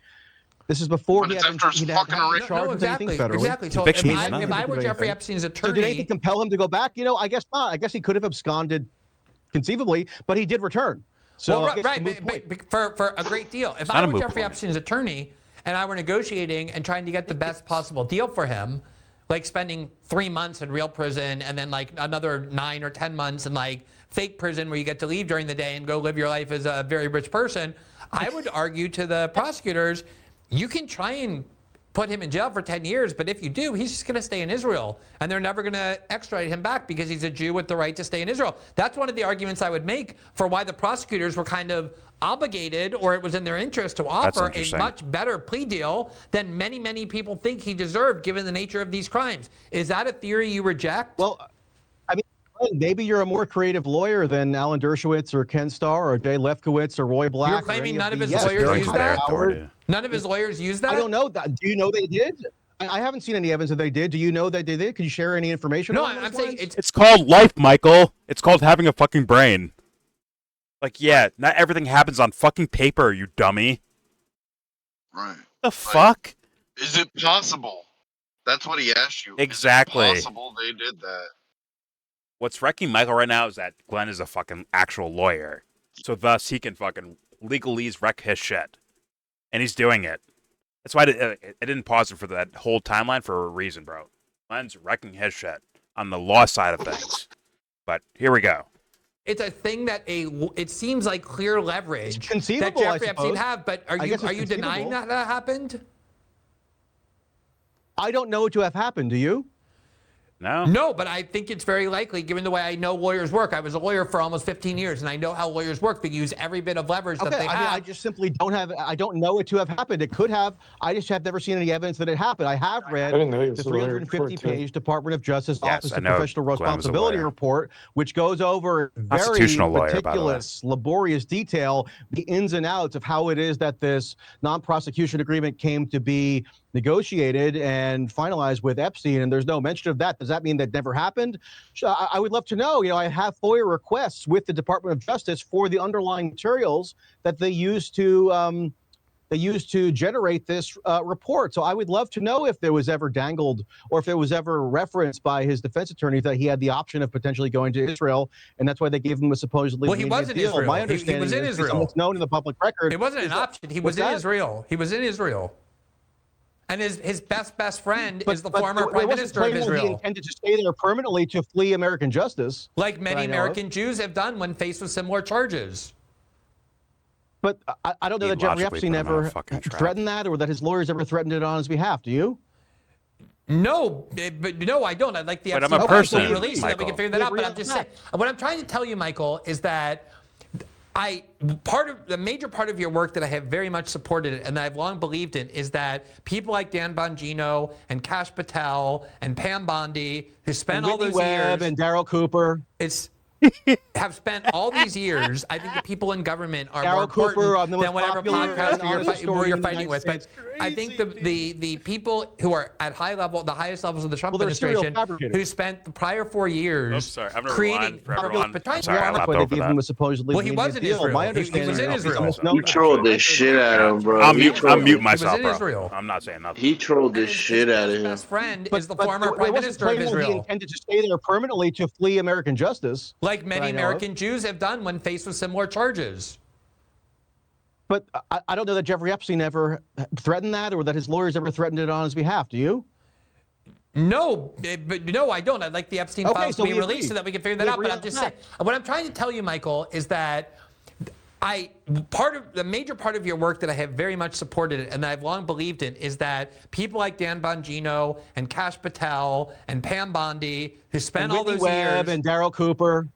This is before he had been charged with anything federally. Exactly. So if I were Jeffrey Epstein's attorney, so did anything compel him to go back? I guess not. I guess he could have absconded conceivably, but he did return. So well, for a great deal. If I were Jeffrey Epstein's attorney and I were negotiating and trying to get the best possible deal for him, like spending 3 months in real prison and then like another 9 or 10 months in like fake prison where you get to leave during the day and go live your life as a very rich person, I would argue to the prosecutors, you can try and put him in jail for 10 years, but if you do, he's just going to stay in Israel, and they're never going to extradite him back because he's a Jew with the right to stay in Israel. That's one of the arguments I would make for why the prosecutors were kind of obligated, or it was in their interest to offer a much better plea deal than many, many people think he deserved, given the nature of these crimes. Is that a theory you reject? Well, I mean, maybe you're a more creative lawyer than Alan Dershowitz or Ken Starr or Jay Lefkowitz or Roy Black. You're claiming none of his lawyers used that? None of his lawyers used that? I don't know. Do you know they did? I haven't seen any evidence that they did. Do you know that they did? Can you share any information? No, I'm saying it's called life, Michael. It's called having a fucking brain. Like, yeah, not everything happens on fucking paper, you dummy. Right. The fuck? Is it possible? That's what he asked you. Exactly. Is it possible they did that? What's wrecking Michael right now is that Glenn is a fucking actual lawyer. So thus he can fucking legalese wreck his shit. And he's doing it. That's why I didn't pause it for that whole timeline for a reason, bro. Glenn's wrecking his shit on the law side of things. But here we go. It's a thing that it seems like clear leverage that Jeffrey Epstein have, but are you denying that happened? I don't know what to have happened. Do you? No, but I think it's very likely, given the way I know lawyers work. I was a lawyer for almost 15 years, and I know how lawyers work. They use every bit of leverage that they have. I just simply don't have. I don't know it to have happened. It could have. I just have never seen any evidence that it happened. I have read the 350-page Department of Justice Office of Professional Responsibility report, which goes over very meticulous, laborious detail the ins and outs of how it is that this non-prosecution agreement came to be negotiated and finalized with Epstein, and there's no mention of that. Does that mean that never happened? I would love to know. I have FOIA requests with the Department of Justice for the underlying materials that they used to generate this report. So I would love to know if there was ever dangled or if there was ever referenced by his defense attorney that he had the option of potentially going to Israel, and that's why they gave him a supposedly he was in deal. Israel. My understanding he was in Israel. It's known in the public record. It wasn't an option. He was in Israel. He was in Israel. And his best friend is the former prime minister of Israel. He intended to stay there permanently to flee American justice. Like many American Jews have done when faced with similar charges. But I don't know that Jeffrey Epstein ever threatened that, or that his lawyers ever threatened it on his behaf. Do you? No, but no, I don't. I'd like the Epstein release so that we can figure that out. But I'm just saying, what I'm trying to tell you, Michael, is that the major part of your work that I have very much supported and that I've long believed in is that people like Dan Bongino and Kash Patel and Pam Bondi, who spent all those years, and Daryl Cooper, have spent all these years. I think the people in government are Daryl more important than whatever podcast you're fighting with. But I think the people who are at the highest levels of the Trump administration, who spent the prior 4 years creating. They gave him a supposedly he was in Israel. My understanding he was in Israel. You trolled the shit out of him, bro. I'm mute myself, bro. I'm not saying nothing. He trolled the shit out of him. His best friend is the former prime minister of Israel. He intended to stay there permanently to flee American justice. Like many American Jews have done when faced with similar charges. But I don't know that Jeffrey Epstein ever threatened that, or that his lawyers ever threatened it on his behalf. Do you? No, but no, I don't. I'd like the Epstein files to be released so that we can figure that out. But I'm just saying, what I'm trying to tell you, Michael, is that the major part of your work that I have very much supported and that I've long believed in is that people like Dan Bongino and Kash Patel and Pam Bondi, who spent all those years, and Daryl Cooper,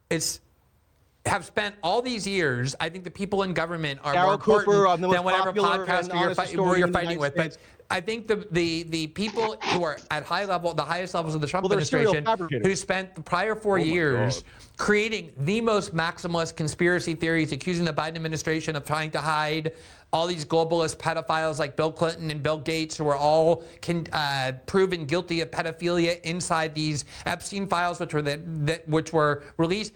have spent all these years. I think the people in government are Daryl more important than whatever podcast you're fighting with. But I think the people who are at the highest levels of the Trump administration, who spent the prior 4 years creating the most maximalist conspiracy theories, accusing the Biden administration of trying to hide all these globalist pedophiles like Bill Clinton and Bill Gates, who were all proven guilty of pedophilia inside these Epstein files, which were released.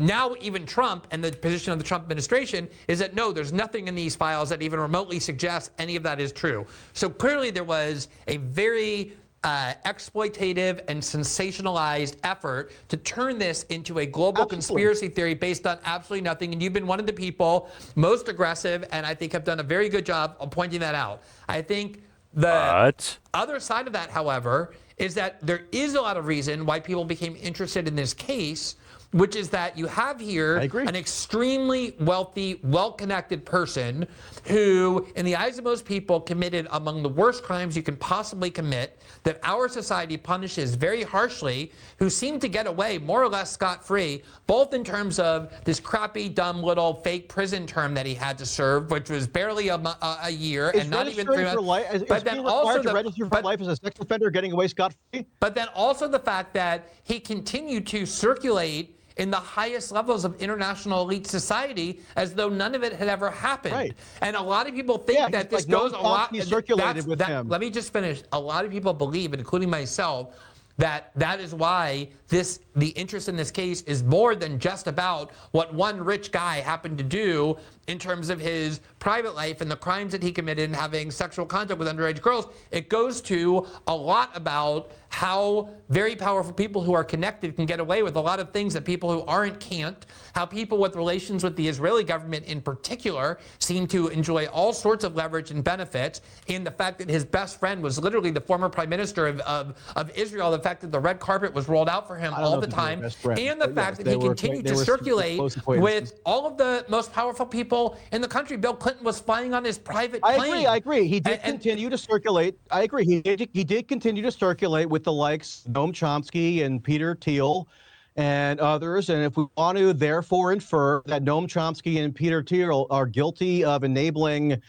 Now, even Trump and the position of the Trump administration is that, no, there's nothing in these files that even remotely suggests any of that is true. So clearly there was a very exploitative and sensationalized effort to turn this into a global conspiracy theory based on absolutely nothing. And you've been one of the people most aggressive, and I think have done a very good job of pointing that out. I think the other side of that, however, is that there is a lot of reason why people became interested in this case, which is that you have here I agree. an extremely wealthy, well-connected person who, in the eyes of most people, committed among the worst crimes you can possibly commit, that our society punishes very harshly, who seemed to get away more or less scot-free, both in terms of this crappy, dumb little fake prison term that he had to serve, which was barely a year and not even 3 months. Life, is being required to register for life as a sex offender getting away scot-free? But then also the fact that he continued to circulate in the highest levels of international elite society as though none of it had ever happened. Right. And a lot of people think that this goes a lot. Circulated with him. Let me just finish. A lot of people believe, including myself, that is why the interest in this case is more than just about what one rich guy happened to do in terms of his private life and the crimes that he committed in having sexual contact with underage girls. It goes to a lot about how very powerful people who are connected can get away with a lot of things that people who aren't can't, how people with relations with the Israeli government in particular seem to enjoy all sorts of leverage and benefits, in the fact that his best friend was literally the former prime minister of Israel, the fact that the red carpet was rolled out for him all the time, and the fact that he continued to circulate with all of the most powerful people in the country. Bill Clinton was flying on his private plane. I agree. He did continue to circulate. I agree. He did continue to circulate with the likes of Noam Chomsky and Peter Thiel and others. And if we want to therefore infer that Noam Chomsky and Peter Thiel are guilty of enabling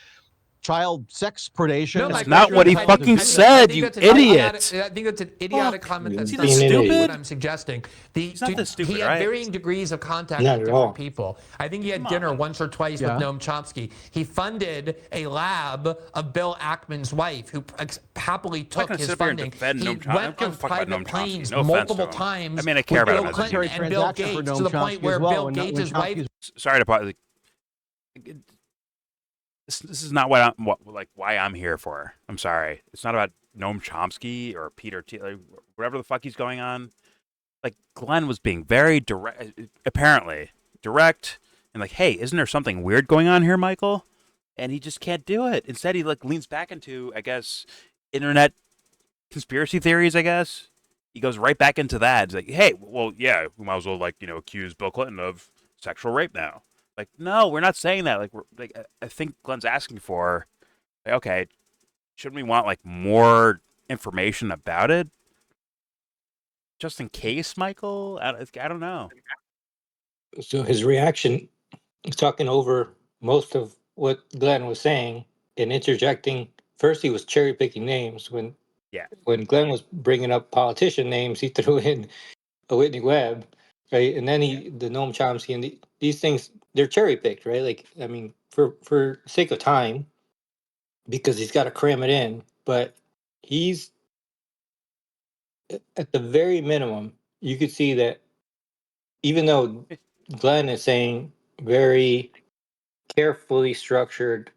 child sex predation. That's not what he fucking said, you idiot. I think that's an idiotic comment. That's not stupid. What I'm suggesting. He's not this stupid, he had varying degrees of contact with different people. I think he had dinner once or twice with Noam Chomsky. He funded a lab of Bill Ackman's wife, who happily took his funding. He went on private planes multiple times. I mean, I care about Bill Clinton and Bill Gates, to the point where Bill Gates' wife. Sorry to pause. This is not why I'm here for. I'm sorry. It's not about Noam Chomsky or Peter Thiel, whatever the fuck he's going on. Like, Glenn was being very direct, apparently direct, and like, hey, isn't there something weird going on here, Michael? And he just can't do it. Instead, he leans back into, I guess, internet conspiracy theories. I guess he goes right back into that. It's like, hey, well, yeah, we might as well accuse Bill Clinton of sexual rape now. Like, no, we're not saying that. I think Glenn's asking for, okay, shouldn't we want more information about it, just in case, Michael? I don't know. So his reaction, he's talking over most of what Glenn was saying and interjecting. First, he was cherry picking names. When Glenn was bringing up politician names, he threw in a Whitney Webb, right? And then the Noam Chomsky, and these things, they're cherry picked, right? Like, I mean, for sake of time, because he's got to cram it in. But he's, at the very minimum, you could see that even though Glenn is saying very carefully structured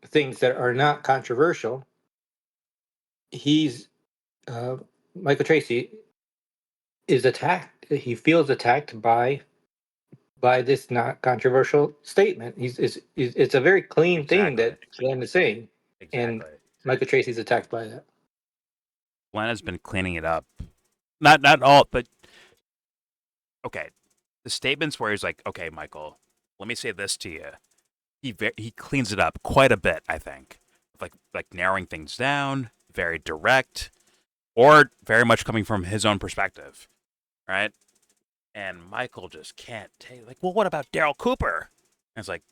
things that are not controversial, Michael Tracey is attacked. He feels attacked by this not controversial statement. It's a very clean thing that Glenn is saying, and Michael Tracey's attacked by that. Glenn has been cleaning it up, not all, but okay. The statements where he's like, okay, Michael, let me say this to you. He cleans it up quite a bit, I think, like narrowing things down, very direct, or very much coming from his own perspective, right? And Michael just can't take, well, what about Daryl Cooper? And it's like,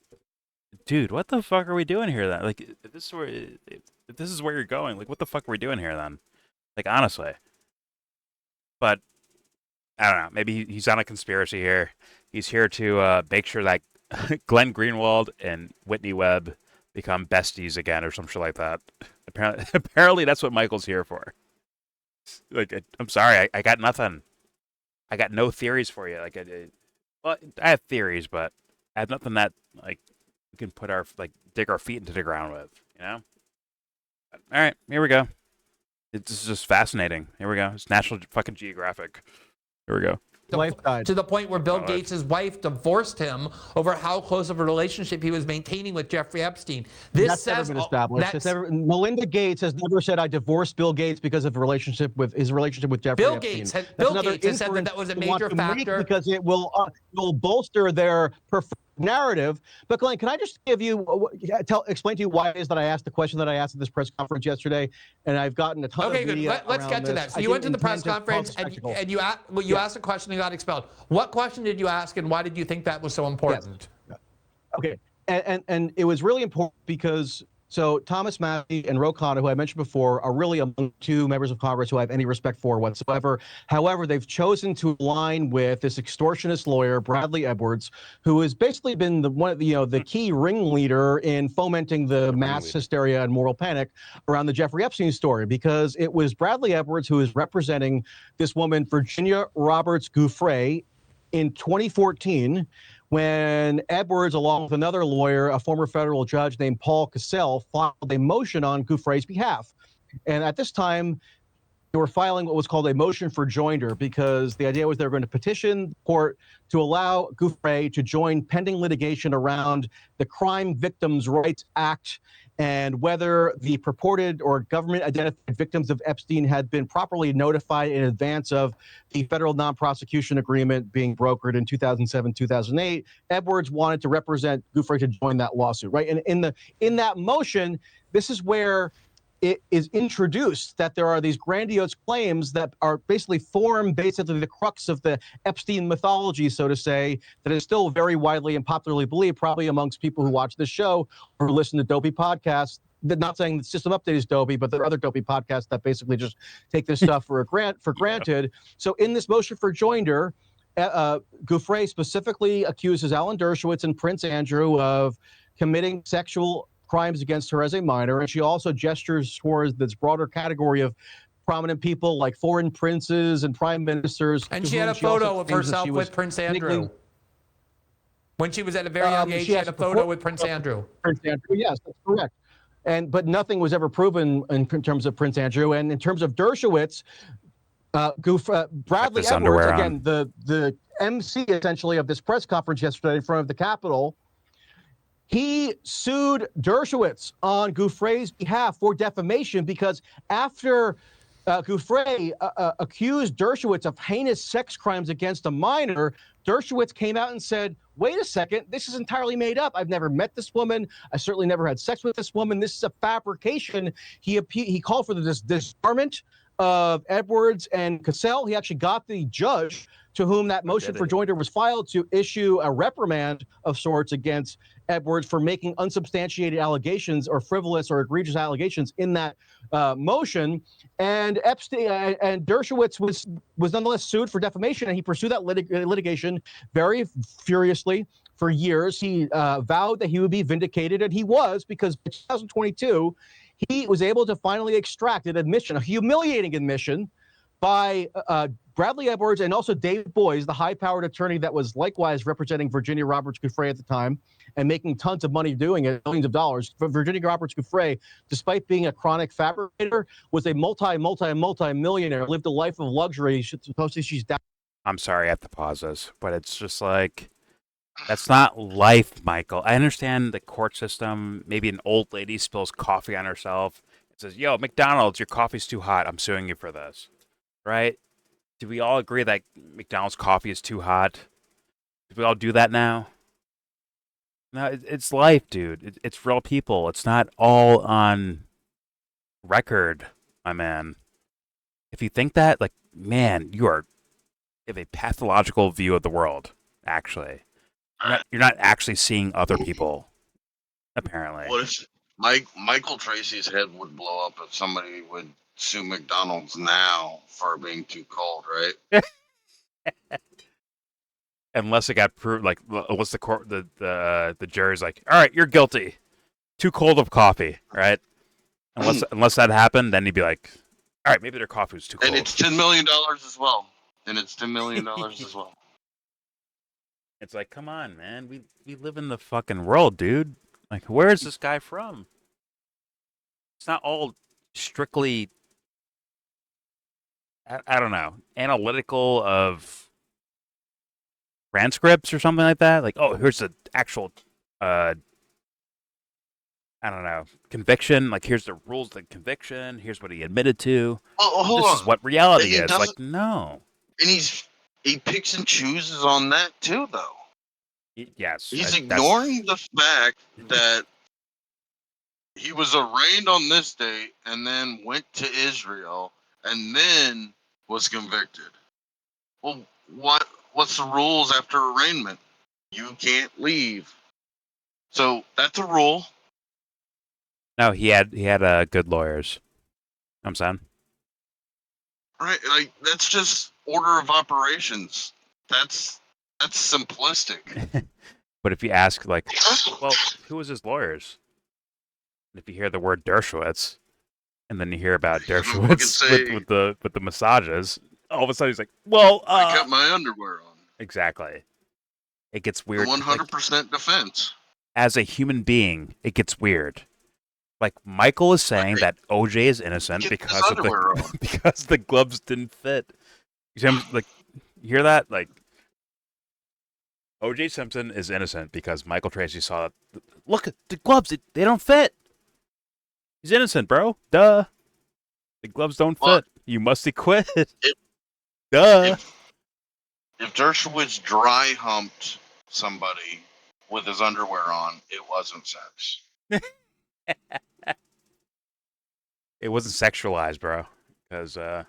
dude, what the fuck are we doing here then? Like, if this is where you're going, what the fuck are we doing here then? Like, honestly. But, I don't know, maybe he's on a conspiracy here. He's here to make sure that Glenn Greenwald and Whitney Webb become besties again or some shit like that. Apparently that's what Michael's here for. I'm sorry, I got nothing. I got no theories for you. Well, I have theories, but I have nothing that we can put dig our feet into the ground with. All right, here we go. This is just fascinating. Here we go. It's National fucking Geographic. Here we go. wife died. to the point where Bill Gates' wife divorced him over how close of a relationship he was maintaining with Jeffrey Epstein. That's never been established. Melinda Gates has never said I divorced Bill Gates because of his relationship with Jeffrey Epstein. Bill Gates has said that was a major factor because it will bolster their narrative. But Glenn, can I just explain to you why it is that I asked the question that I asked at this press conference yesterday, and I've gotten a ton of media. Okay, good. Let's get to that. So you went to the press conference and you asked a question and got expelled. What question did you ask, and why did you think that was so important? Yes. Okay, and it was really important because so Thomas Massie and Ro Khanna, who I mentioned before, are really among two members of Congress who I have any respect for whatsoever. However, they've chosen to align with this extortionist lawyer, Bradley Edwards, who has basically been the key ringleader in fomenting the mass hysteria and moral panic around the Jeffrey Epstein story, because it was Bradley Edwards who is representing this woman, Virginia Roberts Giuffre, in 2014, when Edwards, along with another lawyer, a former federal judge named Paul Cassell, filed a motion on Giuffre's behalf. And at this time, they were filing what was called a motion for joinder, because the idea was they were going to petition the court to allow Giuffre to join pending litigation around the Crime Victims' Rights Act and whether the purported or government-identified victims of Epstein had been properly notified in advance of the federal non-prosecution agreement being brokered in 2007, 2008. Edwards wanted to represent Giuffre to join that lawsuit, right? And in that motion, this is where it is introduced that there are these grandiose claims that are basically the crux of the Epstein mythology, so to say, that is still very widely and popularly believed, probably amongst people who watch this show or listen to dopey podcasts. Not saying that System Update is dopey, but there are other dopey podcasts that basically just take this stuff for granted. So in this motion for joinder, Giuffre specifically accuses Alan Dershowitz and Prince Andrew of committing sexual crimes against her as a minor, and she also gestures towards this broader category of prominent people like foreign princes and prime ministers. And she had a photo of herself with Prince Andrew. When she was at a very young age, she had a photo with Prince Andrew. Prince Andrew, yes, that's correct. But nothing was ever proven in terms of Prince Andrew. And in terms of Dershowitz, Bradley Edwards, again, the MC essentially of this press conference yesterday in front of the Capitol, he sued Dershowitz on Giuffre's behalf for defamation, because after Giuffre accused Dershowitz of heinous sex crimes against a minor, Dershowitz came out and said, wait a second, this is entirely made up. I've never met this woman. I certainly never had sex with this woman. This is a fabrication. He called for the disbarment of Edwards and Cassell. He actually got the judge to whom that motion for joinder was filed to issue a reprimand of sorts against Edwards for making unsubstantiated allegations or frivolous or egregious allegations in that motion. And Epstein and Dershowitz was nonetheless sued for defamation, and he pursued that litigation very furiously for years. He vowed that he would be vindicated, and he was, because in 2022, he was able to finally extract an admission, a humiliating admission, by Bradley Edwards and also Dave Boies, the high-powered attorney that was likewise representing Virginia Roberts Giuffre at the time and making tons of money doing it, millions of dollars. But Virginia Roberts Giuffre, despite being a chronic fabricator, was a multi-millionaire, lived a life of luxury. Supposedly she's down. I'm sorry I have to pause this, but it's just like, that's not life, Michael. I understand the court system. Maybe an old lady spills coffee on herself and says, yo, McDonald's, your coffee's too hot. I'm suing you for this. Right? Do we all agree that McDonald's coffee is too hot? Do we all do that now? No, it's life, dude. It's real people. It's not all on record, my man. If you think that, like, man, you have a pathological view of the world, actually. You're not actually seeing other people, apparently. What if Michael Tracey's head would blow up if somebody would sue McDonald's now for being too cold, right? Unless it got proved, like, unless the court, the jury's like, all right, you're guilty, too cold of coffee, right? Unless that happened, then he'd be like, all right, maybe their coffee was too cold. And it's $10 million as well. As well. It's like, come on, man, we live in the fucking world, dude. Like, where is this guy from? It's not all strictly, I don't know, analytical of transcripts or something like that. Like, oh, here's the actual, I don't know, conviction. Like, here's the rules of the conviction. Here's what he admitted to. Oh, hold This on. is what reality And is. Like, no. And he picks and chooses on that too, though. Yes. He's ignoring the fact that he was arraigned on this date and then went to Israel and then was convicted. Well, what's the rules after arraignment? You can't leave. So that's a rule. No, he had good lawyers. I'm saying. Right, like that's just order of operations. That's simplistic. But if you ask, like, well, who was his lawyers? And if you hear the word Dershowitz, and then you hear about Dershowitz with the massages, all of a sudden he's like, well, I kept my underwear on. Exactly. It gets weird. 100% defense. As a human being, it gets weird. Like, Michael is saying that OJ is innocent because the gloves didn't fit. You hear that? Like, OJ Simpson is innocent because Michael Tracey saw that. Look at the gloves; they don't fit. He's innocent, bro. Duh. The gloves don't fit. You must acquit. Duh. If Dershowitz dry humped somebody with his underwear on, it wasn't sex. It wasn't sexualized, bro. Because the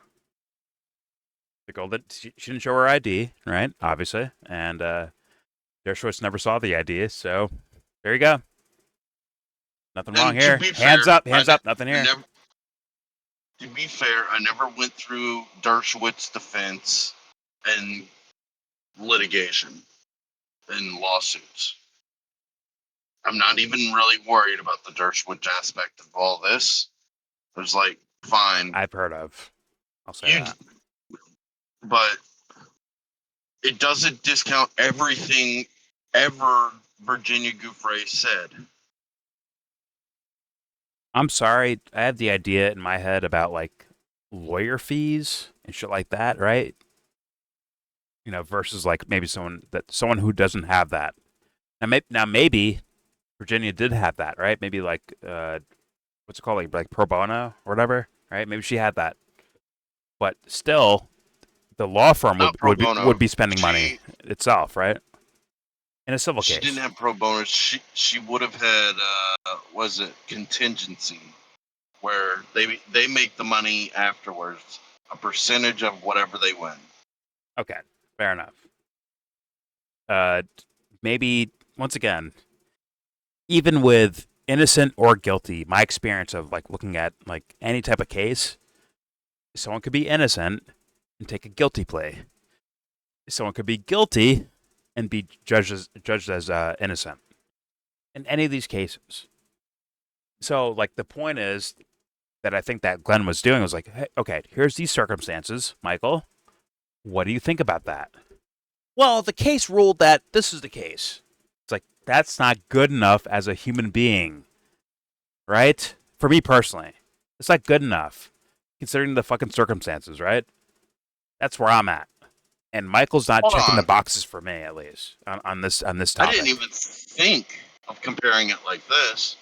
girl she didn't show her ID, right? Obviously, and Dershowitz never saw the ID, so there you go. Nothing wrong here. Hands up, nothing here. To be fair, I never went through Dershowitz's defense and litigation and lawsuits. I'm not even really worried about the Dershowitz aspect of all this. There's like, fine. I've heard of. I'll say that. But it doesn't discount everything ever Virginia Gouffre said. I'm sorry. I have the idea in my head about like lawyer fees and shit like that, right? You know, versus like maybe someone who doesn't have that. Now maybe Virginia did have that, right? Maybe like what's it called, like pro bono or whatever, right? Maybe she had that, but still, the law firm would be spending money itself, right? In a civil case. She didn't have pro bono. She would have had was it contingency, where they make the money afterwards, a percentage of whatever they win. Okay, fair enough. Maybe once again, even with innocent or guilty, my experience of like looking at like any type of case, someone could be innocent and take a guilty plea. Someone could be guilty and be judged as innocent in any of these cases. So, like, the point is that I think that Glenn was doing was like, hey, okay, here's these circumstances, Michael. What do you think about that? Well, the case ruled that this is the case. It's like, that's not good enough as a human being, right? For me personally, it's not good enough considering the fucking circumstances, right? That's where I'm at. And Michael's not checking the boxes for me, at least, on this topic. I didn't even think of comparing it like this.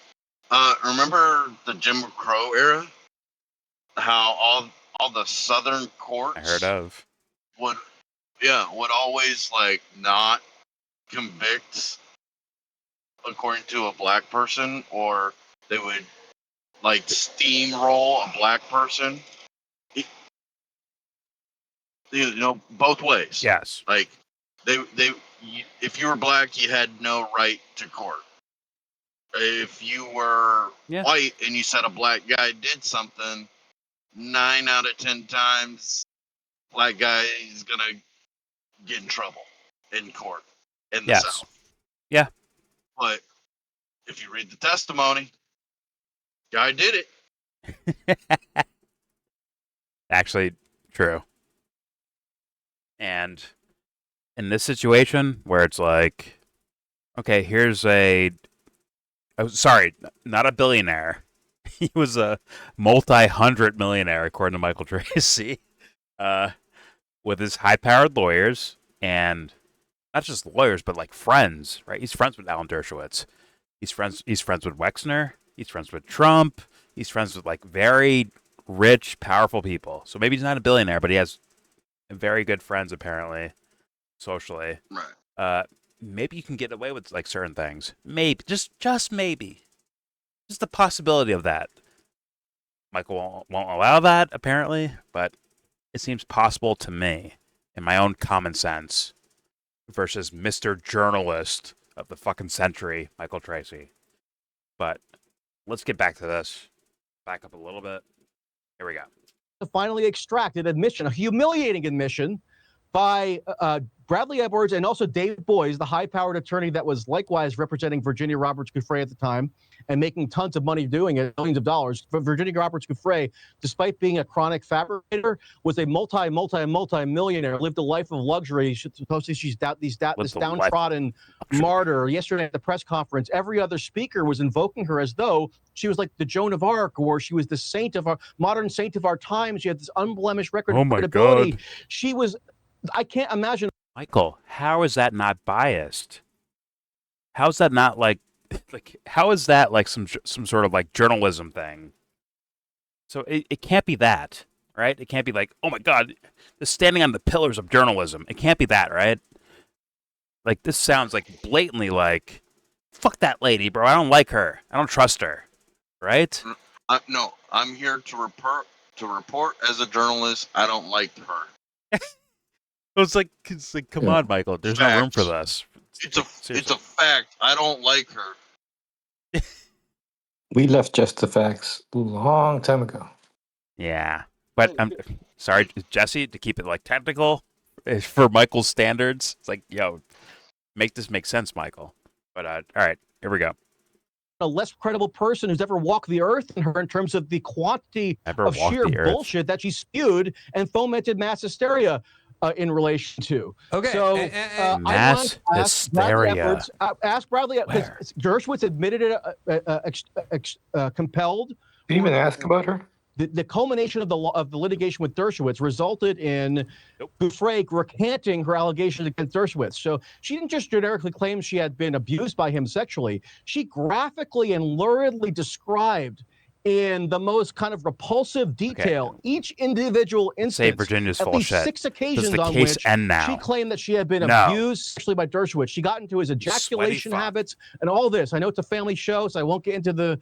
Remember the Jim Crow era? How all the southern courts I heard of would always like not convict according to a black person, or they would like steamroll a black person. You know, both ways. Yes. Like if you were black, you had no right to court. If you were white and you said a black guy did something, 9 out of 10 times, black guy is gonna get in trouble in court in the South. Yeah. But if you read the testimony, guy did it. Actually, true. And in this situation where it's like, okay, here's sorry, not a billionaire. He was a multi-hundred millionaire, according to Michael Tracey, with his high-powered lawyers and not just lawyers, but like friends, right? He's friends with Alan Dershowitz. He's friends with Wexner. He's friends with Trump. He's friends with like very rich, powerful people. So maybe he's not a billionaire, but he has very good friends apparently, socially. Right. Maybe you can get away with like certain things. Maybe, just maybe, just the possibility of that. Michael won't allow that apparently, but it seems possible to me, in my own common sense, versus Mr. Journalist of the fucking century, Michael Tracey. But let's get back to this. Back up a little bit. Here we go. Finally extract an admission, a humiliating admission by Bradley Edwards and also David Boies, the high-powered attorney that was likewise representing Virginia Roberts Giuffre at the time and making tons of money doing it, millions of dollars. But Virginia Roberts Giuffre, despite being a chronic fabricator, was a multi-millionaire, lived a life of luxury. Supposedly she's this downtrodden martyr. Yesterday at the press conference, every other speaker was invoking her as though she was like the Joan of Arc, or she was the saint of our modern saint of our time. She had this unblemished record of credibility. God. She was, I can't imagine. Michael, how is that not biased? How is that not like how is that like some sort of like journalism thing? So it can't be that, right? It can't be like, oh my God, this standing on the pillars of journalism. It can't be that, right? Like this sounds like blatantly like, fuck that lady, bro. I don't like her. I don't trust her, right? No, I'm here to report as a journalist. I don't like her. It's like, come on, Michael. There's no room for this. It's a fact. I don't like her. We left just the facts a long time ago. Yeah, but I'm sorry, Jesse, to keep it like technical for Michael's standards. It's like, yo, make this make sense, Michael. But all right, here we go. A less credible person who's ever walked the earth than her in terms of the quantity of sheer bullshit that she spewed and fomented mass hysteria in relation to. Okay. So mass hysteria. Ask Bradley, because Dershowitz admitted it, compelled. Did you even ask about her? The culmination of the litigation with Dershowitz resulted in Giuffre recanting her allegations against Dershowitz. So she didn't just generically claim she had been abused by him sexually. She graphically and luridly described in the most kind of repulsive detail each individual instance. Say Virginia's at full least shit. 6 occasions Does the on case which end now? she claimed that she had been abused sexually by Dershowitz. She got into his ejaculation habits and all this. I know it's a family show, so I won't get into the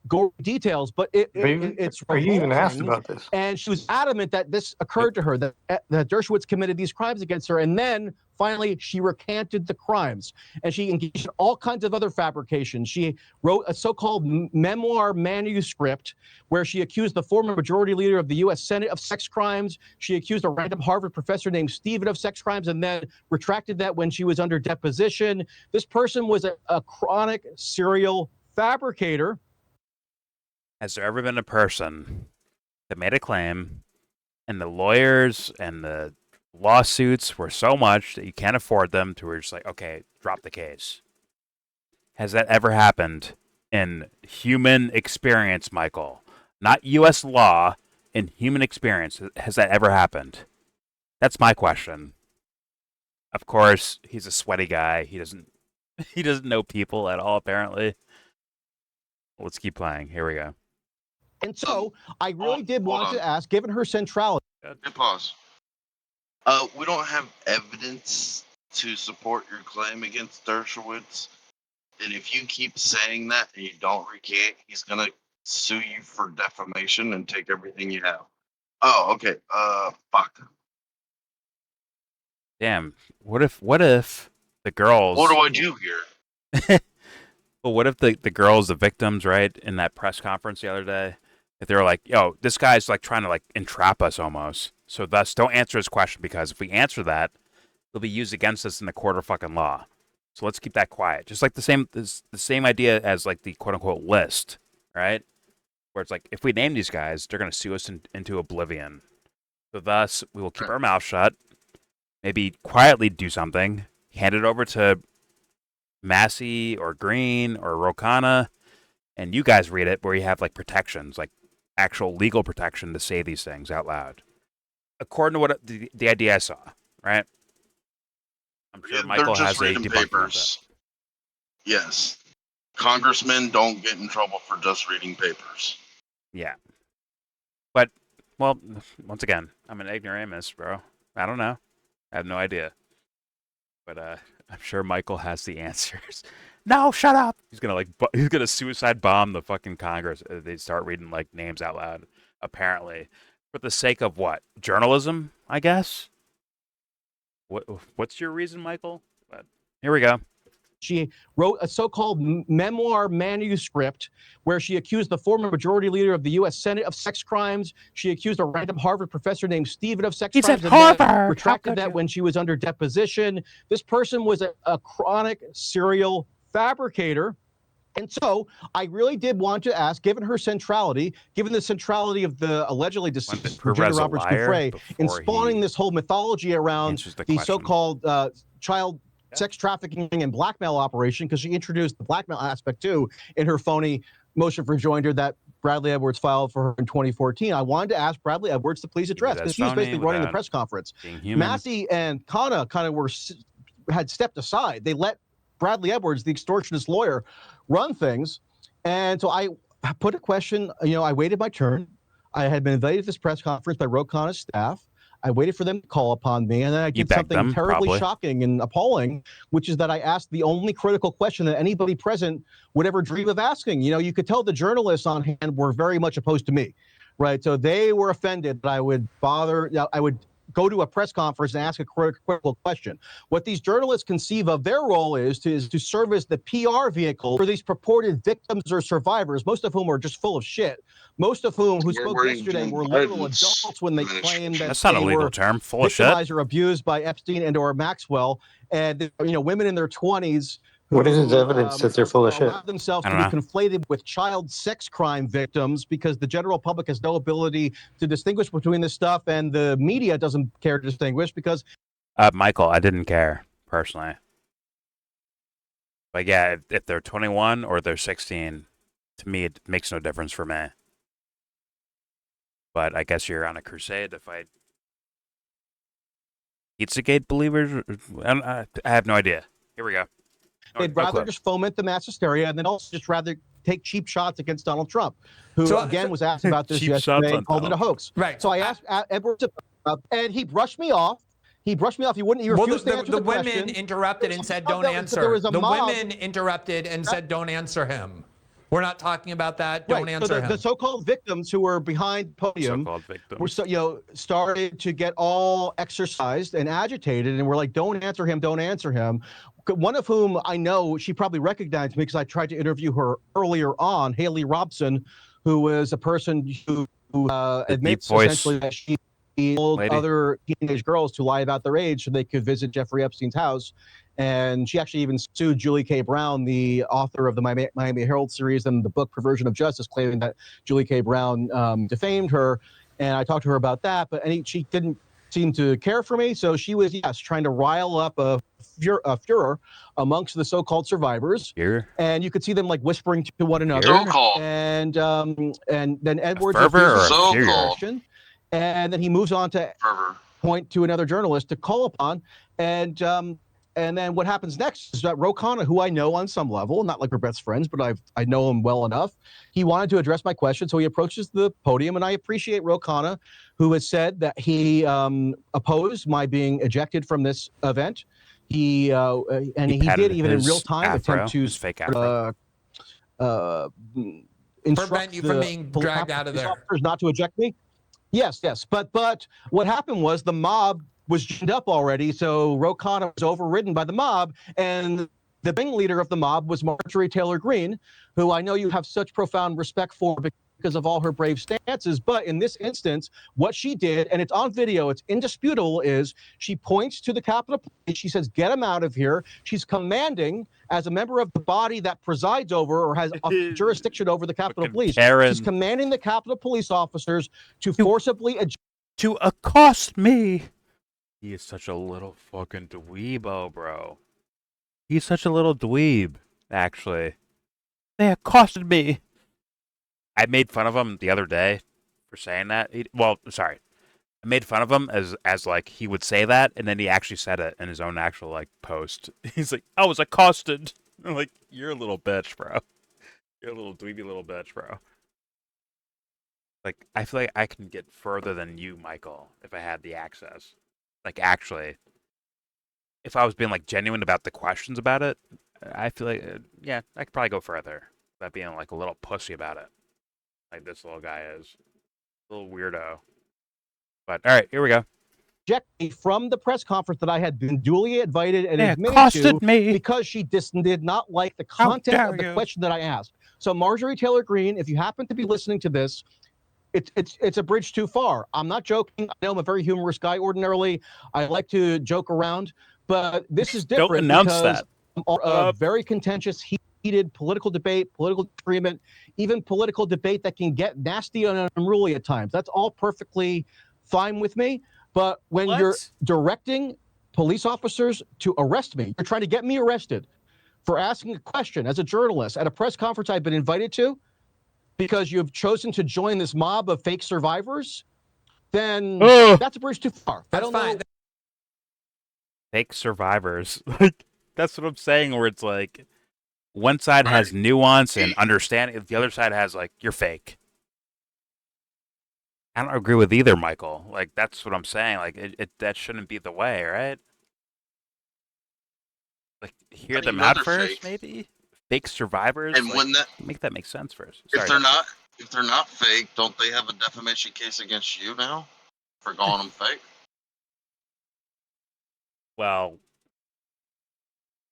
gory details, but it's are you even asked about this? And she was adamant that this occurred to her, that Dershowitz committed these crimes against her, and then finally she recanted the crimes, and she engaged in all kinds of other fabrications. She wrote a so-called memoir manuscript where she accused the former majority leader of the U.S. Senate of sex crimes. She accused a random Harvard professor named Stephen of sex crimes, and then retracted that when she was under deposition. This person was a chronic serial fabricator. Has there ever been a person that made a claim and the lawyers and the lawsuits were so much that you can't afford them to where you're just like, okay, drop the case? Has that ever happened in human experience, Michael? Not U.S. law, in human experience. Has that ever happened? That's my question. Of course, he's a sweaty guy. He doesn't know people at all, apparently. Let's keep playing. Here we go. And so I really did want to ask, given her centrality. Pause. We don't have evidence to support your claim against Dershowitz. And if you keep saying that and you don't recant, he's going to sue you for defamation and take everything you have. Oh, okay. Fuck. Damn. What if the girls... What do I do here? Well, what if the girls, the victims, right, in that press conference the other day, if they were like, yo, this guy's like trying to like entrap us almost. So thus don't answer his question, because if we answer that, it'll be used against us in the court of fucking law. So let's keep that quiet. Just like the same idea as like the quote unquote list, right? Where it's like, if we name these guys, they're going to sue us into oblivion. So thus we will keep our mouth shut, maybe quietly do something, hand it over to Massey or Green or Rokana, and you guys read it where you have like protections, like actual legal protection to say these things out loud. According to what the idea I saw, right? I'm sure They're Michael just has a reading debunking of that. papers. Yes. Congressmen don't get in trouble for just reading papers. Yeah. But, well, once again, I'm an ignoramus, bro. I don't know. I have no idea. But I'm sure Michael has the answers. No, shut up. He's gonna suicide bomb the fucking Congress. They start reading like names out loud, apparently, for the sake of what? Journalism, I guess. What's your reason, Michael? But here we go. She wrote a so-called memoir manuscript where she accused the former majority leader of the U.S. Senate of sex crimes. She accused a random Harvard professor named Stephen of sex crimes. He said Harvard. Retracted that when she was under deposition. This person was a chronic serial fabricator. And so I really did want to ask, given her centrality, given the centrality of the allegedly deceased Virginia Roberts Giuffre, in spawning this whole mythology around the so-called child sex trafficking and blackmail operation, because she introduced the blackmail aspect too in her phony motion for rejoinder that Bradley Edwards filed for her in 2014. I wanted to ask Bradley Edwards to please address, because she was basically running the press conference. Massey and Kana kind of had stepped aside. They let Bradley Edwards, the extortionist lawyer, run things. And so I put a question, I waited my turn. I had been invited to this press conference by Ro Khanna's staff. I waited for them to call upon me, and then I did something terribly shocking and appalling, which is that I asked the only critical question that anybody present would ever dream of asking. You could tell the journalists on hand were very much opposed to me, right? So they were offended that I would go to a press conference and ask a critical question. What these journalists conceive of their role is to serve as the PR vehicle for these purported victims or survivors, most of whom are just full of shit. Most of whom who spoke yesterday were literal adults when they claimed that they were victimized or abused by Epstein and or Maxwell. And, women in their 20s what is the evidence that they're full of shit? Allowed themselves to be conflated with child sex crime victims, because the general public has no ability to distinguish between this stuff, and the media doesn't care to distinguish because... Michael, I didn't care, personally. But yeah, if they're 21 or they're 16, to me, it makes no difference for me. But I guess you're on a crusade to fight Pizzagate believers? I have no idea. Here we go. They'd rather just foment the mass hysteria, and then also just rather take cheap shots against Donald Trump, who again was asked about this yesterday and called it a hoax. Right. So I asked Edwards, and he brushed me off. He refused to answer the question. The women interrupted and said, "Don't answer." The women interrupted and said, "Don't answer him. We're not talking about that. Don't answer him." The so-called victims who were behind the podium were started to get all exercised and agitated, and were like, "Don't answer him. Don't answer him." One of whom I know, she probably recognized me because I tried to interview her earlier on, Haley Robson, who was a person who admits essentially that she told other teenage girls to lie about their age so they could visit Jeffrey Epstein's house. And she actually even sued Julie K. Brown, the author of the Miami Herald series and the book Perversion of Justice, claiming that Julie K. Brown defamed her. And I talked to her about that, but she didn't seem to care for me. So she was, trying to rile up a furor amongst the so-called survivors. And you could see them like whispering to one another. And then Edwards and then he moves on to point to another journalist to call upon. And then what happens next is that Ro Khanna, who I know on some level, not like we're best friends, but I know him well enough, he wanted to address my question. So he approaches the podium, and I appreciate Ro Khanna, who has said that he opposed my being ejected from this event. He did even in real time attempt to prevent you from being dragged out of there. Not to eject me. Yes. But what happened was the mob was ginned up already, so Ro Khanna was overridden by the mob, and the ringleader of the mob was Marjorie Taylor Greene, who I know you have such profound respect for because of all her brave stances. But in this instance, what she did, and it's on video, it's indisputable, is she points to the Capitol Police. She says, "Get him out of here." She's commanding, as a member of the body that presides over or has jurisdiction over the Capitol Police, she's commanding the Capitol Police officers to forcibly accost me. He is such a little fucking dweebo, bro. He's such a little dweeb, actually. They accosted me. I made fun of him the other day for saying that. I made fun of him as like he would say that, and then he actually said it in his own actual like post. He's like, I was accosted. I'm like, you're a little bitch, bro. You're a little dweeby little bitch, bro. Like, I feel like I can get further than you, Michael, if I had the access. Like, actually, if I was being like genuine about the questions about it, I feel like, yeah, I could probably go further without being like a little pussy about it, like this little guy is, a little weirdo. But all right, here we go. Reject me from the press conference that I had been duly invited and Yeah, admitted accosted to me. because she did not like the How content dare of the you. question that I asked. So Marjorie Taylor Greene, if you happen to be listening to this, it's a bridge too far. I'm not joking. I know I'm a very humorous guy ordinarily. I like to joke around, but this is Don't different announce because that. a very contentious, heated political debate, political agreement, even political debate that can get nasty and unruly at times. That's all perfectly fine with me. But when you're directing police officers to arrest me, you're trying to get me arrested for asking a question as a journalist at a press conference I've been invited to, because you've chosen to join this mob of fake survivors, then that's a bridge too far. That's fine. Fake survivors. Like, that's what I'm saying, where it's like, one side has nuance and understanding, the other side has, like, you're fake. I don't agree with either, Michael. Like, that's what I'm saying. Like, that shouldn't be the way, right? Like, hear them out first, maybe? Fake survivors? And like, when that make that make sense first. If they're not fake, don't they have a defamation case against you now for calling them fake? Well,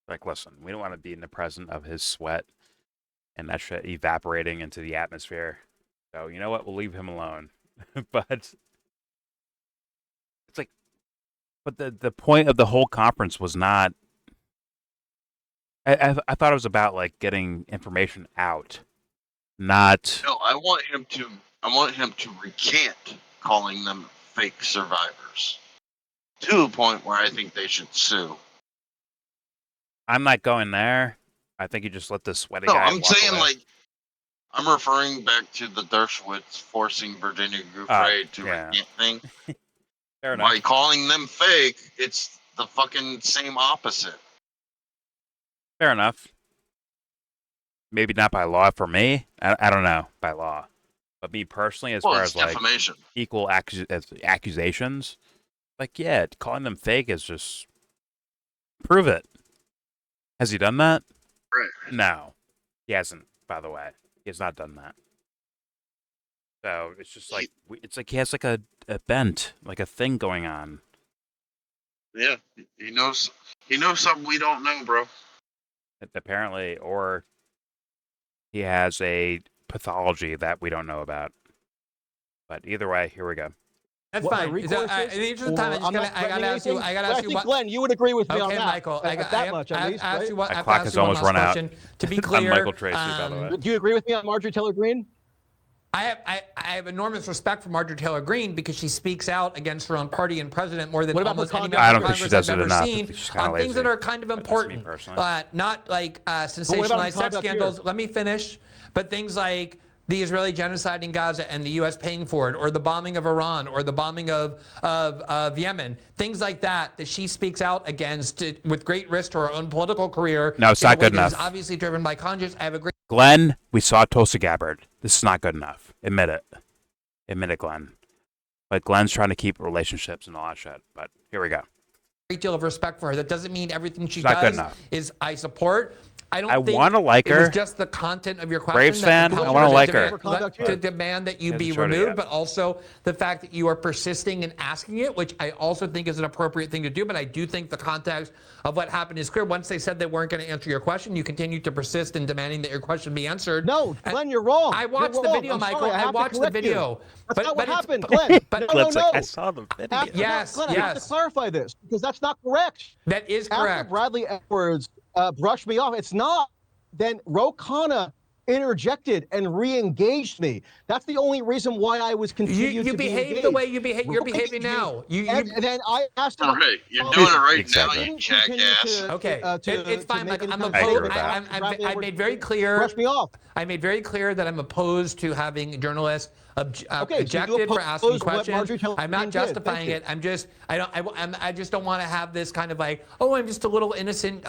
like, listen, we don't want to be in the presence of his sweat and that shit evaporating into the atmosphere. So, you know what? We'll leave him alone. But it's like, but the point of the whole conference was not. I thought it was about like getting information out, not. No, I want him to recant calling them fake survivors to a point where I think they should sue. I'm not going there. I think you just let the sweaty No, guy. I'm walk saying away. like I'm referring back to the Dershowitz forcing Virginia Giuffre to recant thing. Fair enough. By calling them fake, it's the fucking same opposite. Fair enough. Maybe not by law for me. I don't know by law, but me personally, as far as defamation. Like equal accusations, like yeah, calling them fake is just prove it. Has he done that? Right. No, he hasn't. By the way, he has not done that. So it's just like it's like he has like a bent, like a thing going on. Yeah, he knows something we don't know, bro. Apparently, or he has a pathology that we don't know about. But either way, here we go. That's fine. In the interest of time, I gotta ask you. I think Glenn, you would agree with me on that. Michael, I got that much at least. I asked you My clock has almost run out. To be clear, I'm Michael Tracey, by the way. Do you agree with me on Marjorie Taylor Greene? I have enormous respect for Marjorie Taylor Greene because she speaks out against her own party and president more than almost anybody in Congress I've ever seen on things that are kind of important, not like sensationalized sex scandals. Let me finish. But things like the Israeli genocide in Gaza and the U.S. paying for it, or the bombing of Iran, or the bombing of Yemen, things like that she speaks out against with great risk to her own political career. No, it's not good enough. It's obviously driven by conscience. I have a great. Glenn, we saw Tulsi Gabbard. This is not good enough. Admit it. Admit it, Glenn. But Glenn's trying to keep relationships and all that shit. But here we go. Great deal of respect for her. That doesn't mean everything she does is I support. I want to like her. It was just the content of your question. Braves fan. I want to like her. To demand that you be removed, but also the fact that you are persisting in asking it, which I also think is an appropriate thing to do. But I do think the context of what happened is clear. Once they said they weren't going to answer your question, you continued to persist in demanding that your question be answered. No, Glenn, you're wrong. I watched the video, Michael. I watched the video. That's not what happened, Glenn. No. I saw the video. Yes, Glenn, I have to clarify this because that's not correct. That is correct. After Bradley Edwards brushed me off, it's not. Then Ro Khanna interjected and re-engaged me. That's the only reason why I was continued You to be behave engaged. the way you're behaving now. And then I asked him. Right, you're doing it right Exactly. now, you Didn't continue jackass. to, Okay, to it's fine, make Michael. any I'm kind of agree opposed. with statement. that. I made very clear. Brush me off. I made very clear that I'm opposed to having journalists Okay, ejected so you for asking oppose what questions. Marjorie Taylor I'm not Greene did. justifying Thank you. it. I just don't want to have this kind of like, oh, I'm just a little innocent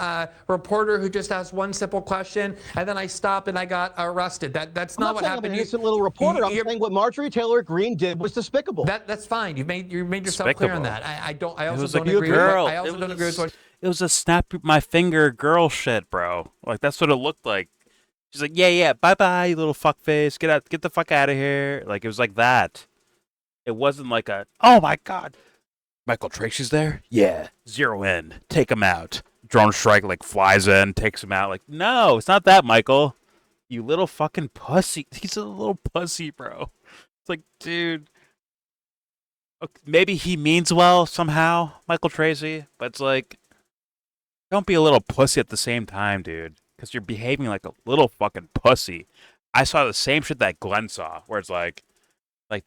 reporter who just asked one simple question, and then I stopped and I got arrested. That's not what I'm happened. an innocent little reporter. I'm saying what Marjorie Taylor Greene did was despicable. That's fine. You made yourself clear on Despicable. that. I also don't like, agree girl, with what, I also don't agree with what. It was a snap my finger girl shit, bro. Like, that's what it looked like. She's like, yeah, bye-bye, you little fuckface. Get the fuck out of here. Like, it was like that. It wasn't like a, oh my God. Michael Tracey's there? Yeah. Zero in. Take him out. Drone strike, like, flies in, takes him out. Like, no, it's not that, Michael. You little fucking pussy. He's a little pussy, bro. It's like, dude. Okay, maybe he means well somehow, Michael Tracey, but it's like, don't be a little pussy at the same time, dude. Because you're behaving like a little fucking pussy. I saw the same shit that Glenn saw, where it's like,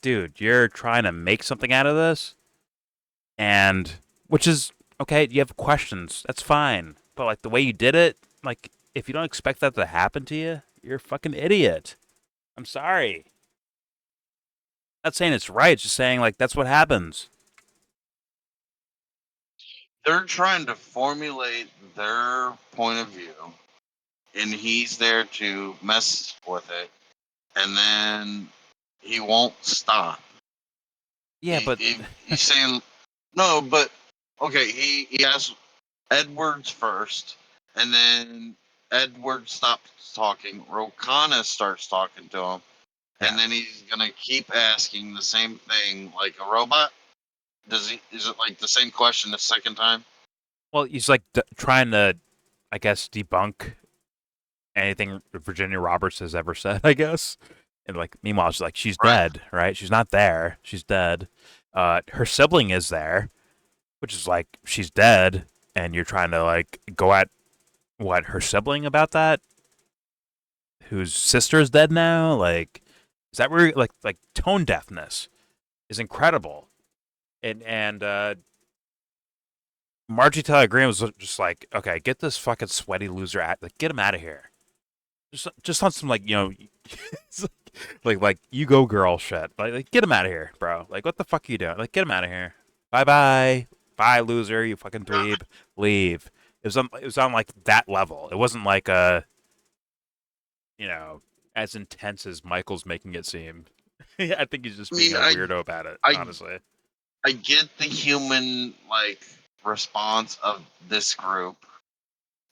dude, you're trying to make something out of this, and which is okay. You have questions, that's fine. But like the way you did it, like if you don't expect that to happen to you, you're a fucking idiot. I'm sorry. Not saying it's right. Just saying like that's what happens. They're trying to formulate their point of view, and he's there to mess with it, and then he won't stop. Yeah, but he's saying no, but okay. He asks Edwards first, and then Edwards stops talking. Rokana starts talking to him, and then he's gonna keep asking the same thing like a robot. Is it like the same question the second time? well, he's like trying to, I guess, debunk anything Virginia Roberts has ever said, I guess. And like, meanwhile, she's like, she's dead, right? She's not there. She's dead. Her sibling is there, which is like, she's dead, and you're trying to like go at what her sibling about that, whose sister is dead now. Like, is that where like tone deafness is incredible, and Margie Taylor Greene was just like, okay, get this fucking sweaty loser like get him out of here. Just on some like, you know, like you go girl shit. Like get him out of here, bro. Like what the fuck are you doing? Like get him out of here. Bye, loser. You fucking dweeb. Leave. It was on like that level. It wasn't like a, you know, as intense as Michael's making it seem. I think he's just being a weirdo about it. Honestly, I get the human like response of this group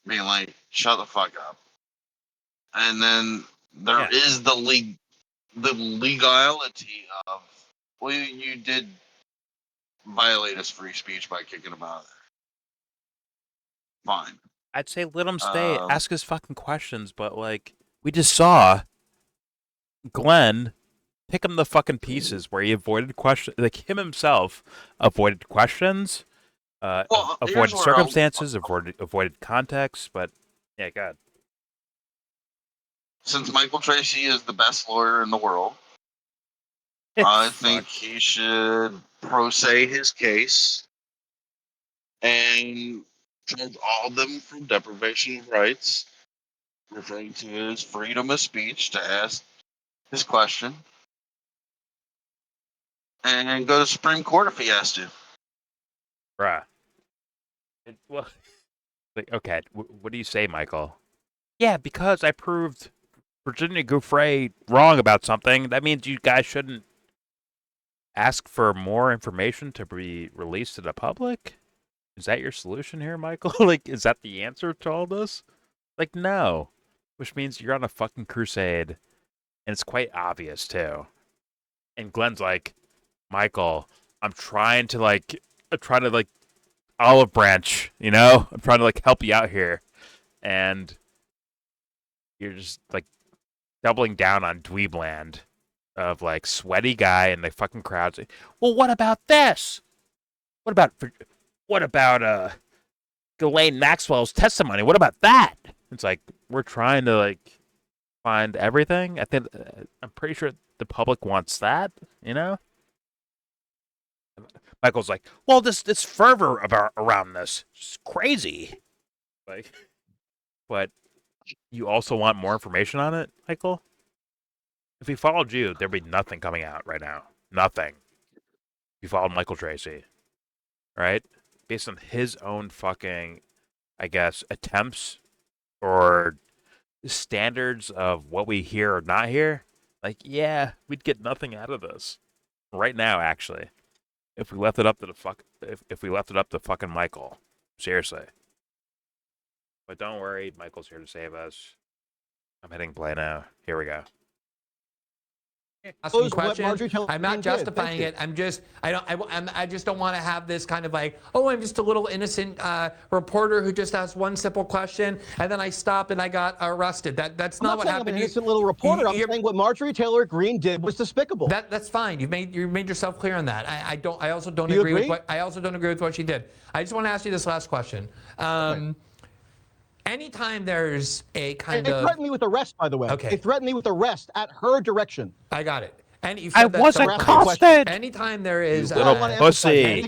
being like, "Shut the fuck up," and then there is the legality of, well, you did violate his free speech by kicking him out of there. Fine. I'd say let him stay. Ask his fucking questions, but like we just saw Glenn pick him the fucking pieces where he avoided questions. Like him himself avoided questions, avoided circumstances, avoided context. But yeah, God. Since Michael Tracey is the best lawyer in the world, I think he should pro se his case and charge all of them for deprivation of rights, referring to his freedom of speech to ask his question, and go to Supreme Court if he has to. Bruh. Well, like, okay, what do you say, Michael? Yeah, because I proved Virginia Giuffre wrong about something, that means you guys shouldn't ask for more information to be released to the public? Is that your solution here, Michael? Like, is that the answer to all this? Like, no. Which means you're on a fucking crusade, and it's quite obvious, too. And Glenn's like, Michael, I'm trying to olive branch, you know? I'm trying to, like, help you out here. And you're just, like, doubling down on dweebland of, like, sweaty guy in the fucking crowd. Well, what about this? What about Ghislaine Maxwell's testimony? What about that? It's like, we're trying to, like, find everything. I think I'm pretty sure the public wants that. You know. Michael's like, well, this fervor around this is crazy. Like, but you also want more information on it, Michael? If he followed you, there'd be nothing coming out right now. Nothing. If you followed Michael Tracey, right? Based on his own fucking, I guess, attempts or standards of what we hear or not hear, like, yeah, we'd get nothing out of this right now, actually. If we left it up to if we left it up to fucking Michael, seriously. But don't worry, Michael's here to save us. I'm hitting play now. Here we go. Asking questions. I'm not justifying it. I just don't want to have this kind of like, oh, I'm just a little innocent reporter who just asked one simple question and then I stopped and I got arrested. That's not what happened. I'm an innocent little reporter. I'm saying what Marjorie Taylor Greene did was despicable. That's fine. You made yourself clear on that. I also don't agree with what she did. I just want to ask you this last question. Okay. Anytime there's a kind They of... They threatened me with arrest, by the way. Okay. They threatened me with arrest at her direction. I got it. And you I was accosted. Anytime there is... little pussy.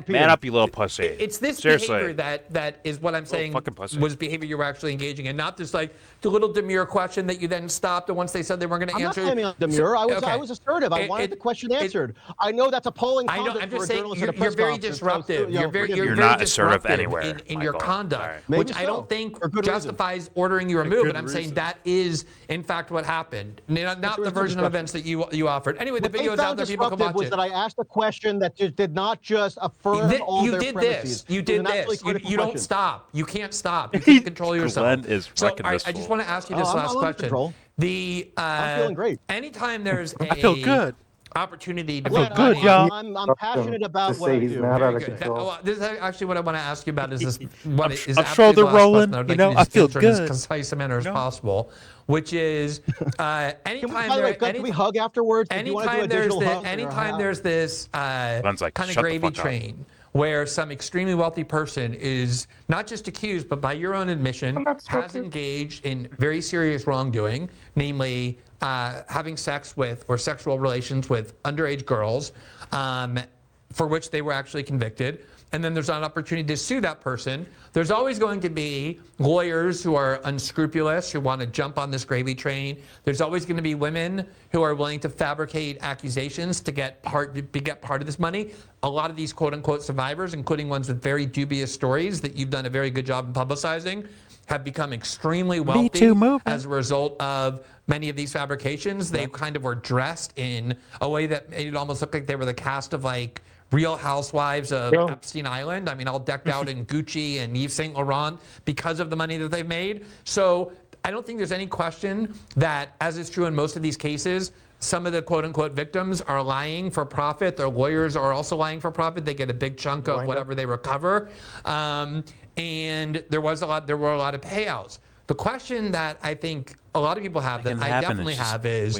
Man up, you little pussy. It's this Seriously. behavior that is what I'm saying pussy. was behavior you were actually engaging in, not just like the little demure question that you then stopped, and once they said they weren't going to answer... I'm not claiming demure. I was assertive. I wanted the question answered. I know that's appalling conduct I'm just for a saying journalist at a press you're very conference. disruptive. You're You're very not assertive disruptive anywhere, in your conduct, right. which I don't think justifies ordering you removed, but I'm saying that is, in fact, what happened. Not the version of events that you offered. Anyway, the video is out there. People can watch was it. that I asked a question that did not just affirm all their premises. You did this. You don't stop. You can't stop. You can't control yourself. Glenn is fucking I just want to ask you this last question. I'm feeling great. Anytime there's I feel good. Opportunity to feel good, y'all. I'm passionate about what I do. Not out of control. This is actually what I want to ask you about. Is this what is I'm shoulder rolling? You know, I feel good. As concise a manner as possible, which is can we hug afterwards? Anytime there's this kind of gravy train where some extremely wealthy person is not just accused, but by your own admission, has engaged in very serious wrongdoing, namely having sex with or sexual relations with underage girls, for which they were actually convicted. And then there's an opportunity to sue that person. There's always going to be lawyers who are unscrupulous, who want to jump on this gravy train. There's always going to be women who are willing to fabricate accusations to get part of this money. A lot of these quote-unquote survivors, including ones with very dubious stories that you've done a very good job in publicizing, have become extremely wealthy as a result of many of these fabrications. They kind of were dressed in a way that made it almost look like they were the cast of like Real Housewives of Epstein Island. I mean, all decked out in Gucci and Yves Saint Laurent because of the money that they've made. So I don't think there's any question that, as is true in most of these cases, some of the quote-unquote victims are lying for profit. Their lawyers are also lying for profit. They get a big chunk of whatever they recover. And there were a lot of payouts. The question that I think a lot of people have, that I definitely have, is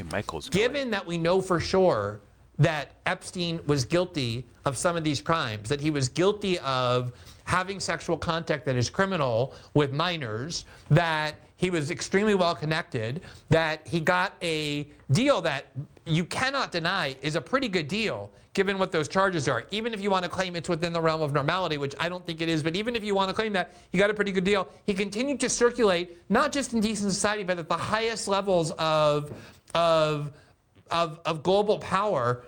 given that we know for sure that Epstein was guilty of some of these crimes, that he was guilty of having sexual contact that is criminal with minors, that he was extremely well connected, that he got a deal that you cannot deny is a pretty good deal given what those charges are. Even if you want to claim it's within the realm of normality, which I don't think it is, but even if you want to claim that, he got a pretty good deal. He continued to circulate, not just in decent society, but at the highest levels of global power.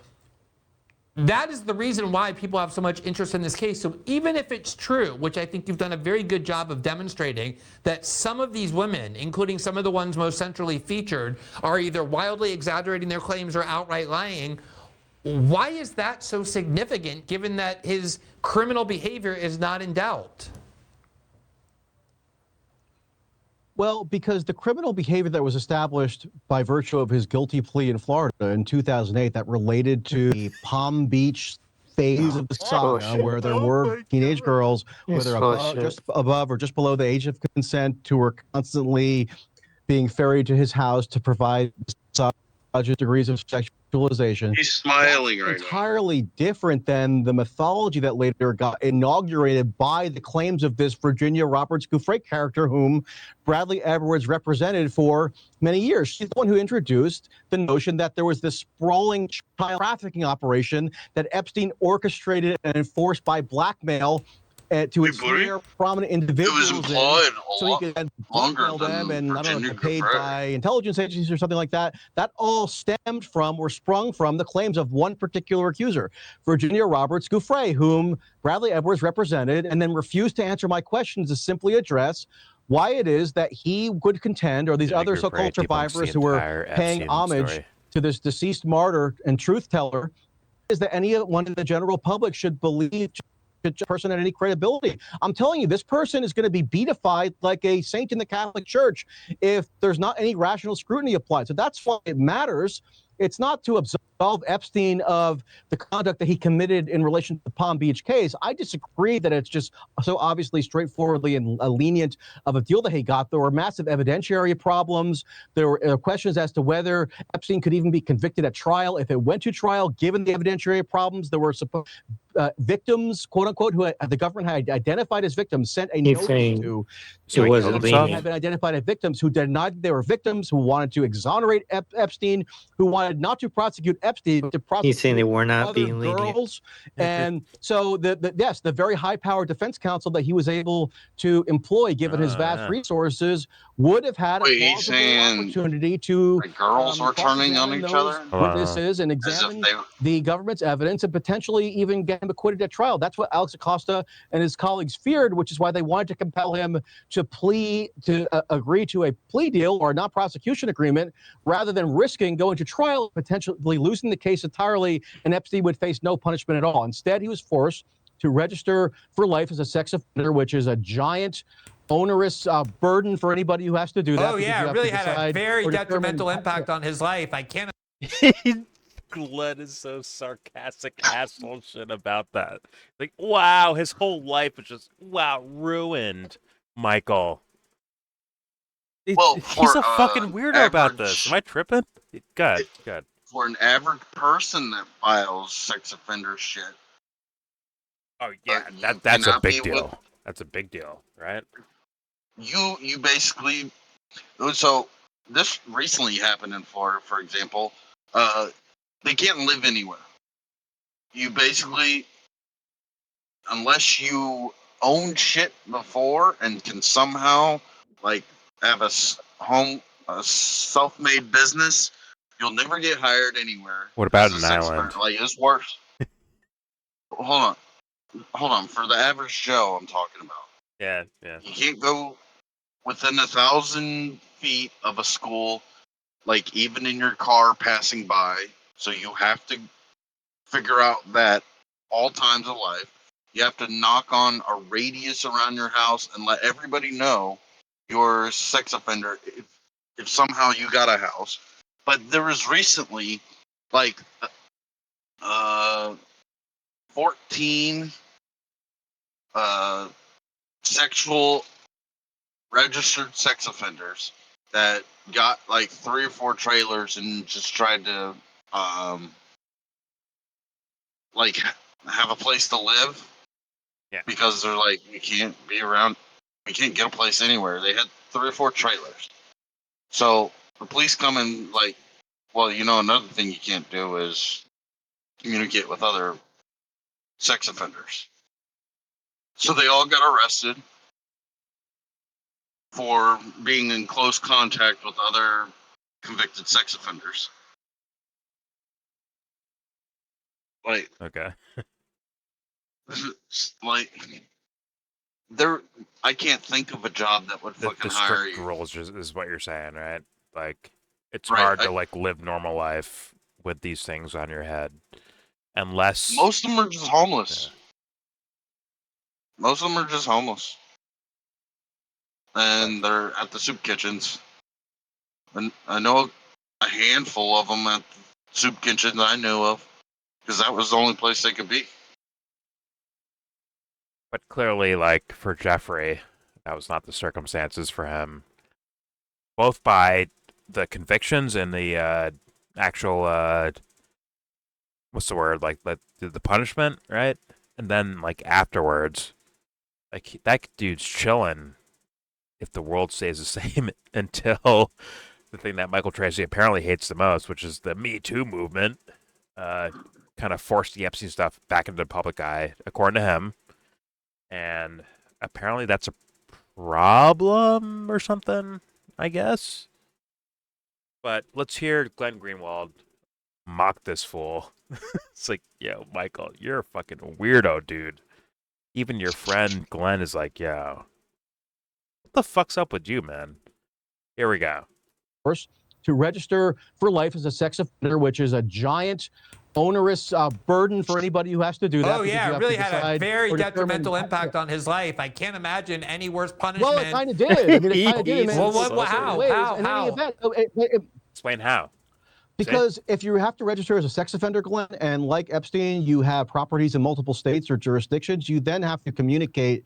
That is the reason why people have so much interest in this case. So even if it's true, which I think you've done a very good job of demonstrating, that some of these women, including some of the ones most centrally featured, are either wildly exaggerating their claims or outright lying, why is that so significant given that his criminal behavior is not in doubt? Well, because the criminal behavior that was established by virtue of his guilty plea in Florida in 2008 that related to the Palm Beach phase of the saga, where there were teenage girls, whether just above or just below the age of consent, who were constantly being ferried to his house to provide such degrees of sexual Visualization. He's smiling right now. Entirely different than the mythology that later got inaugurated by the claims of this Virginia Roberts Gouffre character, whom Bradley Edwards represented for many years. She's the one who introduced the notion that there was this sprawling child trafficking operation that Epstein orchestrated and enforced by blackmail to ensnare prominent individuals. It was employed so he could then blackmail them and I don't know, paid by intelligence agencies or something like that. That all stemmed from or sprung from the claims of one particular accuser, Virginia Roberts Gouffre, whom Bradley Edwards represented, and then refused to answer my questions to simply address why it is that he would contend, or these other so-called survivors who were paying homage to this deceased martyr and truth teller, is that anyone in the general public should believe person had any credibility. I'm telling you, this person is going to be beatified like a saint in the Catholic Church if there's not any rational scrutiny applied. So that's why it matters. It's not to absolve Epstein of the conduct that he committed in relation to the Palm Beach case. I disagree that it's just so obviously straightforwardly and lenient of a deal that he got. There were massive evidentiary problems. There were questions as to whether Epstein could even be convicted at trial if it went to trial, given the evidentiary problems. There were victims, quote unquote, who the government had identified as victims, sent a notice to. So it wasn't had been identified as victims who denied they were victims, who wanted to exonerate Epstein, who wanted not to prosecute Epstein, but to prosecute He's saying they were not other being girls. And so the very high-powered defense counsel that he was able to employ, given his vast resources, would have had a plausible opportunity to girls were turning on each other, witnesses, and examine the government's evidence and potentially even get him acquitted at trial. That's what Alex Acosta and his colleagues feared, which is why they wanted to compel him to agree to a plea deal or a non-prosecution agreement, rather than risking going to trial, potentially losing the case entirely, and Epstein would face no punishment at all. Instead, he was forced to register for life as a sex offender, which is a giant, onerous burden for anybody who has to do that. Oh yeah, it really had a very detrimental impact on his life. I can't. Glenn is so sarcastic, asshole shit about that. Like, wow, his whole life is just ruined. Michael. Well, he's a fucking weirdo about this. Am I tripping? Good. For an average person that files sex offender shit. Oh yeah, that's a big deal. That's a big deal, right? You basically, so this recently happened in Florida, for example. They can't live anywhere. You basically, unless you own shit before and can somehow like have a self-made business, you'll never get hired anywhere. What about an island? Like, it's worse. Hold on. For the average Joe, I'm talking about. Yeah. You can't go within 1,000 feet of a school, like even in your car passing by. So you have to figure out that all times of life. You have to knock on a radius around your house and let everybody know you're a sex offender if somehow you got a house. But there was recently, like, 14 sexual registered sex offenders that got like 3 or 4 trailers and just tried to like have a place to live. Yeah. Because they're like, we can't get a place anywhere. They had 3 or 4 trailers. So the police come and like, well, another thing you can't do is communicate with other sex offenders. So they all got arrested for being in close contact with other convicted sex offenders. Like, okay. Like, I can't think of a job that would fucking the hire strict you. rules is what you're saying, right? Like, it's hard to like live normal life with these things on your head, unless most of them are just homeless. Yeah. Most of them are just homeless, and they're at the soup kitchens. And I know a handful of them at the soup kitchens I knew of, because that was the only place they could be. But clearly, like, for Jeffrey, that was not the circumstances for him. Both by the convictions and the actual what's the word? Like the punishment, right? And then like afterwards, like that dude's chilling if the world stays the same until the thing that Michael Tracey apparently hates the most, which is the Me Too movement, kind of forced the Epstein stuff back into the public eye, according to him. And apparently that's a problem or something, I guess. But let's hear Glenn Greenwald mock this fool. It's like, yo, Michael, you're a fucking weirdo, dude. Even your friend Glenn is like, yo, what the fuck's up with you, man? Here we go. First, to register for life as a sex offender, which is a giant, onerous burden for anybody who has to do that. Oh yeah, it really had a very detrimental impact on his life. I can't imagine any worse punishment. Well, it kind of did. I mean, it kind of did. Well, how? In any event, explain how. Because if you have to register as a sex offender, Glenn, and like Epstein, you have properties in multiple states or jurisdictions, you then have to communicate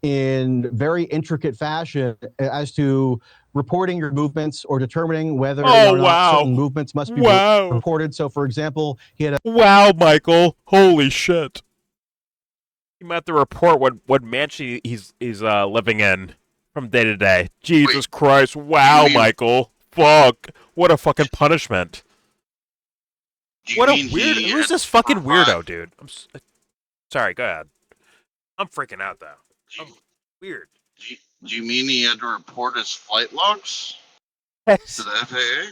in very intricate fashion as to reporting your movements or determining whether or not certain movements must be reported. So, for example, he had a... Wow, Michael. Holy shit. You might have to report what mansion he's living in from day to day. Jesus Christ. Wow, Michael. Fuck. What a fucking punishment. What a weird... Who's this fucking weirdo, dude? Sorry, go ahead. I'm freaking out, though. Weird. Do you mean he had to report his flight logs to the FAA?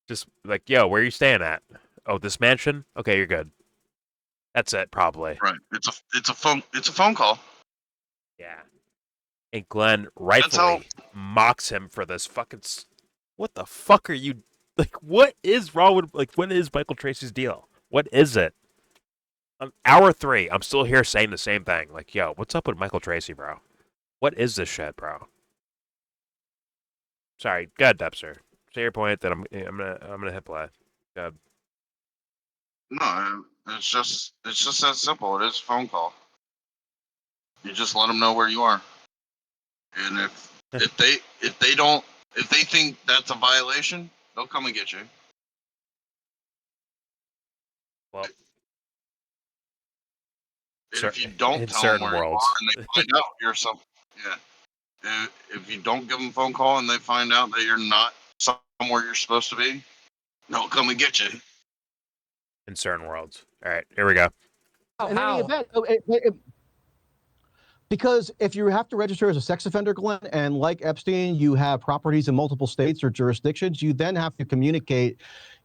Just like, yo, where are you staying at? Oh, this mansion? Okay, you're good. That's it, probably. Right. It's a phone call. Yeah. And Glenn rightfully mocks him for this fucking. What the fuck are you? Like, what is wrong with? Like, what is Michael Tracey's deal? What is it? Hour 3, I'm still here saying the same thing. Like, yo, what's up with Michael Tracey, bro? What is this shit, bro? Sorry, go ahead, Depster. Say your point. That I'm gonna hit play. Go ahead. No, it's just that simple. It is a phone call. You just let them know where you are, and if they think that's a violation, they'll come and get you. Well. If you don't tell them where you are and they find out you're if you don't give them a phone call and they find out that you're not somewhere you're supposed to be, they'll come and get you. In certain worlds. All right, here we go. In any event, because if you have to register as a sex offender, Glenn, and like Epstein, you have properties in multiple states or jurisdictions, you then have to communicate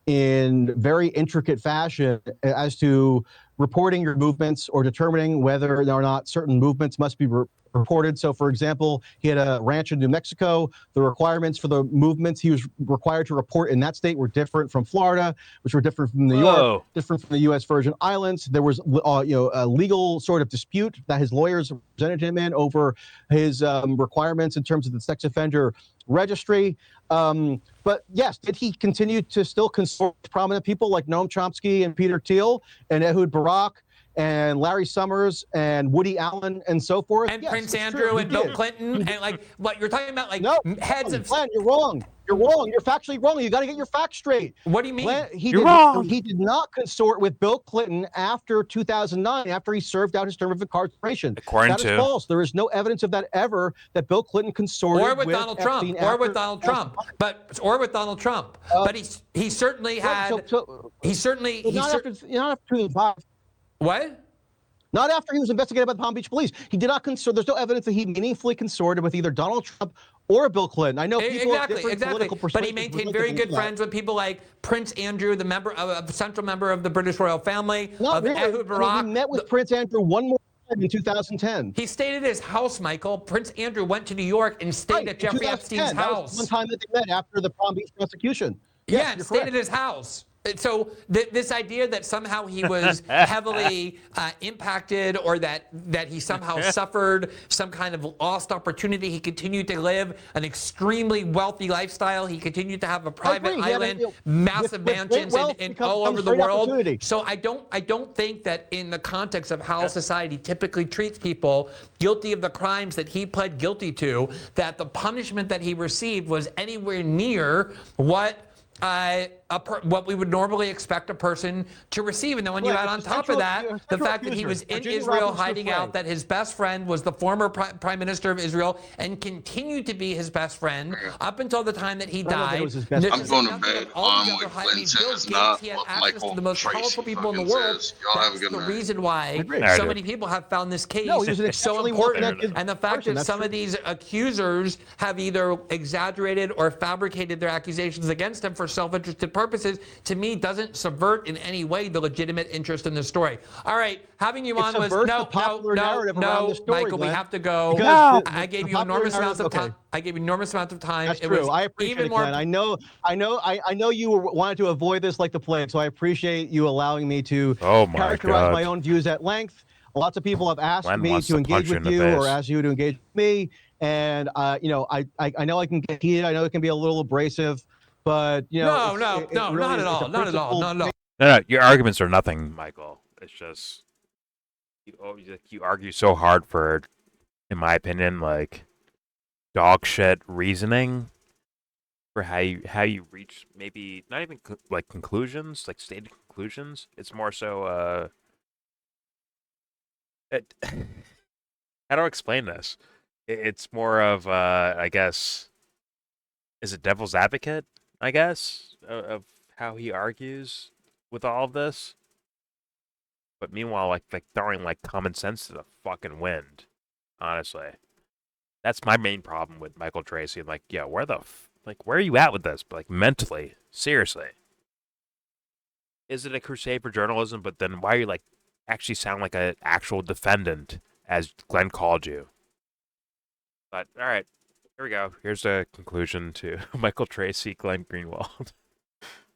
in very intricate fashion as to reporting your movements or determining whether or not certain movements must be reported. So, for example, he had a ranch in New Mexico. The requirements for the movements he was required to report in that state were different from Florida, which were different from New York, different from the U.S. Virgin Islands. There was, a legal sort of dispute that his lawyers represented him in over his requirements in terms of the sex offender registry. But yes, did he continue to still consort with prominent people like Noam Chomsky and Peter Thiel and Ehud Barak and Larry Summers and Woody Allen and so forth? And yes, Prince Andrew and Bill Clinton and like what you're talking about, like heads of... Glenn, you're wrong. You're wrong. You're factually wrong. You got to get your facts straight. What do you mean? Glenn, you're wrong. He did not consort with Bill Clinton after 2009, after he served out his term of incarceration. According that is false. There is no evidence of that ever, that Bill Clinton consorted or with Donald Trump, or with Donald Trump, but he certainly had. Not after 2005. What? Not after he was investigated by the Palm Beach police. He did not consort. There's no evidence that he meaningfully consorted with either Donald Trump or Bill Clinton. I know people have different political perspectives. But he maintained very good friends with people like Prince Andrew, the central member of the British royal family. Not really. Ehud Barak. He met with Prince Andrew one more time in 2010. He stayed at his house, Michael. Prince Andrew went to New York and stayed at Jeffrey Epstein's house. That was one time that they met after the Palm Beach prosecution. Yeah, and stayed at his house. So this idea that somehow he was heavily impacted, or that he somehow suffered some kind of lost opportunity, he continued to live an extremely wealthy lifestyle. He continued to have a private island, massive mansions in all over the world. So I don't think that in the context of how society typically treats people guilty of the crimes that he pled guilty to, that the punishment that he received was anywhere near what what we would normally expect a person to receive. And then when you add on top of that the fact that he was in Israel hiding out, that his best friend was the former prime minister of Israel and continued to be his best friend up until the time that he died. I'm going to bed. What Glenn says, not what Michael the most Tracey powerful people in the fucking world. says. Y'all have a That's good the night. reason why so many people have found this case so important. And the fact that some of these accusers have either exaggerated or fabricated their accusations against him for self-interested purposes, to me, doesn't subvert in any way the legitimate interest in the story. All right, having you on was no, Michael, we have to go. I gave you enormous amounts of time. I gave you enormous amounts of time. That's true. I appreciate it, Glenn. I know you wanted to avoid this like the plague, so I appreciate you allowing me to characterize my own views at length. Lots of people have asked me to engage with you or asked you to engage with me, and I know I can get heated. I know it can be a little abrasive, but not at all. No, your arguments are nothing, Michael. It's just you argue so hard for, in my opinion, like dog shit reasoning for how you reach maybe not even like conclusions, like stated conclusions. It's more so how do I explain this? It's more of I guess, is it devil's advocate, I guess, of how he argues with all of this. But meanwhile, like throwing like common sense to the fucking wind. Honestly, that's my main problem with Michael Tracey. Like, yeah, where are you at with this? But like mentally, seriously, is it a crusade for journalism? But then why are you like actually sound like an actual defendant, as Glenn called you? But all right, here we go. Here's the conclusion to Michael Tracey, Glenn Greenwald.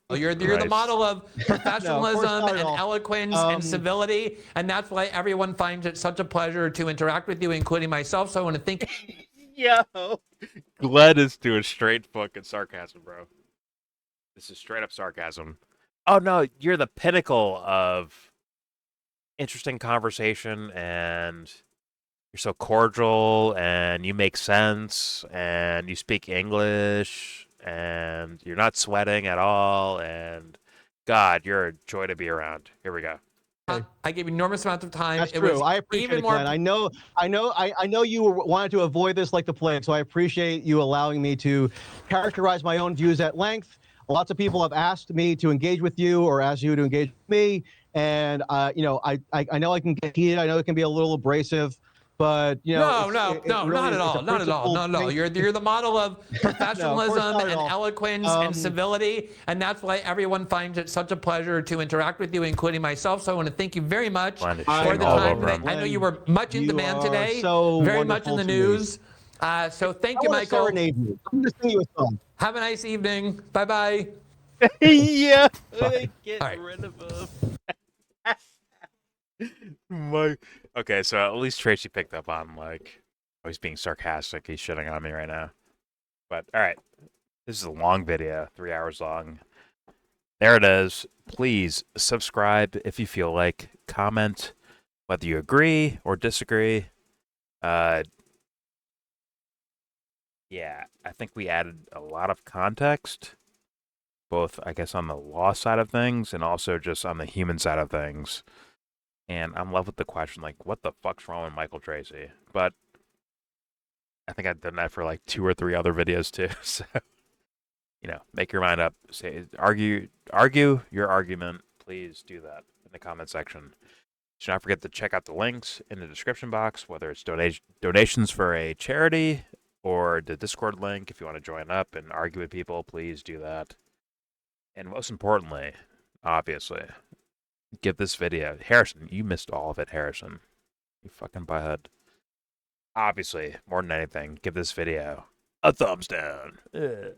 You're the model of professionalism and eloquence and civility, and that's why everyone finds it such a pleasure to interact with you, including myself. So I want to thank you. Yo, Glenn is doing straight fucking sarcasm, bro. This is straight up sarcasm. Oh no, you're the pinnacle of interesting conversation, and you're so cordial, and you make sense, and you speak English, and you're not sweating at all, and God, you're a joy to be around. Here we go. I gave you enormous amounts of time. That's true. I appreciate it, Glenn. I know you wanted to avoid this like the plague, so I appreciate you allowing me to characterize my own views at length. Lots of people have asked me to engage with you or asked you to engage with me, and I know I can get heated. I know it can be a little abrasive. But not at all. You're the model of professionalism and eloquence and civility, and that's why everyone finds it such a pleasure to interact with you, including myself. So I want to thank you very much for the time. I know you were much in demand today, very much in the news. So thank you, Michael. I'm just singing you a song. Have a nice evening. Bye bye. Yeah. Get right. rid of him. Okay, so at least Tracey picked up on, like, oh, he's being sarcastic. He's shitting on me right now. But, all right. This is a long video, 3 hours long. There it is. Please subscribe if you feel like. Comment whether you agree or disagree. Yeah, I think we added a lot of context, both, I guess, on the law side of things and also just on the human side of things. And I'm left with the question, like, what the fuck's wrong with Michael Tracey? But I think I've done that for like 2 or 3 other videos too. So, make your mind up. Argue your argument. Please do that in the comment section. Do not forget to check out the links in the description box, whether it's donations for a charity or the Discord link. If you want to join up and argue with people, please do that. And most importantly, obviously, give this video, Harrison, you missed all of it, Harrison. You fucking butthead. Obviously, more than anything, give this video a thumbs down. Ugh.